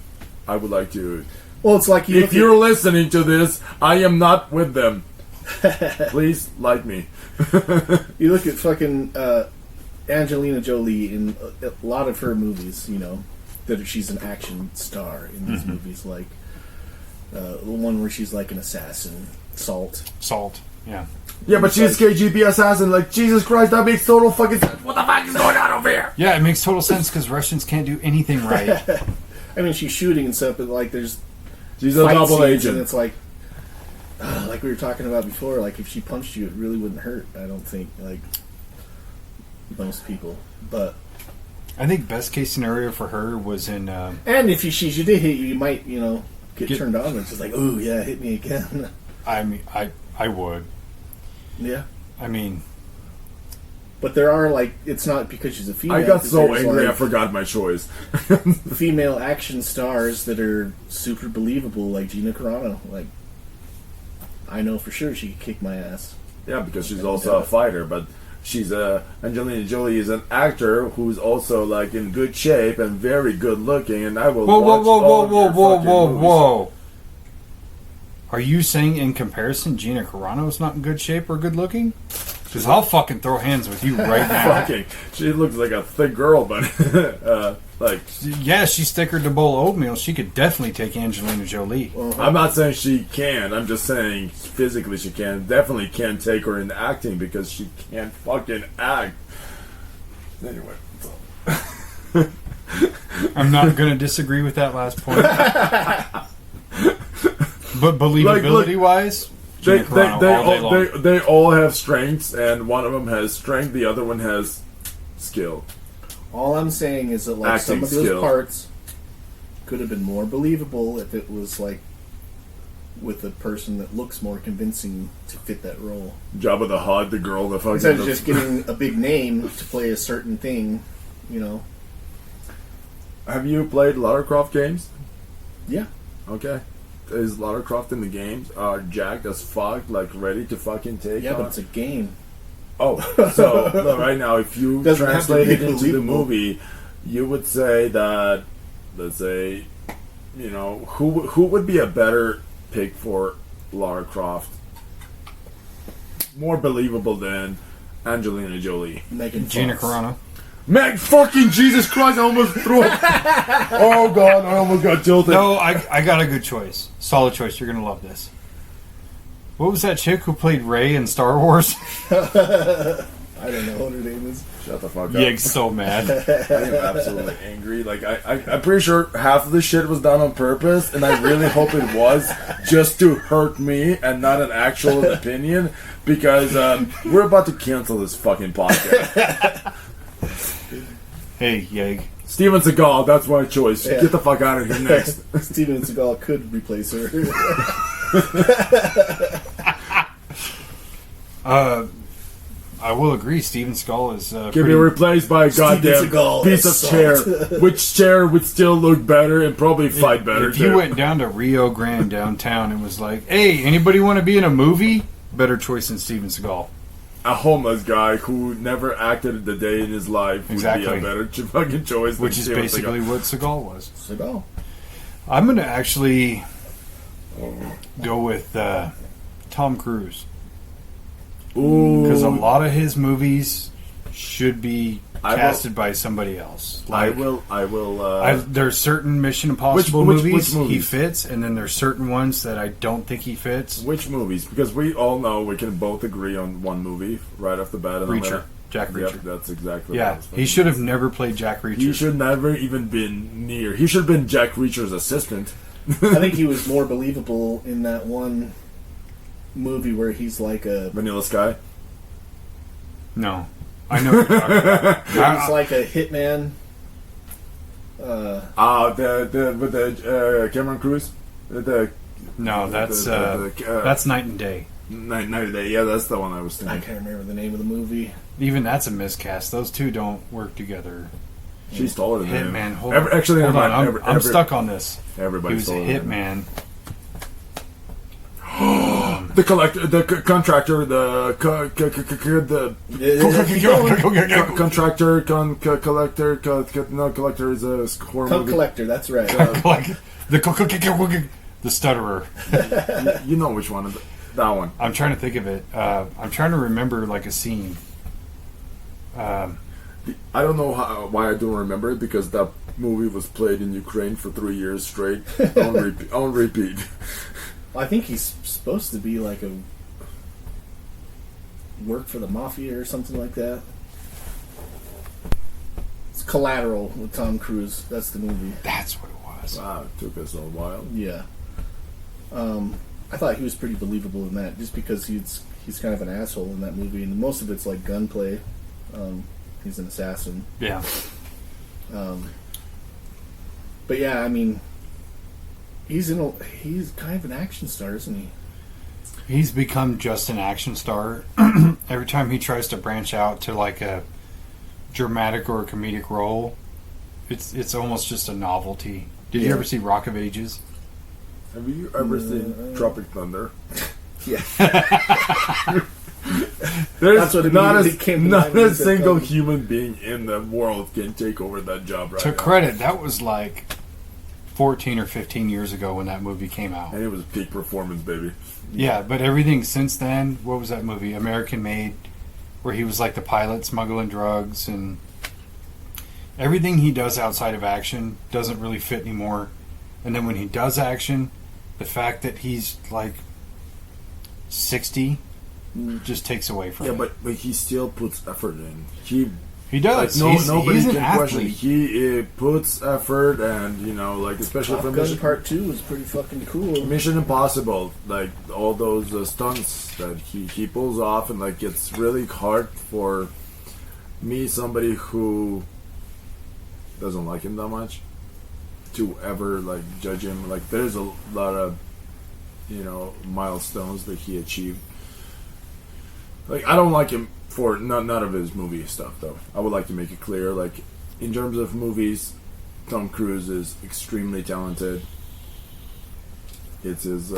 would like to. Well, it's like If you're listening to this, I am not with them. Please like me. you look at fucking Angelina Jolie in a lot of her movies, you know, that she's an action star in these movies, like the one where she's like an assassin, Salt. Salt, yeah. Yeah, but she's KGB assassin. Like, Jesus Christ, that makes total fucking sense. What the fuck is going on over here? Yeah, it makes total sense because Russians can't do anything right. I mean, she's shooting and stuff, but like there's She's a fight double scenes, agent. and it's like we were talking about before. Like if she punched you, it really wouldn't hurt. I don't think like most people, but I think best case scenario for her was in and if she did hit you, you might get turned on. It's just like, oh yeah, hit me again. I mean I would. Yeah. I mean, But there are like it's not because she's a female. I got 'cause so there's, angry I like, forgot my choice. female action stars that are super believable, like Gina Carano. Like I know for sure she could kick my ass. Yeah, because she's also a fighter, but she's Angelina Jolie is an actor who's also like in good shape and very good looking, and I will watch all of your fucking movies. whoa. Are you saying in comparison Gina Carano's not in good shape or good looking? Because I'll fucking throw hands with you right now. Fucking, she looks like a thick girl, but like Yeah, she's thicker than a bowl of oatmeal. She could definitely take Angelina Jolie. I'm not saying she can. I'm just saying physically she can. Definitely can't take her in acting because she can't fucking act. Anyway. I'm not going to disagree with that last point. But believability-wise, They, Gina Carano all day long. they all have strengths, and one of them has strength, the other one has skill. All I'm saying is that like some Acting of those skill. parts could have been more believable if it was like with a person that looks more convincing to fit that role. Jabba the Hutt, the girl, the fucking... Instead of just getting a big name to play a certain thing, you know. Have you played Lara Croft games? Yeah. Okay. Is Lara Croft in the games are jacked as fuck, like ready to fucking take Yeah, on? but it's a game. Oh, so look, right now, if you Doesn't have to translate be it into the believable. movie, you would say that, let's say, you know, who would be a better pick for Lara Croft? More believable than Angelina Jolie. Megan Gina Fox. Carano. Meg fucking Jesus Christ, I almost threw it. Oh God, I almost got tilted. No, I got a good choice. Solid choice. You're going to love this. What was that chick who played Rey in Star Wars? I don't know what her name is. Shut the fuck up. Yeg's so mad. I am absolutely angry. Like, I'm pretty sure half of the shit was done on purpose, and I really hope it was just to hurt me and not an actual opinion, because we're about to cancel this fucking podcast. Hey, Yeg. Steven Seagal, that's my choice. Yeah. Get the fuck out of here next. Steven Seagal could replace her. I will agree. Steven Seagal is Get me replaced by a goddamn Seagal piece of assault. chair. Which chair would still look better and probably fight better, If you too. went down to Rio Grande downtown and was like, "Hey, anybody want to be in a movie?" Better choice than Steven Seagal. A homeless guy who never acted a day in his life would Exactly. be a better fucking choice. Which than is Steven basically Seagal. what Seagal was. Seagal. I'm going to actually go with Tom Cruise. Ooh. Because a lot of his movies should be I will- casted by somebody else. I Like, will. there's certain Mission Impossible which movies he movies? fits, and then there's certain ones that I don't think he fits. Which movies? Because we all know we can both agree on one movie right off the bat. And I'm Reacher. gonna- Jack Yep, Reacher. that's exactly what I Yeah, was he thinking. should have never played Jack Reacher. He should never even been near. He should have been Jack Reacher's assistant. I think he was more believable in that one movie where he's like a Vanilla Sky. No. I know what you're talking about. he's like a hitman. With the Cameron Cruz. No, that's Night and Day. Night and Day. Yeah, that's the one I was I thinking. can't remember the name of the movie. Even that's a miscast. Those two don't work together. She's taller than him. Hitman. Hold Actually, hold never on. mind. I'm stuck on this. He Everybody's was a taller than him. hitman. The collector, the contractor, the contractor, collector is a horror Cunt movie. Collector, that's right. The stutterer. You know which one? That one. I'm trying to think of it. I'm trying to remember like a scene. I don't know why I don't remember it, because that movie was played in Ukraine for 3 years straight on repeat. I think he's supposed to be like a work for the mafia or something like that. It's Collateral with Tom Cruise. That's the movie. That's what it was. Wow, it took us a while. Yeah. I thought he was pretty believable in that, just because he's kind of an asshole in that movie, and most of it's like gunplay. He's an assassin. Yeah. But yeah, I mean, he's kind of an action star, isn't he? He's become just an action star. Every time he tries to branch out to like a dramatic or a comedic role, it's almost just a novelty. Did you Yeah. ever see Rock of Ages? Have you ever seen Tropic Thunder? Yeah. There's That's what not immediately came to mind not when a you said single Thunder. human being in the world can take over that job right To now. credit, that was like 14 or 15 years ago when that movie came out. And it was peak performance, baby. Yeah, but everything since then, what was that movie? American Made, where he was like the pilot smuggling drugs, and everything he does outside of action doesn't really fit anymore. And then when he does action, the fact that he's like 60 just takes away from Yeah, it. but he still puts effort in. He does. Nobody he's an can question. athlete. He puts effort, and especially Top for Gun Mission, Part 2 was pretty fucking cool. Mission Impossible, like all those stunts that he pulls off, and like it's really hard for me, somebody who doesn't like him that much, to ever like judge him. Like there's a lot of milestones that he achieved. Like I don't like him for none of his movie stuff, though. I would like to make it clear, like in terms of movies, Tom Cruise is extremely talented. It's his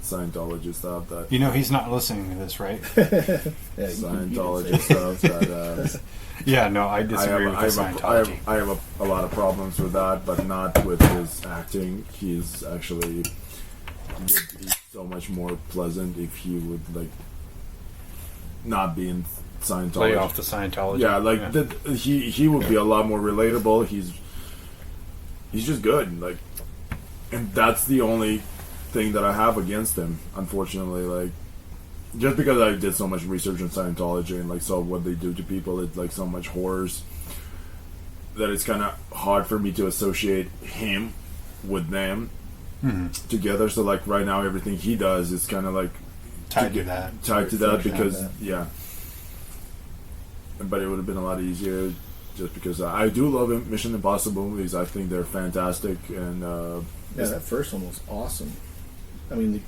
Scientology stuff that You know he's not listening to this, right? Yeah, Scientology stuff that Yeah, no, I I disagree with the Scientology. I have a lot of problems with that, but not with his acting. He's actually would be so much more pleasant if he would like not be in Scientology. Play off the Scientology. Yeah, like he would be a lot more relatable. He's just good, like, and that's the only thing that I have against him, unfortunately. Like, just because I did so much research in Scientology and like saw what they do to people, it's like so much horrors that it's kind of hard for me to associate him with them together. So like right now, everything he does is kind of like Tied to that. Because that. yeah. But it would have been a lot easier just because I do love Mission Impossible movies. I think they're fantastic, and yeah, that first one was awesome. I mean,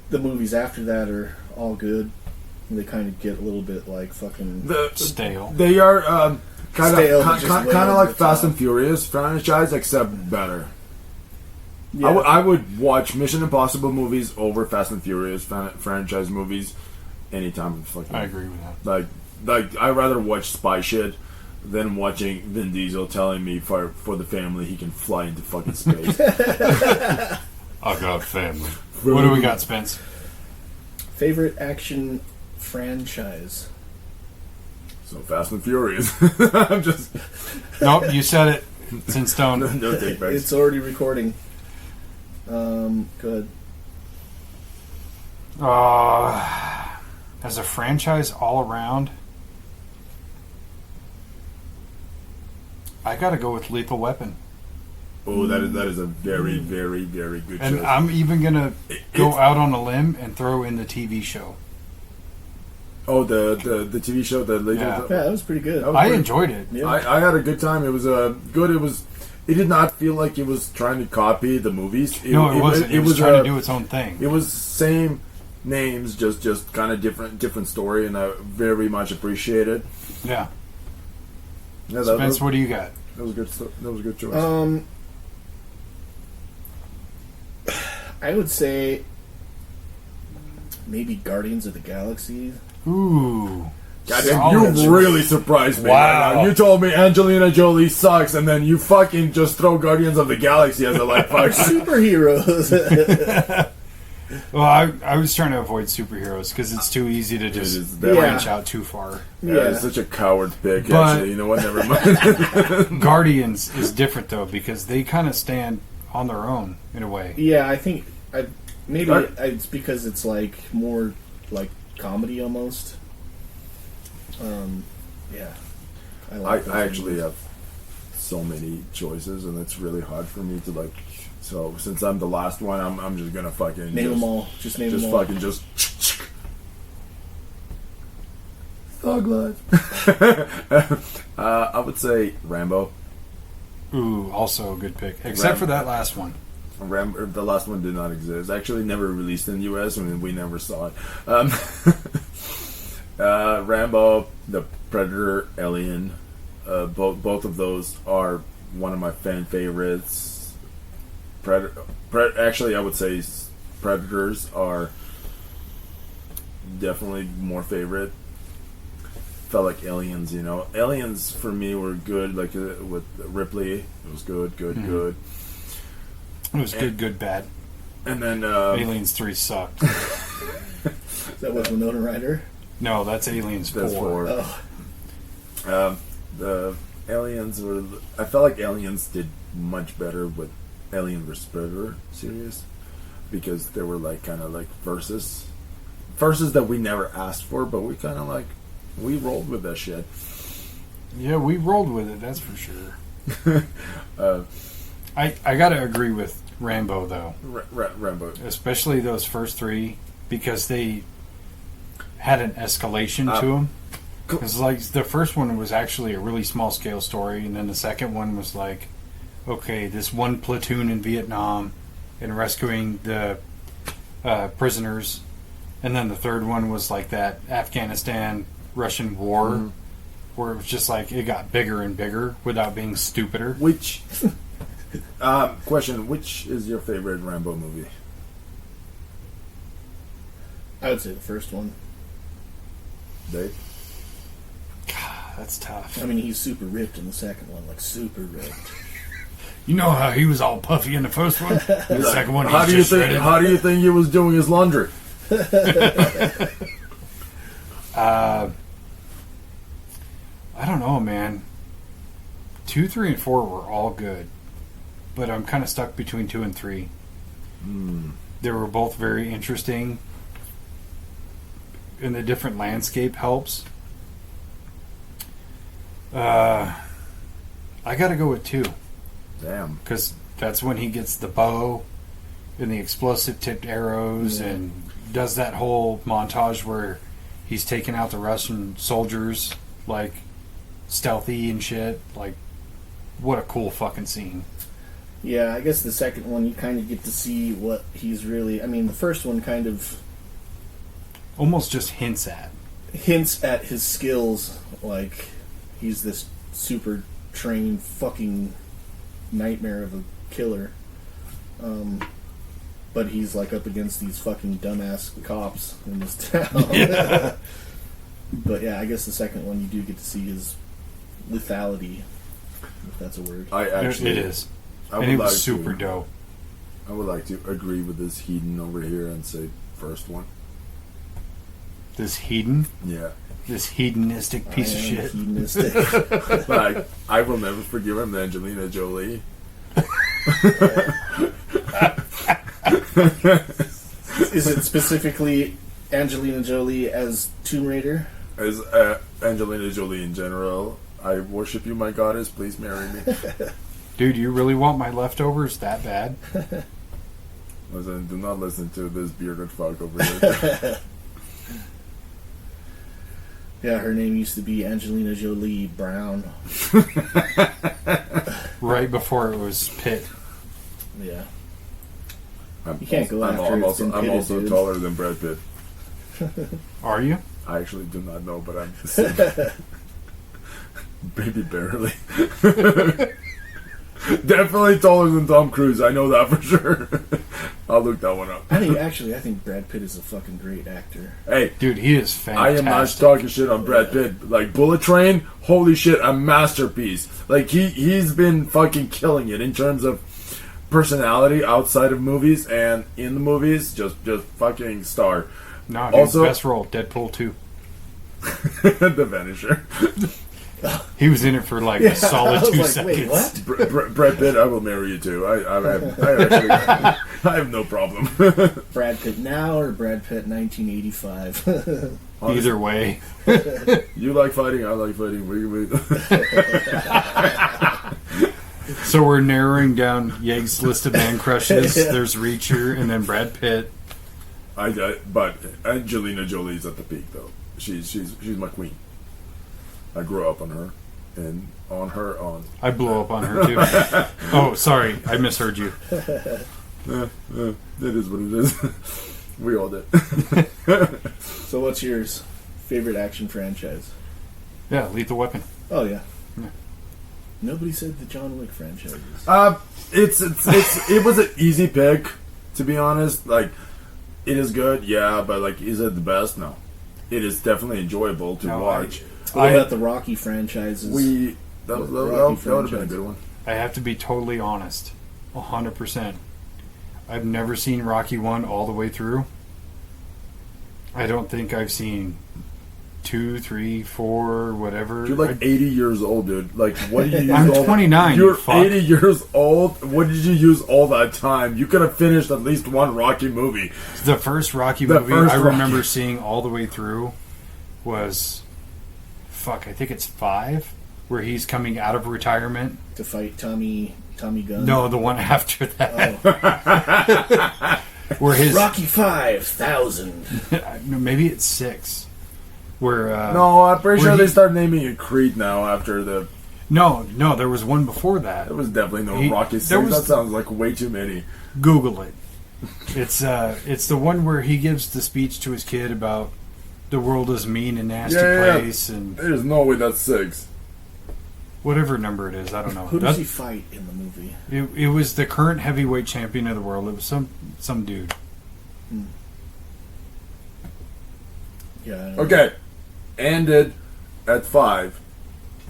the movies after that are all good. They kind of get a little bit like fucking stale. They are kind Stale, of just way over like the Fast top. and Furious franchise, except better. yeah. I would watch Mission Impossible movies over Fast and Furious franchise movies anytime. Fucking, I agree with that. like I'd rather watch spy shit than watching Vin Diesel telling me for the family he can fly into fucking space. I got family. What do we got, Spence? Favorite action franchise? So Fast and Furious. I'm just Nope, you said it. It's in stone. no take backs. It's already recording. Go ahead. As a franchise all around, I gotta go with Lethal Weapon. Oh, that is a very, very, very good And choice. I'm even gonna go It's- out on a limb and throw in the TV show. Oh, the TV show, the Legend. Yeah. Yeah, that was pretty good. That was I pretty- enjoyed it. Yeah. I had a good time. It was good. It did not feel like it was trying to copy the movies. No, it wasn't. It was trying to do its own thing. It was same names, just kind of different story, and I very much appreciate it. Yeah. Yeah, Spence, what do you got? that was good. That was a good choice. I would say maybe Guardians of the Galaxy. Ooh. Goddamn, solid you really surprised me. Wow. Right now. You told me Angelina Jolie sucks, and then you fucking just throw Guardians of the Galaxy as a like fuck. Superheroes. Well, I was trying to avoid superheroes because it's too easy to just is branch out too far. Yeah, it's such a coward pick. But- Actually, you know what? Never mind. Guardians is different though because they kind of stand on their own in a way. Yeah, I think maybe Right. it's because it's like more like comedy almost. Yeah, I those actually movies. have so many choices, and it's really hard for me to like. So since I'm the last one, I'm just gonna fucking Name them all. Just name them all. fucking just thug life. I would say Rambo. Ooh, also a good pick, except for that last one. The last one did not exist. Actually, never released in the U.S. and we never saw it. Rambo, the Predator, Alien, both of those are one of my fan favorites. Actually, I would say Predators are definitely more favorite. Felt like Aliens, Aliens for me were good. Like with Ripley, it was good. It was good, bad. And then Aliens 3 sucked. Is that with Winona Ryder? No, that's Aliens 4. that's four. Oh, The Aliens were. I felt like Aliens did much better with Alien vs Predator series because they were like kind of like verses that we never asked for, but we kind of like we rolled with that shit. Yeah, we rolled with it, that's for sure. I gotta agree with Rambo though, Rambo. especially those first three because they had an escalation to them. Because like the first one was actually a really small scale story, and then the second one was like, okay, this one platoon in Vietnam and rescuing the prisoners, and then the third one was like that Afghanistan-Russian war, where it was just like it got bigger and bigger without being stupider. Which question? Which is your favorite Rambo movie? I would say the first one. Dave? That's tough. I mean, he's super ripped in the second one, like super ripped. You know how he was all puffy in the first one? The second one, How he's do you just think? shredded. How do you think he was doing his laundry? I don't know, man. 2, 3, and 4 were all good, but I'm kind of stuck between 2 and 3. They were both very interesting. And the different landscape helps. I gotta go with 2. Damn. Because that's when he gets the bow and the explosive tipped arrows and does that whole montage where he's taking out the Russian soldiers, like, stealthy and shit. Like, what a cool fucking scene. Yeah, I guess the second one you kind of get to see what he's really... I mean, the first one kind of... Almost just hints at his skills, like he's this super trained fucking nightmare of a killer. But he's like up against these fucking dumbass cops in this town. Yeah. But yeah, I guess the second one you do get to see his lethality, if that's a word. It is. And it was super dope. I would like to agree with this Hedon over here and say first one. This hedon? Yeah. This hedonistic piece of shit. Hedonistic. But I will never forgive him, Angelina Jolie. Is it specifically Angelina Jolie as Tomb Raider? As Angelina Jolie in general, I worship you, my goddess. Please marry me. Dude, you really want my leftovers that bad? Listen, do not listen to this bearded fuck over here. Yeah, her name used to be Angelina Jolie Brown. Right before it was Pitt. Yeah. You can't go after I'm it's also, been I'm pitted, also dude. taller than Brad Pitt. Are you? I actually do not know, but I'm maybe barely. Definitely taller than Tom Cruise. I know that for sure. I'll look that one up. I think Brad Pitt is a fucking great actor. Hey, Dude, he is I fantastic. am not talking shit on Brad Pitt. Like Bullet Train, holy shit, a masterpiece. Like he's been fucking killing it in terms of personality outside of movies and in the movies. Just fucking star. No, dude, Also- best role, Deadpool 2. The Vanisher. He was in it for like a I solid was 2 like, seconds. wait, what? Brad Pitt, I will marry you too. I actually, I have no problem. Brad Pitt now or Brad Pitt 1985? Either way. You like fighting, I like fighting. So we're narrowing down Yeg's list of man crushes. Yeah. There's Reacher and then Brad Pitt. But Angelina Jolie's at the peak though. She's my queen. I grew up on her, and on. I blew up on her too. Oh, sorry, I misheard you. It is what it is. We all did. So what's yours? Favorite action franchise? Yeah, Lethal Weapon. Oh yeah. Yeah. Nobody said the John Wick franchises. It was an easy pick, to be honest. Like, it is good, yeah, but like, is it the best? No. It is definitely enjoyable to watch. What about the Rocky franchises? That would have been a good one. I have to be totally honest. 100%. I've never seen Rocky 1 all the way through. I don't think I've seen 2, 3, 4, whatever. You're like 80 years old, dude. Like, what do you use? I'm 29. You're fuck. 80 years old. What did you use all that time? You could have finished at least one Rocky movie. The first Rocky The movie first I remember Rocky. seeing all the way through was... Fuck, I think it's 5, where he's coming out of retirement. to fight Tommy Gunn. No, the one after that. Oh. Where his... Rocky 5000. No, maybe it's 6. Where... No, I'm pretty where sure he- they start naming it Creed now after the... No, there was one before that. There was definitely no He- Rocky there 6. was- That sounds like way too many. Google it. It's the one where he gives the speech to his kid about the world is a mean and nasty Yeah. place and There's no way that's 6. whatever number it is. I don't know. Who does he fight in the movie? It was the current heavyweight champion of the world. It was some dude. Yeah. I don't know. Okay. Ended at 5.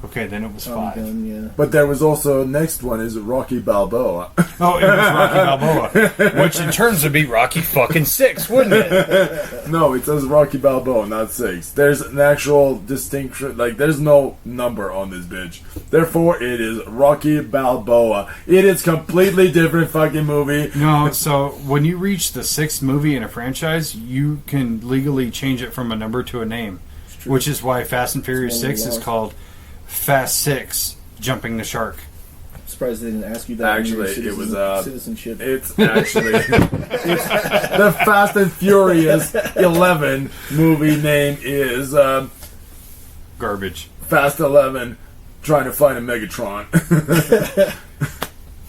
Okay, then it was Tommy 5. Gunn, yeah. But there was also next one is Rocky Balboa. Oh, it was Rocky Balboa, which in turns would be Rocky fucking 6, wouldn't it? No, it says Rocky Balboa, not 6. There's an actual distinction, like there's no number on this bitch. Therefore, it is Rocky Balboa. It is completely different fucking movie. No, so when you reach the 6th movie in a franchise, you can legally change it from a number to a name, which is why Fast and Furious 6 is called Fast 6, Jumping the Shark. I'm surprised they didn't ask you that. Actually, it was citizenship. It's actually the Fast and Furious 11 movie name is Garbage. Fast 11 trying to find a Megatron.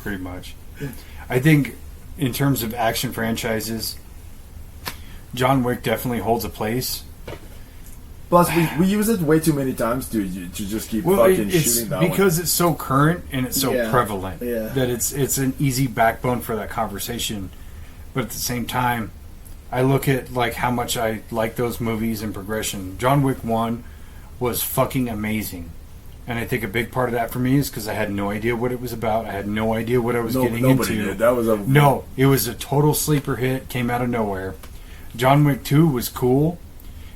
Pretty much. I think in terms of action franchises, John Wick definitely holds a place. Plus, we use it way too many times to just keep fucking shooting that because one. it's so current and it's so Yeah. prevalent that it's an easy backbone for that conversation. But at the same time, I look at like how much I like those movies and progression. John Wick 1 was fucking amazing. And I think a big part of that for me is because I had no idea what it was about. I had no idea what I was getting Nobody into. did. That was It was a total sleeper hit, came out of nowhere. John Wick 2 was cool.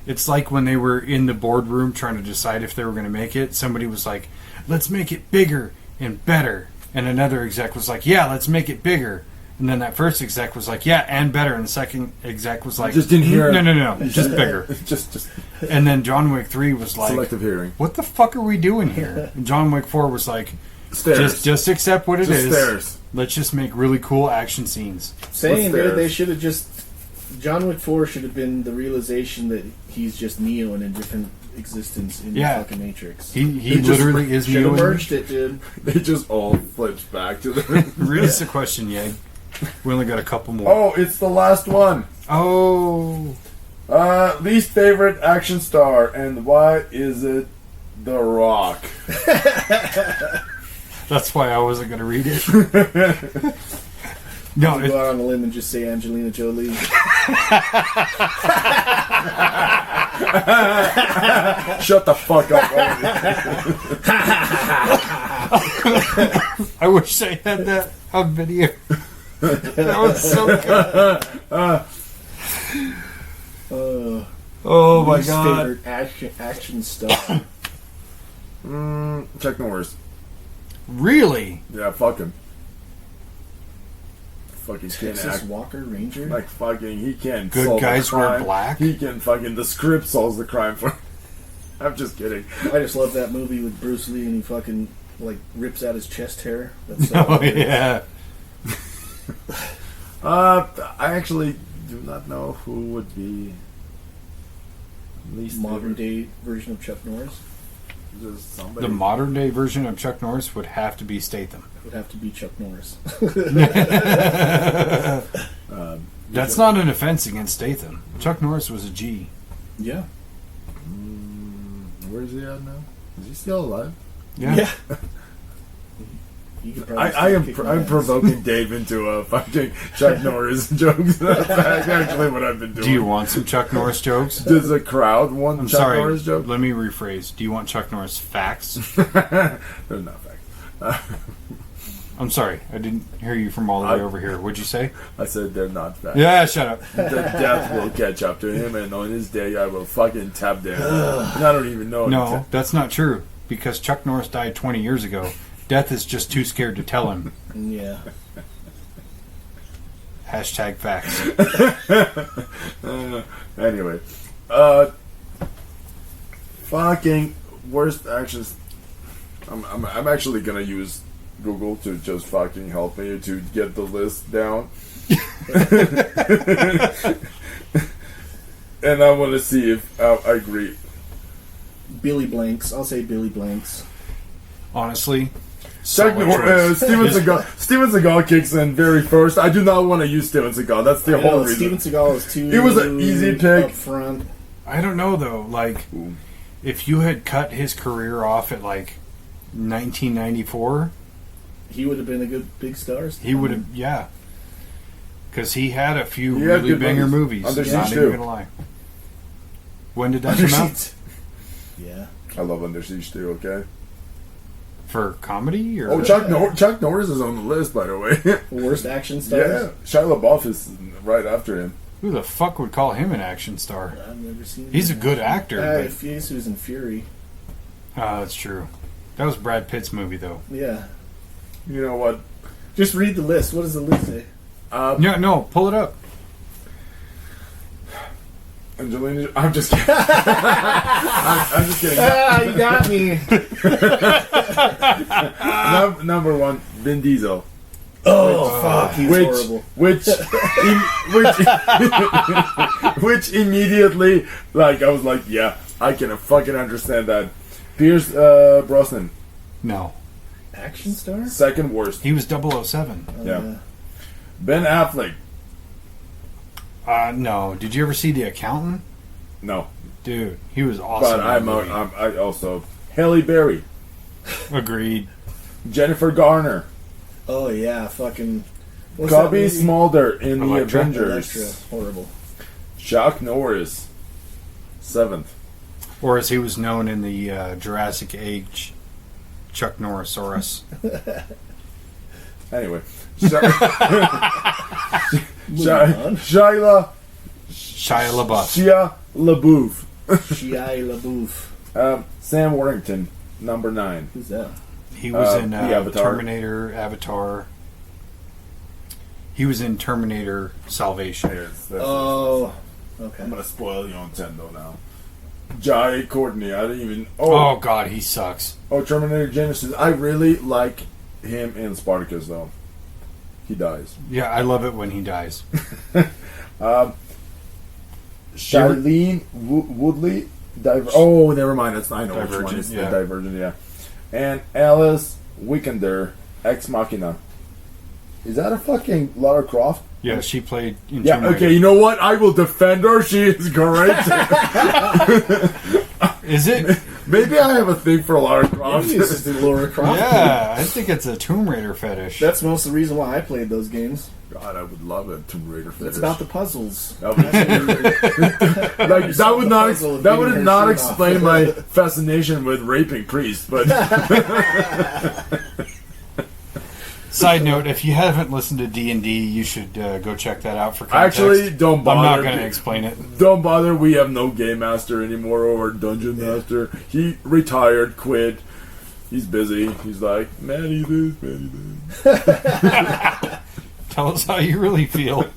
It's like when they were in the boardroom trying to decide if they were going to make it, somebody was like, let's make it bigger and better. And another exec was like, yeah, let's make it bigger. And then that first exec was like, yeah, and better. And the second exec was like, just didn't hear no, just bigger. just And then John Wick 3 was like, selective hearing. what the fuck are we doing here? And John Wick 4 was like, Stairs. just accept what it is. Stairs. Let's just make really cool action scenes. Saying What's that they theirs? should have just. John Wick 4 should have been the realization that he's just Neo in a different existence in the fucking Matrix. He just literally is should have Neo. merged it, dude. They just all flipped back to the. Release the question, Yang. We only got a couple more. Oh, it's the last one. Oh. Least favorite action star, and why is it The Rock? That's why I wasn't going to read it. No, Go out on a limb and just say Angelina Jolie. Shut the fuck up. I wish I had that on video. That was so good. Oh my Least god. favorite action stuff. Chuck Norris. Really? Yeah, fuck him. Fucking can't Texas act. Walker Ranger. Like fucking, he can Good solve guys the wear crime. black? He can fucking, the script solves the crime for. I'm just kidding. I just love that movie with Bruce Lee and he fucking like rips out his chest hair. That's so Oh hilarious. yeah. I actually do not know who would be least Modern favorite. day version of Chuck Norris Just somebody. The modern day version of Chuck Norris would have to be Statham. would have to be Chuck Norris. That's not an offense against Statham. Chuck Norris was a G. Yeah. Where is he at now? Is he still alive? Yeah. You could probably I'm kick my ass. provoking Dave into a fucking Chuck Norris jokes. That's actually what I've been doing. Do you want some Chuck Norris jokes? Does the crowd want I'm Chuck sorry. Norris joke? Let me rephrase. Do you want Chuck Norris facts? They're not facts. I'm sorry. I didn't hear you from all the way over here. What'd you say? I said they're not facts. Yeah, shut up. The death will catch up to him, and on his day, I will fucking tap dance. And I don't even know. No, that's not true. Because Chuck Norris died 20 years ago. Death is just too scared to tell him. Yeah. Hashtag facts. Anyway, fucking worst actions. I'm actually gonna use Google to just fucking help me to get the list down. And I want to see if I agree. Billy Blanks. I'll say Billy Blanks. Honestly, Steven Seagal. Steven Seagal kicks in very first. I do not want to use Steven Seagal. That's the whole reason. Steven Seagal is too. It was an easy pick. Up front. I don't know though. Like, if you had cut his career off at like 1994, He would have been a good big star. he would have, yeah. Because he had a few He had really good banger movies. movies. Under Not Siege even 2. gonna lie. When did that come out? Yeah. I love Under Siege too. Okay. For comedy? Or? Oh, Chuck Norris is on the list, by the way. Worst action Yeah, stars? Shia LaBeouf is right after him. Who the fuck would call him an action star? I've never seen He's a him. good actor. He was in Fury. That's true. That was Brad Pitt's movie, though. Yeah. You know what? Just read the list. What does the list say? No, pull it up. Angelina. I'm just kidding. I'm just kidding. You got me. Number one, Vin Diesel. Oh, fuck. He's horrible. Which immediately, like, I was like, yeah, I can fucking understand that. Pierce Brosnan, No. Action star? second worst. He was 007. Yeah. Ben Affleck, No. Did you ever see The Accountant? no. Dude, he was awesome. But in that movie. I also Halle Berry, Agreed. Jennifer Garner, Oh, yeah. Fucking... what's that Cubby movie? Smolder in Electra. The Avengers, Electra. Horrible. Chuck Norris, 7th. Or as he was known in the Jurassic Age, Chuck Norrisaurus. Anyway, on. Shia Shia LaBeouf. Shia LaBeouf. Sam Worthington, number 9. Who's that? He was in the Avatar. Terminator, Avatar. He was in Terminator Salvation. Oh, okay. I'm gonna spoil you on Nintendo now. Jai Courtney, I didn't even. Oh, God, he sucks. Terminator Genesis. I really like him in Spartacus, though. He dies. Yeah, I love it when he dies. Shailene Woodley. Oh, never mind. I know which one. Divergent, It's yeah. the Divergent, yeah. And Alice Vikander, Ex Machina. Is that a fucking Lara Croft? Yeah, she played in Yeah, Terminator. okay, you know what? I will defend her. She is great. Is it? Maybe I have a thing for Lara Croft. Maybe it's just a Laura Croft. Yeah, I think it's a Tomb Raider fetish. That's most of the reason why I played those games. God, I would love a Tomb Raider fetish. It's about the puzzles. That would not explain my fascination with raping priests, but Side note, if you haven't listened to D&D, you should go check that out for context. actually, don't bother. I'm not going to explain it. Don't bother. We have no game master anymore or dungeon master. He retired, quit. He's busy. He's like, Manny this, Manny that. Tell us how you really feel.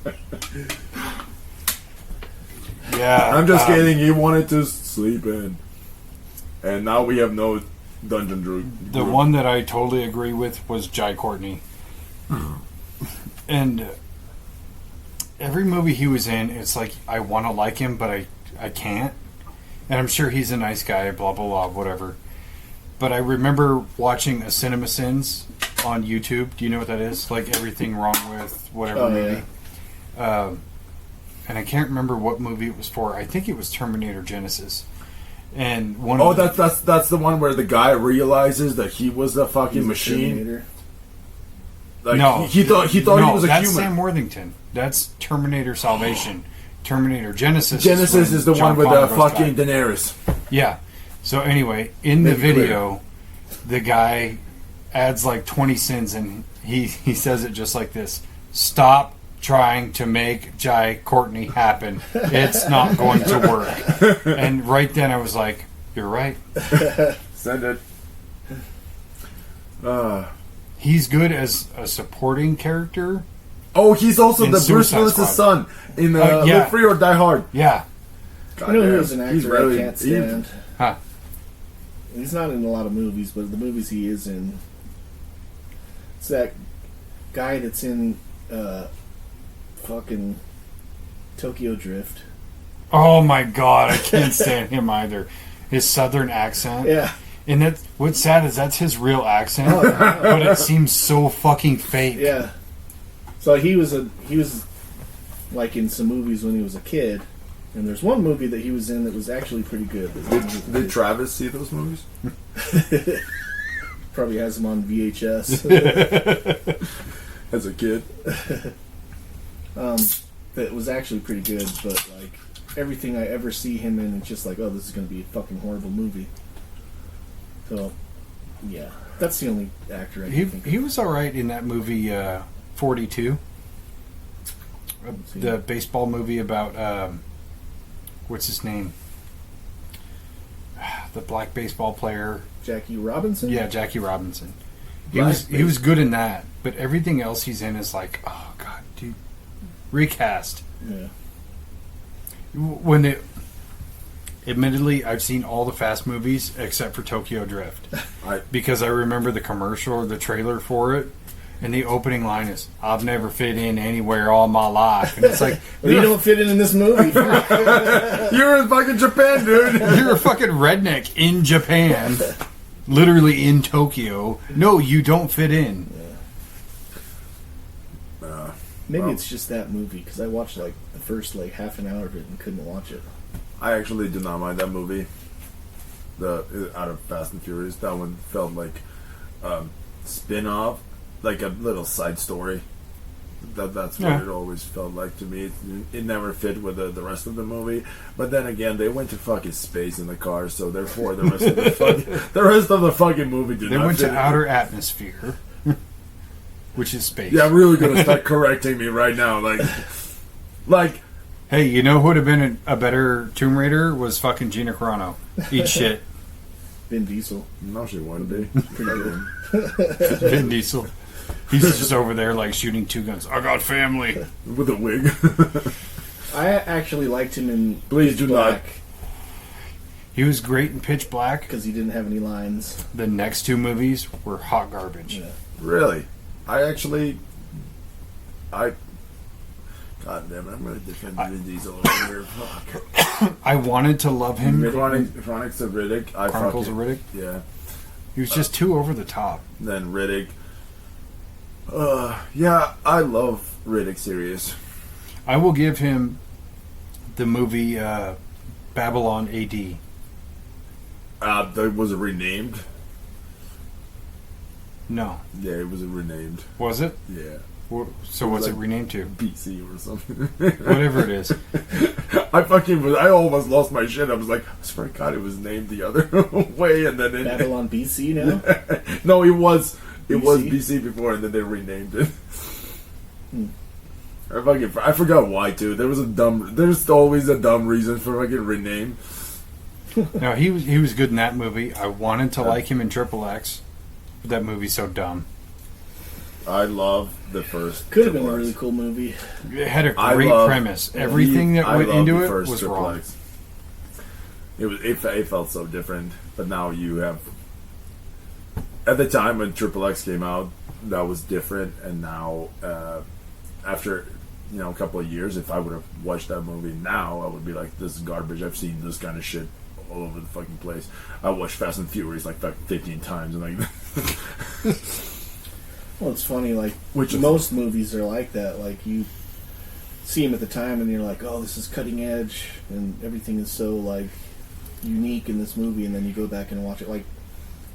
Yeah. I'm just kidding. He wanted to sleep in. And now we have no dungeon druid. The one that I totally agree with was Jai Courtney. And every movie he was in, it's like, I want to like him, but I can't. And I'm sure he's a nice guy, blah, blah, blah, whatever. But I remember watching a Cinema Sins on YouTube. Do you know what that is? Like Everything Wrong With whatever movie. Yeah. And I can't remember what movie it was for. I think it was Terminator Genesis. And one of that's the one where the guy realizes that he was a fucking machine. Terminator. Like, no, he thought he was a that's human. Sam Worthington. That's Terminator Salvation. Terminator Genesis. Genesis is the John one with Connor the goes fucking back. Daenerys. Yeah. So anyway, in the Make it video, the guy adds like 20 sins, and he says it just like this: "Stop trying to make Jai Courtney happen. It's not going to work." And right then, I was like, "You're right." Send it. He's good as a supporting character. Oh, he's also In the Bruce Suicide Willis' Squad. son in Yeah. Live Free or Die Hard. Yeah. God You know damn, who's an he's actor really I can't stand? Huh. He's not in a lot of movies, but the movies he is in, it's that guy that's in fucking Tokyo Drift. Oh my god, I can't stand him either. His southern accent. Yeah. And that's what's sad is that's his real accent, but it seems so fucking fake. Yeah. So he was like in some movies when he was a kid, and there's one movie that he was in that was actually pretty good. Did Travis see those movies? Probably has them on VHS. As a kid? That was actually pretty good, but like everything I ever see him in, it's just like, oh, this is going to be a fucking horrible movie. So, yeah. That's the only actor I He can think of. he was all right in that movie 42, the baseball movie about what's his name, the black baseball player. Jackie Robinson? Yeah, Jackie Robinson. He Black was good in that, but everything else he's in is like, oh god, dude, recast. Yeah. When it, admittedly, I've seen all the Fast movies except for Tokyo Drift, because I remember the commercial or the trailer for it, and the opening line is, "I've never fit in anywhere all my life," and it's like, Well, you don't fit in this movie. You're in fucking Japan, dude. you're a fucking redneck in Japan, literally in Tokyo. No, you don't fit in. Maybe it's just that movie, because I watched like the first like half an hour of it and couldn't watch it. I actually did not mind that movie. Out of Fast and Furious, that one felt like spin-off, like a little side story. That's what it always felt like to me. It never fit with the rest of the movie. But then again, they went to fucking space in the car, so therefore the rest of the fucking movie did They not went fit to outer atmosphere, which is space. Yeah, I'm really gonna start correcting me right now. Like. Hey, you know who would have been a better Tomb Raider was fucking Gina Carano. Eat shit. Vin Diesel. No, she wouldn't be. Pretty good. Vin Diesel. He's just over there like shooting two guns. I got family. With a wig. I actually liked him in Please Pitch do Black He was great in Pitch Black. because he didn't have any lines. The next two movies were hot garbage. Yeah. Really? God damn it, I'm going to defend Vin Diesel over here. Fuck. I wanted to love him. Chronicles of Riddick. Chronicles of Riddick. Yeah. He was just too over the top. Then Riddick. Yeah, I love Riddick series. I will give him the movie Babylon AD. That was it renamed? No. Yeah, it was renamed. Was it? Yeah. So what's it renamed to? BC or something. Whatever it is. I almost lost my shit. I was like, I swear to God, it was named the other way, and then Babylon BC now? No, it was BC? BC before, and then they renamed it. I forgot why too. There's always a dumb reason for fucking rename. No, he was good in that movie. I wanted to like him in Triple X, but that movie's so dumb. I love the first. Could have been a Triple X. really cool movie. It had a great premise. Everything that went into it was Triple wrong. X. It felt so different, but now you have. At the time when Triple X came out, that was different, and now after a couple of years, if I would have watched that movie now, I would be like, "This is garbage." I've seen this kind of shit all over the fucking place. I watched Fast and Furious like 15 times, and like. Well, it's funny, like, most movies are like that. Like, you see them at the time and you're like, oh, this is cutting edge, and everything is so, like, unique in this movie, and then you go back and watch it. Like,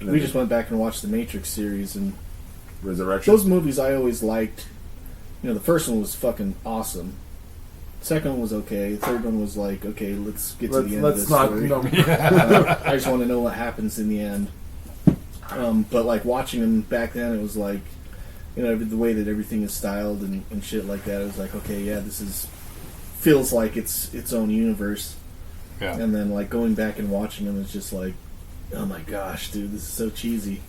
we just went back and watched the Matrix series, and Resurrection. those movies I always liked. You know, the first one was fucking awesome. Second one was okay. The third one was like, okay, let's get to the end of this story. I just want to know what happens in the end. But, like, watching them back then, it was like, the way that everything is styled and shit like that, it was like, okay, yeah, feels like it's its own universe. Yeah. And then, like, going back and watching them is just like, oh my gosh, dude, this is so cheesy.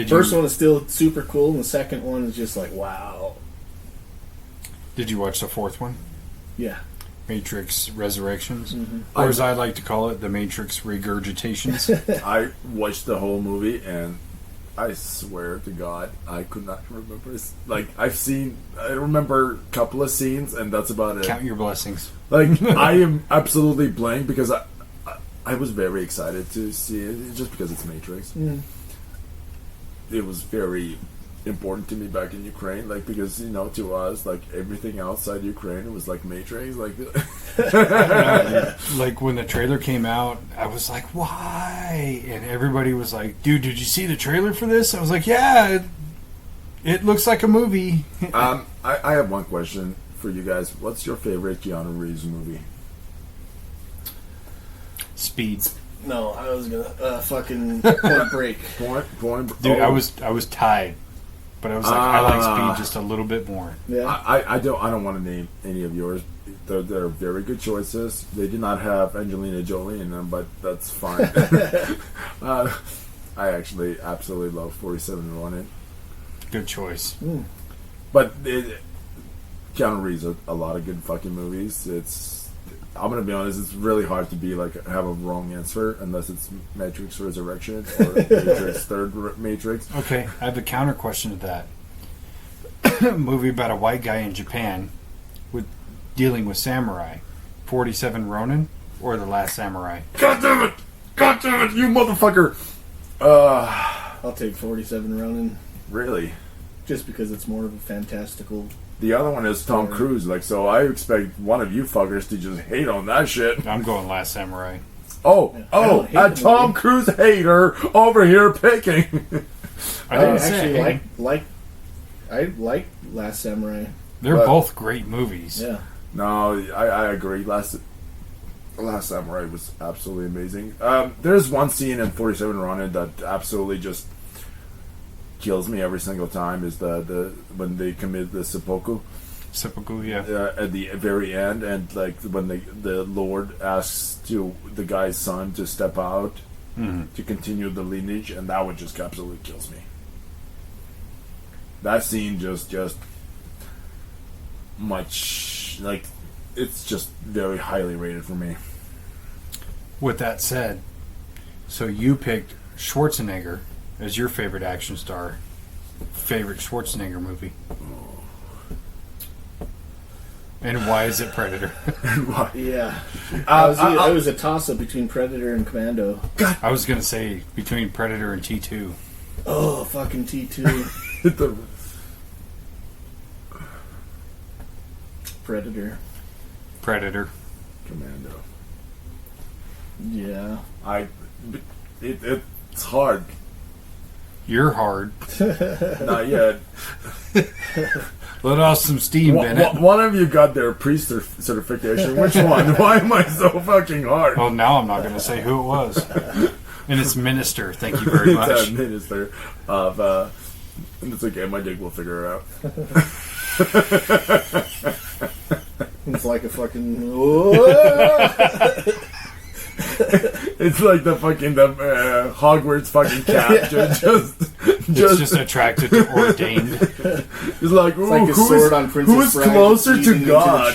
First one is still super cool, and the second one is just like, wow. Did you watch the fourth one? Yeah. Matrix Resurrections? Mm-hmm. Or as I like to call it, the Matrix Regurgitations. I watched the whole movie, and I swear to God, I could not remember. Like, I remember a couple of scenes, and that's about it. Count your blessings. Like, I am absolutely blank because I was very excited to see it just because it's Matrix. Mm. It was very important to me back in Ukraine, like, because to us, like, everything outside Ukraine was like Matrix, like. Like when the trailer came out, I was like, why? And everybody was like, dude, did you see the trailer for this? I was like, yeah, it looks like a movie. I have one question for you guys. What's your favorite Keanu Reeves movie? Speed. No, I was gonna fucking Point Break. Dude, I was tied, but I was like, I like Speed just a little bit more. Yeah. I don't want to name any of yours. They're very good choices. They did not have Angelina Jolie in them, but that's fine. I actually absolutely love 47 Ronin. Good choice. But Keanu Reeves a lot of good fucking movies. I'm gonna be honest. It's really hard to be like have a wrong answer unless it's Matrix Resurrection or Matrix Third Matrix. Okay, I have a counter question to that. Movie about a white guy in Japan with dealing with samurai. 47 Ronin or The Last Samurai? God damn it! God damn it! You motherfucker! I'll take 47 Ronin. Really? Just because it's more of a fantastical. The other one is Tom Cruise, like, so I expect one of you fuckers to just hate on that shit. I'm going Last Samurai. A Tom Cruise hater over here picking. I didn't say. I like Last Samurai. They're both great movies. Yeah. No, I agree. Last Samurai was absolutely amazing. There's one scene in 47 Ronin that absolutely just kills me every single time. Is the when they commit the seppuku. Seppuku, yeah. At the very end, and like when the Lord asks the guy's son to step out to continue the lineage, and that one just absolutely kills me. That scene just much like it's just very highly rated for me. With that said, so you picked Schwarzenegger as your favorite action star. Favorite Schwarzenegger movie? And why is it Predator? Yeah. I was a toss-up between Predator and Commando. God. I was going to say between Predator and T2. Oh, fucking T2. Predator. Commando. Yeah. It's hard. You're hard. Not yet. Let off some steam, Bennett. One of you got their priest certification. Which one? Why am I so fucking hard? Well, now I'm not going to say who it was. And it's Minister. Thank you very much. It's a minister of. And it's okay. My dick will figure it out. It's like a fucking. It's like the Hogwarts fucking cat. just attracted to ordained. It's like, ooh, like a sword on Princess Bride closer to God?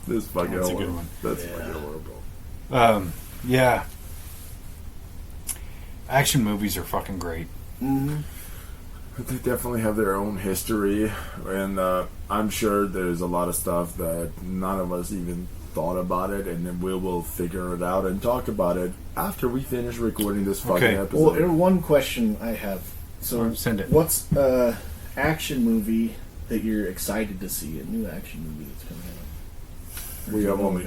This fucking That's a good one. That's fucking horrible. Yeah. Action movies are fucking great. Mm-hmm. They definitely have their own history, and I'm sure there's a lot of stuff that none of us even thought about it, and then we will figure it out and talk about it after we finish recording this fucking episode. Well, one question I have. So, send it. What's action movie that you're excited to see? A new action movie that's coming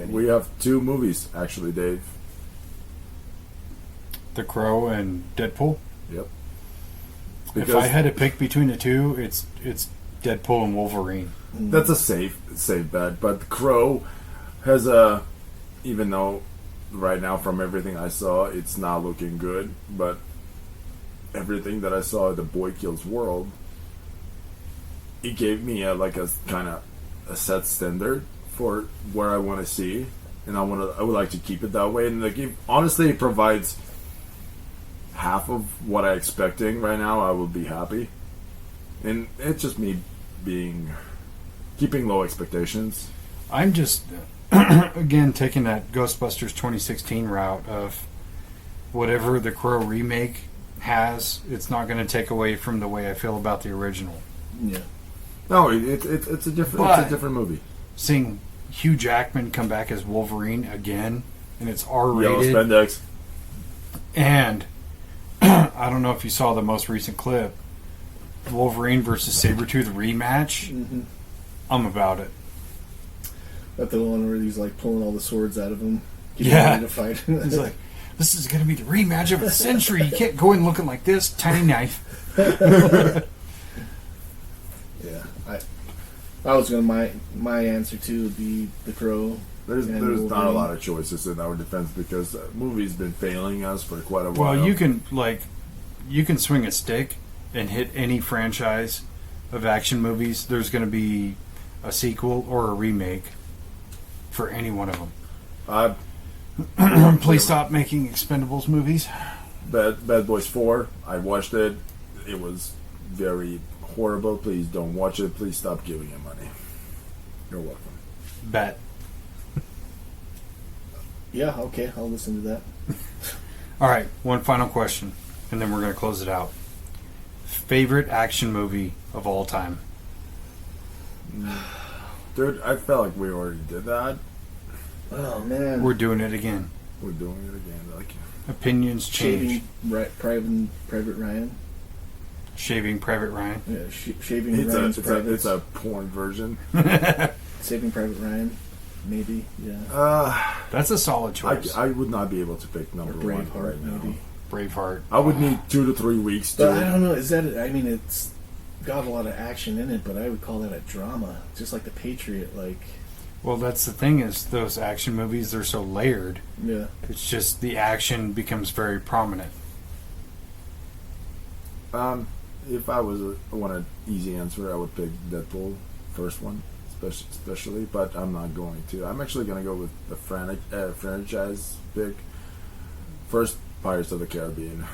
out? We have two movies actually, Dave. The Crow and Deadpool. Yep. If I had to pick between the two, it's Deadpool and Wolverine. That's a safe bet. But The Crow has even though right now from everything I saw, it's not looking good, but everything that I saw at The Boy Kills World, it gave me a kind of a set standard for where I want to see, and I would like to keep it that way. And honestly, it provides half of what I'm expecting right now. I will be happy, and it's just me keeping low expectations. I'm just again taking that Ghostbusters 2016 route of whatever the Crow remake has, it's not going to take away from the way I feel about the original. Yeah. No, it's a different movie. Seeing Hugh Jackman come back as Wolverine again, and it's R-rated. Yellow spandex. And I don't know if you saw the most recent clip, Wolverine versus Sabretooth rematch. Mm-hmm. I'm about it. That the one where he's like pulling all the swords out of him, getting Yeah. ready to fight. He's like, this is going to be the rematch of the century. You can't go in looking like this, tiny knife. Yeah, I was gonna my answer too would be The Crow. There's And not a Wolverine. lot of choices in our defense because the movie's been failing us for quite a while. Well, you can swing a stick and hit any franchise of action movies. There's going to be a sequel or a remake for any one of them. Please stop making Expendables movies. Bad Boys 4, I watched it. It was very horrible. Please don't watch it. Please stop giving him money. You're welcome. Bet. Yeah, okay, I'll listen to that. All right, one final question, and then we're going to close it out. Favorite action movie of all time? Dude, I felt like we already did that. Oh, man. We're doing it again. We're doing it again. Like, Opinions change. Private Ryan. Shaving Private Ryan. Yeah, Shaving Ryan's Privates. it's a porn version. Saving Private Ryan. Maybe, yeah. That's a solid choice. I would not be able to pick number Or one Braveheart, right now. maybe. Braveheart. I would need 2 to 3 weeks But I to. don't know, is that, I mean, it's got a lot of action in it, but I would call that a drama. Just like The Patriot, like, Well, that's the thing is those action movies, they're so layered. yeah. It's just the action becomes very prominent. If I want an easy answer, I would pick Deadpool, first one, especially. But I'm not going to. I'm actually going to go with the franchise pick. First, Pirates of the Caribbean.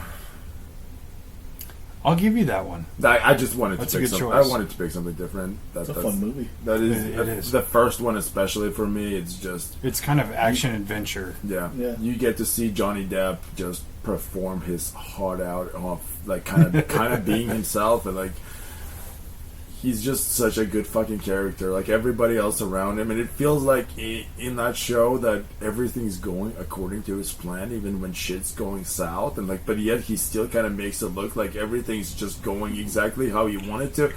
I'll give you that one. I just wanted That's to a pick good something. choice. I wanted to pick something different. It's a fun movie. That is, It is. The first one, especially for me. It's just It's kind of action adventure. yeah. Yeah. You get to see Johnny Depp just perform his heart out off, like kind of being himself, and like he's just such a good fucking character. Like everybody else around him, and it feels like in that show that everything's going according to his plan, even when shit's going south, and like, but yet he still kind of makes it look like everything's just going exactly how he wanted to,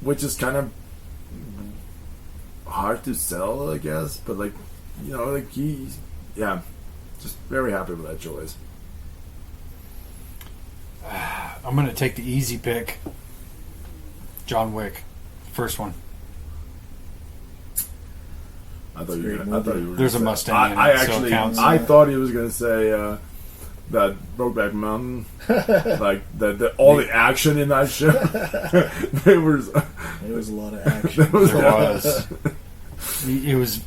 which is kind of hard to sell, I guess. But like, you know, like he's just very happy with that choice. I'm going to take the easy pick. John Wick. First one. I thought you great were movie. gonna There's a say- Mustang in it, I so it actually, counts. I thought he was gonna say that Brokeback Mountain, like all the action in that show. There was There was a lot of action. There was. It was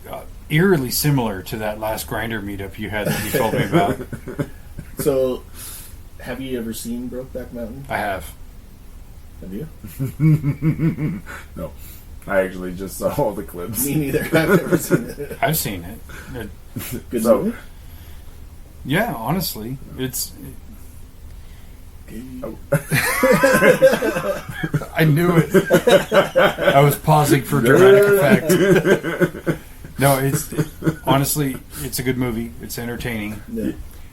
eerily similar to that last Grinder meetup you had that you told me about. So, have you ever seen Brokeback Mountain? I have. Have you? No, I actually just saw all the clips. Me neither. I've never seen it. I've seen it. Good So- movie? Yeah, honestly. It's. I knew it. I was pausing for dramatic effect. No, honestly, it's a good movie. It's entertaining. Yeah.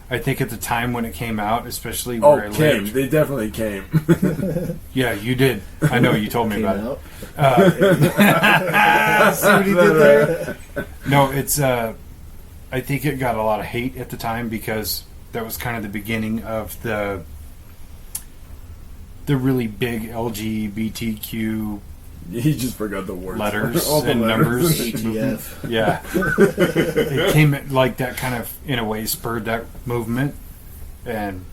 I think at the time when it came out, especially where I came. lived. They definitely came. Yeah, you did. I know you told me Came about it. out. See what he did there? No, it's. I think it got a lot of hate at the time because that was kind of the beginning of the really big LGBTQ He just forgot the words. letters All the and letters. numbers. ATF. Yeah, it came like that kind of in a way spurred that movement, and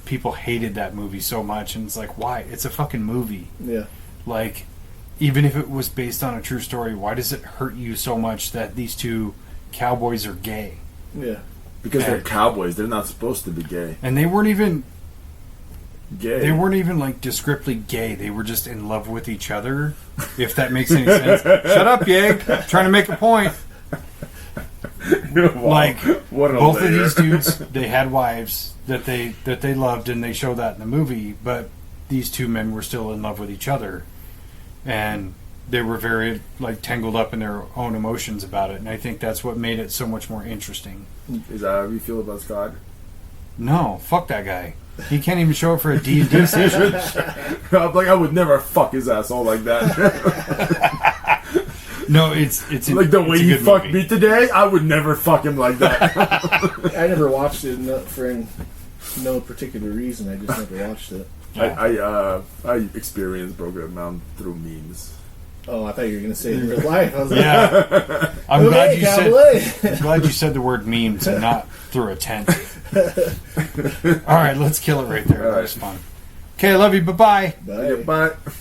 people hated that movie so much. And it's like, why? It's a fucking movie. Yeah. Like, even if it was based on a true story, why does it hurt you so much that these two cowboys are gay? Yeah. Because they're cowboys. They're not supposed to be gay. And they weren't even like descriptively gay. They were just in love with each other. If that makes any sense. Shut up, Yeg. Trying to make a point. Wow. Like What a both of layer. these dudes, they had wives that they loved, and they show that in the movie. But these two men were still in love with each other, and they were very like tangled up in their own emotions about it. And I think that's what made it so much more interesting. Is that how you feel about Scott? No, fuck that guy. He can't even show up for a D&D session. I'm like, I would never fuck his asshole like that. No, it's Like the it's way a he good fucked movie. me today, I would never fuck him like that. I never watched it for no particular reason. I just never watched it. Yeah. I experienced Brokeback Mountain through memes. Oh, I thought you were going to say in real life. I was like, Yeah. I'm okay, glad you said the word memes and not through a tent. All right, let's kill it right there. That was fun. Okay, I love you. Bye-bye. Bye. Bye.